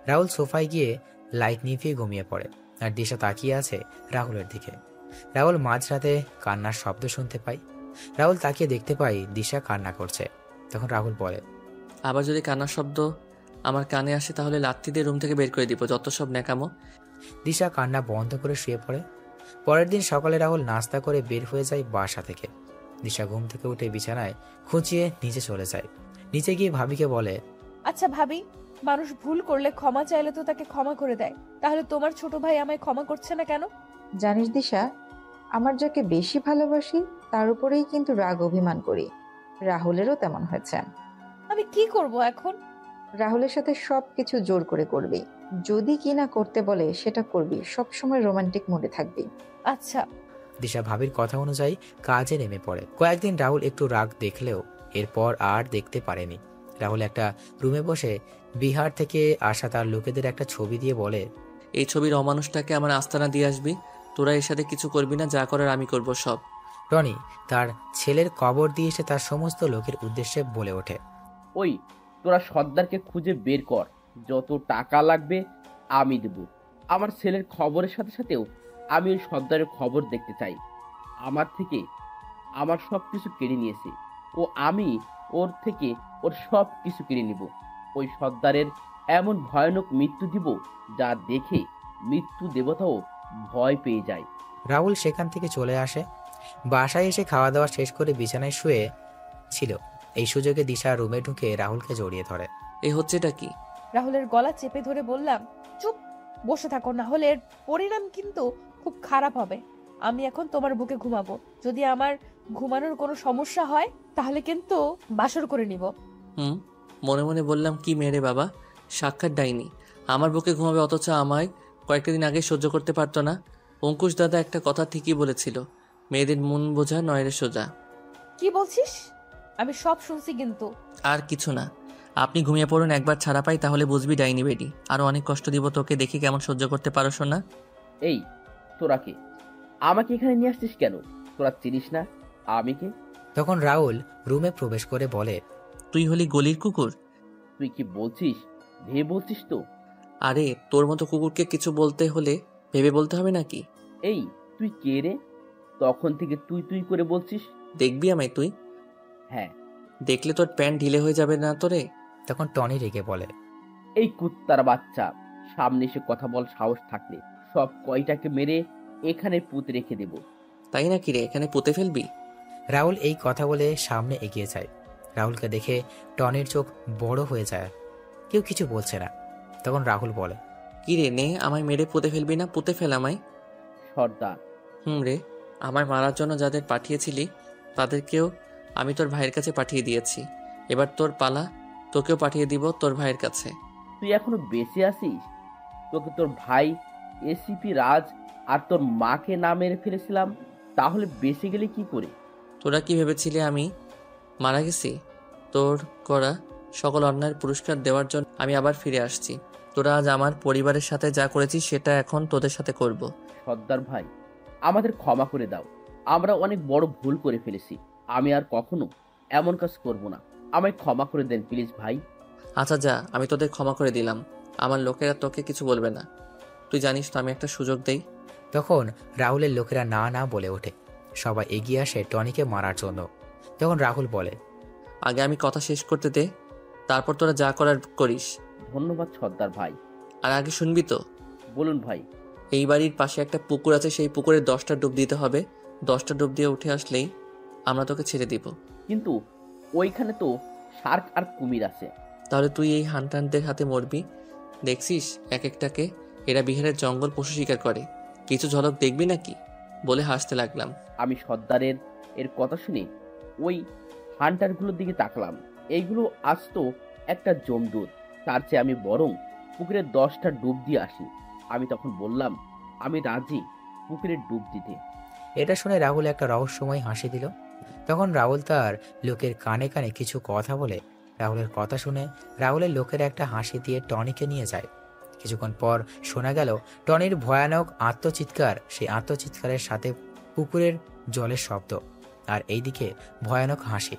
রাহুল সোফায় গিয়ে লাইট নিভিয়ে ঘুমিয়ে পড়ে আর দিশা তাকিয়ে আছে রাহুলের দিকে। রাহুল মাঝরাতে কান্নার শব্দ শুনতে পায়। রাহুল তাকিয়ে দেখতে পায় দিশা কান্না করছে। তখন রাহুল বলে, আবার যদি কান্নার শব্দ আমার কানে আসে তাহলে লাথি দিয়ে রুম থেকে বের করে দিব, যত সব ন্যাকামো। দিশা কান্না বন্ধ করে শুয়ে পড়ে। পরের দিন সকালে রাহুল নাস্তা করে বের হয়ে যায় বাসা থেকে। দিশা ঘুম থেকে উঠে বিছানায় খুঁচিয়ে নিচে চলে যায়। নিচে গিয়ে ভাবিকে বলে, আচ্ছা ভাবি, মানুষ ভুল করলে ক্ষমা চাইলে তো তাকে ক্ষমা করে দেয়, তাহলে তোমার ছোট ভাই আমায় ক্ষমা করছে না কেন? জানিস দিশা, আমার যাকে বেশি ভালোবাসি তার উপরেই কিন্তু রাগ অভিমান করি। রাহুলেরও তেমন হয়েছে। আমি কি করব এখন? রাহুলের সাথে সবকিছু জোর করে করবি, যদি কি না করতে বলে সেটা করবি, সবসময় রোমান্টিক মুডে থাকবি। আচ্ছা। দিশা ভাবির কথা অনুযায়ী কাজে নেমে পড়ে। কয়েকদিন রাহুল একটু রাগ দেখলেও এরপর আর দেখতে পারেনি। রাহুল একটা রুমে বসে বিহার থেকে আসা তার লোকেদের একটা ছবি দিয়ে বলে, এই ছবির অমানুষটাকে আমার আস্তানা দিয়ে আসবি, তোরা এর সাথে কিছু করবি না, যা করার আমি করব সব। টনি তার ছেলের কবর দিয়ে এসে তার সমস্ত লোকের উদ্দেশ্যে বলে ওঠে, ওই তোরা সর্দারকে খুঁজে বের কর, যত টাকা লাগবে আমি দেব। আমার ছেলের খবরের সাথে সাথেও আমি ওই সর্দারের খবর দেখতে চাই। আমার থেকে আমার সব কিছু কেড়ে নিয়েছে ও, আমি ওর থেকে ওর সব কিছু কেড়ে নিব। ওই সর্দারের এমন ভয়ানক মৃত্যু দিব যা দেখে মৃত্যু দেবতাও ভয় পেয়ে যায়। রাহুল সেখান থেকে চলে আসে। বাসায় এসে খাওয়া দাওয়া শেষ করে বিছানায় শুয়ে ছিল। এই সুযোগে দিশা রুমে ঢুকে রাহুলকে জড়িয়ে ধরে। এই হচ্ছেটা কি? রাহুলের গলা চেপে ধরে বললাম, চুপ বসে থাকো, না হলে এর পরিণাম কিন্তু খুব খারাপ হবে। আমি এখন তোমার বুকে ঘুমাবো, যদি আমার ঘুমানোর কোনো সমস্যা হয় তাহলে কিন্তু বাসর করে নিব। মনে মনে বললাম, কি মেরে বাবা, সাক্ষাৎ ডাইনি, আমার বুকে ঘুমাবে, অথচ আমায় কয়েকটা দিন আগে সহ্য করতে পারতো না। অঙ্কুশ দাদা একটা কথা ঠিকই বলেছিল, মেয়েদের মন বোঝা নয় রে সোজা। কি বলছিস? আমি সব শুনছি কিন্তু। আর কিছু না, আপনি ঘুমিয়ে পড়ুন, একবার ছাড়া পাই তাহলে বুঝবি ডাইনি বেডি। আরো অনেক কষ্ট দিব তোকে, দেখি কেমন সহ্য করতে পারো শোনা। এই তোরা কে? আমাকে এখানে নিয়ে আসছিস কেন? তোরা চিনিস না আমি কে? তখন রাহুল রুমে প্রবেশ করে বলে, তুই হলি গলির কুকুর। তুই কি বলছিস? ভেবে বলছিস তো? আরে তোর মতো কুকুরকে কিছু বলতে হলে ভেবে বলতে হবে নাকি? এই তুই কে রে? তখন থেকে তুই তুই করে বলছিস। দেখবি আমায় তুই? হ্যাঁ। দেখলে তোর প্যান্ট ঢিলে হয়ে যাবে না তোরে? তখন টনি রেগে বলে, এই কুত্তার বাচ্চা, সামনে এসে কথা বল সাহস থাকলে সব কয়টাকে মেরে এখানে পুঁতে রেখে দেব। তাই নাকি রে, এখানে পুঁতে ফেলবি? রাহুল এই কথা বলে সামনে এগিয়ে যায়। রাহুলকে দেখে টনির চোখ বড় হয়ে যায়। কেউ কিছু বলছে না। তখন রাহুল বলে, কি রে নে, আমায় মেরে পুঁতে ফেলবি না? পুঁতে ফেল আমায়। সর্দার, রে, আমায় মারার জন্য যাদের পাঠিয়েছিলি তাদেরকেও আমি তোর ভাইয়ের কাছে পাঠিয়ে দিয়েছি। এবার তোর পালা, তোকেও পাঠিয়ে দিব তোর ভাইয়ের কাছে। তুই এখনো বেঁচে আছিস? তোকে তোর ভাই এসিপি রাজ আর তোর মাকে না মেরে ফেলেছিলাম, তাহলে বেঁচে গেলে কি করে? তোরা কি ভেবেছিলি আমি মারা গেছি? তোর করা সকল অন্যায়ের পুরস্কার দেওয়ার জন্য আমি আবার ফিরে আসছি। তোরা আজ আমার পরিবারের সাথে যা করেছিস সেটা এখন তোদের সাথে করব। সর্দার ভাই, আমাদের ক্ষমা করে দাও। আমরা অনেক বড় ভুল করে ফেলেছি। আমি আর কখনো এমন কাজ করব না। আমায় ক্ষমা করে দেন প্লিজ ভাই। আচ্ছা যা, আমি তোদের ক্ষমা করে দিলাম। আমার লোকেরা তোকে কিছু বলবে না। তুই জানিস তো আমি একটা সুযোগ দেই। তখন রাহুলের লোকেরা না না বলে ওঠে। সবাই এগিয়ে আসে টনিকে মারার জন্য। তখন রাহুল বলে, আগে আমি কথা শেষ করতে দে, তারপর তোরা যা করার করিস। ধন্যবাদ সর্দার ভাই। আর আগে শুনবি তো? বলুন ভাই। এই বাড়ির পাশে একটা পুকুর আছে, সেই পুকুরে 10টা ডুব দিতে হবে। 10টা ডুব দিয়ে উঠে আসলেই আমরা তোকে ছেড়ে দিব। কিন্তু ওইখানে তো শার্ক আর কুমির আছে। তাহলে তুই এই হান্টারদের হাতে মরবি। দেখছিস এক একটাকে, এরা বিহারের জঙ্গল পশু শিকার করে। কিছু ঝলক দেখবি নাকি? বলে হাসতে লাগলাম। আমি সর্দারের এর কথা শুনে ওই হান্টারগুলোর দিকে তাকলাম। এইগুলো আজ তো একটা জমদূত। তার চেয়ে আমি বরং পুকুরে 10টা ডুব দিয়ে আসি। আমি তখন বললাম, আমি রাজি পুকুরে ডুব দিতে। এটা শুনে রাহুল একটা রহস্যময় হাসি দিল। তখন রাহুল তার লোকের কানে কানে কিছু কথা বলে। রাহুলের কথা শুনে রাহুলের লোকেরা একটা হাসি দিয়ে টনিকে নিয়ে যায়। কিছুক্ষণ পর শোনা গেল টনির ভয়ানক আত্মচিৎকার। সেই আত্মচিৎকারের সাথে পুকুরের জলের শব্দ, আর এইদিকে ভয়ানক হাসি।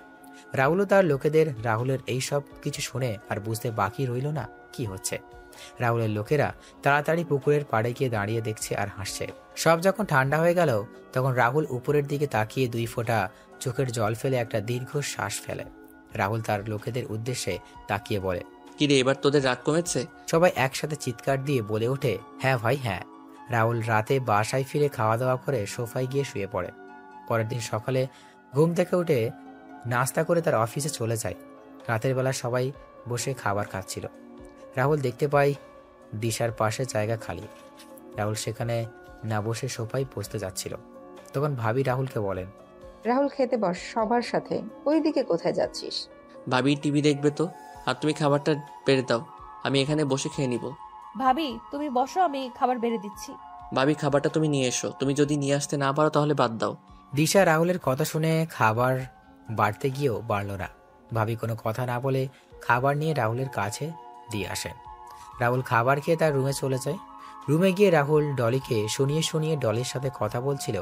রাহুলও তার লোকেদের রাহুলের এই সব কিছু শুনে আর বুঝতে বাকি রইল না কি হচ্ছে। রাহুলের লোকেরা তাড়াতাড়ি পুকুরের পাড়ে গিয়ে দাঁড়িয়ে দেখছে আর হাসছে। সব যখন ঠান্ডা হয়ে গেল তখন রাহুল উপরের দিকে তাকিয়ে 2 ফোঁটা চোখের জল ফেলে একটা দীর্ঘ শ্বাস ফেলে। রাহুল তার লোকেদের উদ্দেশ্যে তাকিয়ে বলে, কিরে, এবার তোদের রাগ কমেছে? সবাই একসাথে চিৎকার দিয়ে বলে ওঠে, হ্যাঁ ভাই হ্যাঁ। রাহুল রাতে বাসায় ফিরে খাওয়া দাওয়া করে সোফায় গিয়ে শুয়ে পড়ে। পরের দিন সকালে ঘুম থেকে উঠে নাস্তা করে তার অফিসে চলে যায়। রাতের বেলা সবাই বসে খাবার খাচ্ছিল। রাহুল দেখতে পায় দিশার পাশে জায়গা খালি। রাহুল সেখানে না বসে সোফায় বসতে যাচ্ছিল। তখন ভাবি রাহুলকে বলেন, রাহুল খেতে বস সবার সাথে। ওইদিকে কোথায় যাচ্ছিস? ভাবি টিভি দেখবে তো, আর তুমি খাবারটা বেড়ে দাও, আমি এখানে বসে খেয়ে নিব। ভাবি তুমি বসো, আমি খাবার বেড়ে দিচ্ছি। ভাবি খাবারটা তুমি নিয়ে এসো, তুমি যদি নিয়ে আসতে না পারো তাহলে বাদ দাও। দিশা রাহুলের কথা শুনে খাবার বাড়তে গিয়েও বাড়ল না। ভাবি কোনো কথা না বলে খাবার নিয়ে রাহুলের কাছে দিয়ে আসেন। রাহুল খাবার খেয়ে তার রুমে চলে যায়। রুমে গিয়ে রাহুল ডলিকে শুনিয়ে শুনিয়ে ডলির সাথে কথা বলছিল।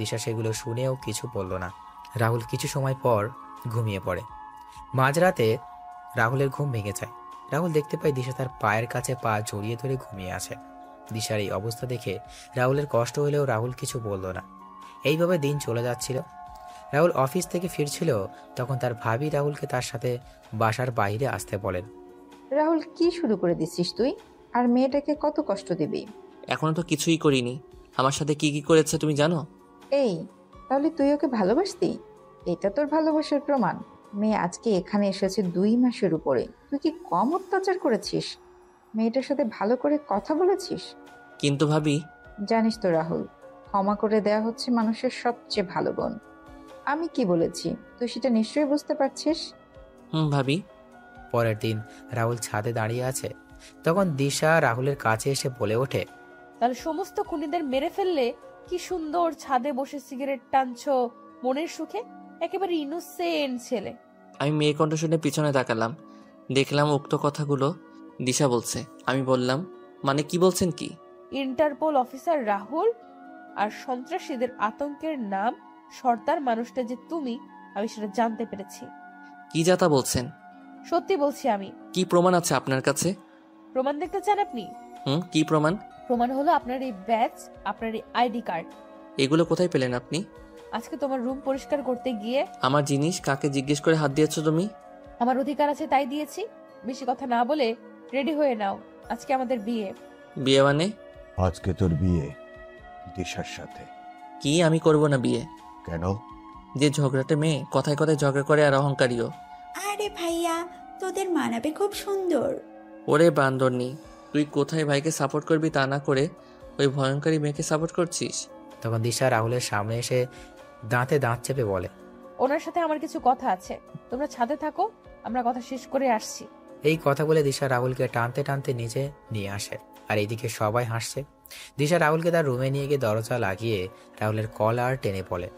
দিশা সেগুলো শুনেও কিছু বলল না। রাহুল কিছু সময় পর ঘুমিয়ে পড়ে। মাঝরাতে রাহুলের ঘুম ভেঙে যায়। রাহুল দেখতে পায় দিশা তার পায়ের কাছে পা জড়িয়ে ধরে ঘুমিয়ে আছে। দিশার এই অবস্থা দেখে রাহুলের কষ্ট হলেও রাহুল কিছু বলল না। এইভাবে দিন চলে যাচ্ছিল। রাহুল অফিস থেকে ফিরছিল, তখন তার ভাবি রাহুলকে তার সাথে বাসার বাইরে আসতে বলেন। রাহুল, কি শুরু করে দিচ্ছিস তুই? আর মেয়েটাকে কত কষ্ট দিবি? এখনো তো কিছুই করিনি। আমার সাথে কি কি করেছে তুমি জানো? এই, তাহলে তুই ওকে ভালোবাসতি? এটা তোর ভালোবাসার প্রমাণ? মেয়ে আজকে এখানে এসেছে 2 মাসের উপরে, তুই কি কম অত্যাচার করেছিস? মেয়েটার সাথে ভালো করে কথা বলেছিস? কিন্তু ভাবি, জানিস তো রাহুল, ক্ষমা করে দেয়া হচ্ছে মানুষের সবচেয়ে ভালো গুণ। আমি কি বলেছি তুই সেটা নিশ্চয়ই বুঝতে পারছিস। ভাবি। পরের দিন রাহুল ছাদে দাঁড়িয়ে আছে। তখন দিশা রাহুলের কাছে এসে বলে ওঠে, তাহলে সমস্ত খুনিদের মেরে ফেললে কি সুন্দর ছাদে বসে সিগারেট টানছো মনের সুখে। একেবারে ইনোসেন্ট ছেলে। আমি মেয়ের কণ্ঠ শুনে পিছনে তাকালাম, দেখলাম উক্ত কথাগুলো দিশা বলছে। আমি বললাম, মানে কি বলছেন কি? ইন্টারপোল অফিসার রাহুল আর সন্ত্রাসীদের আতঙ্কের নাম সর্দার মানুষটা যে তুমি, আমি সেটা জানতে পেরেছি। কি যাতা বলছেন? সত্যি বলছি আমি। কি প্রমাণ আছে আপনার কাছে? প্রমাণ দেখতে চান আপনি? কি প্রমাণ? প্রমাণ হলো আপনার এই ব্যাজ, আপনার এই আইডি কার্ড। এগুলো কোথায় পেলেন আপনি? আজকে তোমার রুম পরিষ্কার করতে গিয়ে। আমার জিনিস কাকে জিজ্ঞেস করে হাত দিয়েছো তুমি? আমার অধিকার আছে তাই দিয়েছি। বেশি কথা না বলে রেডি হয়ে নাও, আজকে আমাদের বিয়ে। বিয়ে মানে? আজকে তোর বিয়ে দিশার সাথে। কি, আমি করব না বিয়ে? কেন? যে ঝগড়াটে মেয়ে, কথায় কথায় ঝগড়া করে আর অহংকারীও। আরে ভাইয়া, তোদের মানাবে খুব সুন্দর। ওরে বান্দরনি, তুই কোথায় ভাইকে সাপোর্ট করবি তা না করে ওই ভয়ঙ্করী মেয়েকে সাপোর্ট করছিস? তখন দিশা রাহুলের সামনে এসে দাঁতে দাঁত চেপে বলে, ওনার সাথে আমার কিছু কথা আছে, তোমরা ছাদে থাকো, আমরা কথা শেষ করে আসছি। এই কথা বলে দিশা রাহুলকে টানতে টানতে নিচে নিয়ে আসে। আর এইদিকে সবাই হাসছে। দিশা রাহুলকে তার রুমে নিয়ে গিয়ে দরজা লাগিয়ে রাহুলের কলার টেনে বলে,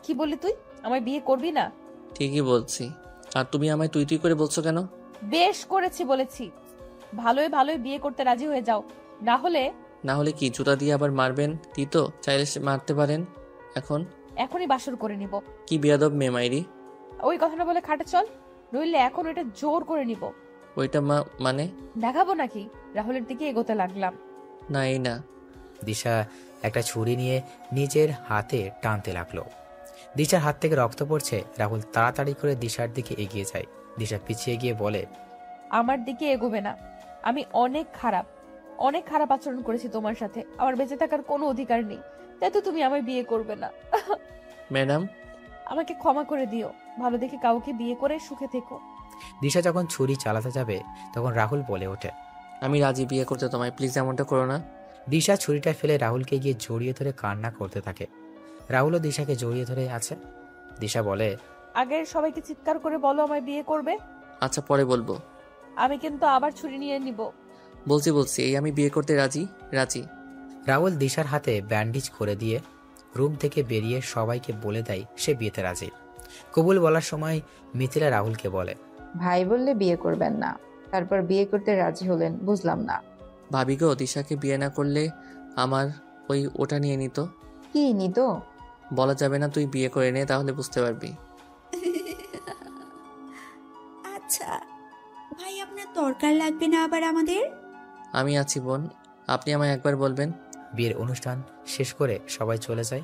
কি বললি তুই? আমায় বিয়ে করবি না? ঠিকই বলছি। আর তুমি আমায় তুই তুই করে বলছো কেন? বেশ করেছি বলেছি। ভালোই ভালোই বিয়ে করতে রাজি হয়ে যাও, না হলে। না হলে কি জুতা দিয়ে আবার মারবেন? তো চাইলে মারতে পারেন। এখনই বাসর করে নিব। কি বেয়াদব মেয়ে মাইরি। ওই কথাটা বলে খাটে চল, নইলে এখন ওইটা জোর করে নিব। ওইটা মানে? দেখাবো নাকি? রাহুলের দিকে এগোতে লাগলাম। না, এই না। দিশা একটা ছুরি নিয়ে নিজের হাতে টানতে লাগলো। দিশার হাত থেকে রক্ত পড়ছে। রাহুল তাড়াতাড়ি করে দিশার দিকে এগিয়ে যায়। দিশা পিছিয়ে গিয়ে বলে, আমার দিকে এগোবে না। আমি অনেক খারাপ আচরণ করেছি তোমার সাথে। আমার বেঁচে থাকার কোনো অধিকার নেই, তাই তো তুমি আমায় বিয়ে করবে না। ম্যাডাম, আমাকে ক্ষমা করে দিও। ভালো দেখে কাউকে বিয়ে করে সুখে থেকো। দিশা যখন ছুরি চালাতে যাবে তখন রাহুল বলে ওঠে, আমি রাজি বিয়ে করতে তোমায়, প্লিজ এমনটা করো না। দিশা ছুরিটা ফেলে রাহুলকে গিয়ে জড়িয়ে ধরে কান্না করতে থাকে। রাহুলও দিশাকে জড়িয়ে ধরে আছে। দিশা বলে, আগে সবাইকে চিৎকার করে বলো আমায় বিয়ে করবে। আচ্ছা, পরে বলবো। আমি কিন্তু আবার ছুরি নিয়ে নিব। বলছি এই আমি বিয়ে করতে রাজি। রাহুল দিশার হাতে ব্যান্ডেজ করে দিয়ে রুম থেকে বেরিয়ে সবাইকে বলে দেয় সে বিয়েতে রাজি। কবুল বলার সময় মিথিলা রাহুলকে বলে, ভাই বললে বিয়ে করবেন না, তারপর বিয়ে করতে রাজি হলেন, বুঝলাম না। ভাবি গো, দিশাকে বিয়ে না করলে আমার ওটা নিয়ে নিত। কি নিত? বলা যাবে না, তুই বিয়ে করে নে, তাহলে বুঝতে পারবি। আচ্ছা ভাই, আপনার দরকার লাগবে না আবার আমাদের? আমি আছি বোন, আপনি আমায় একবার বলবেন। বিয়ের অনুষ্ঠান শেষ করে সবাই চলে যায়।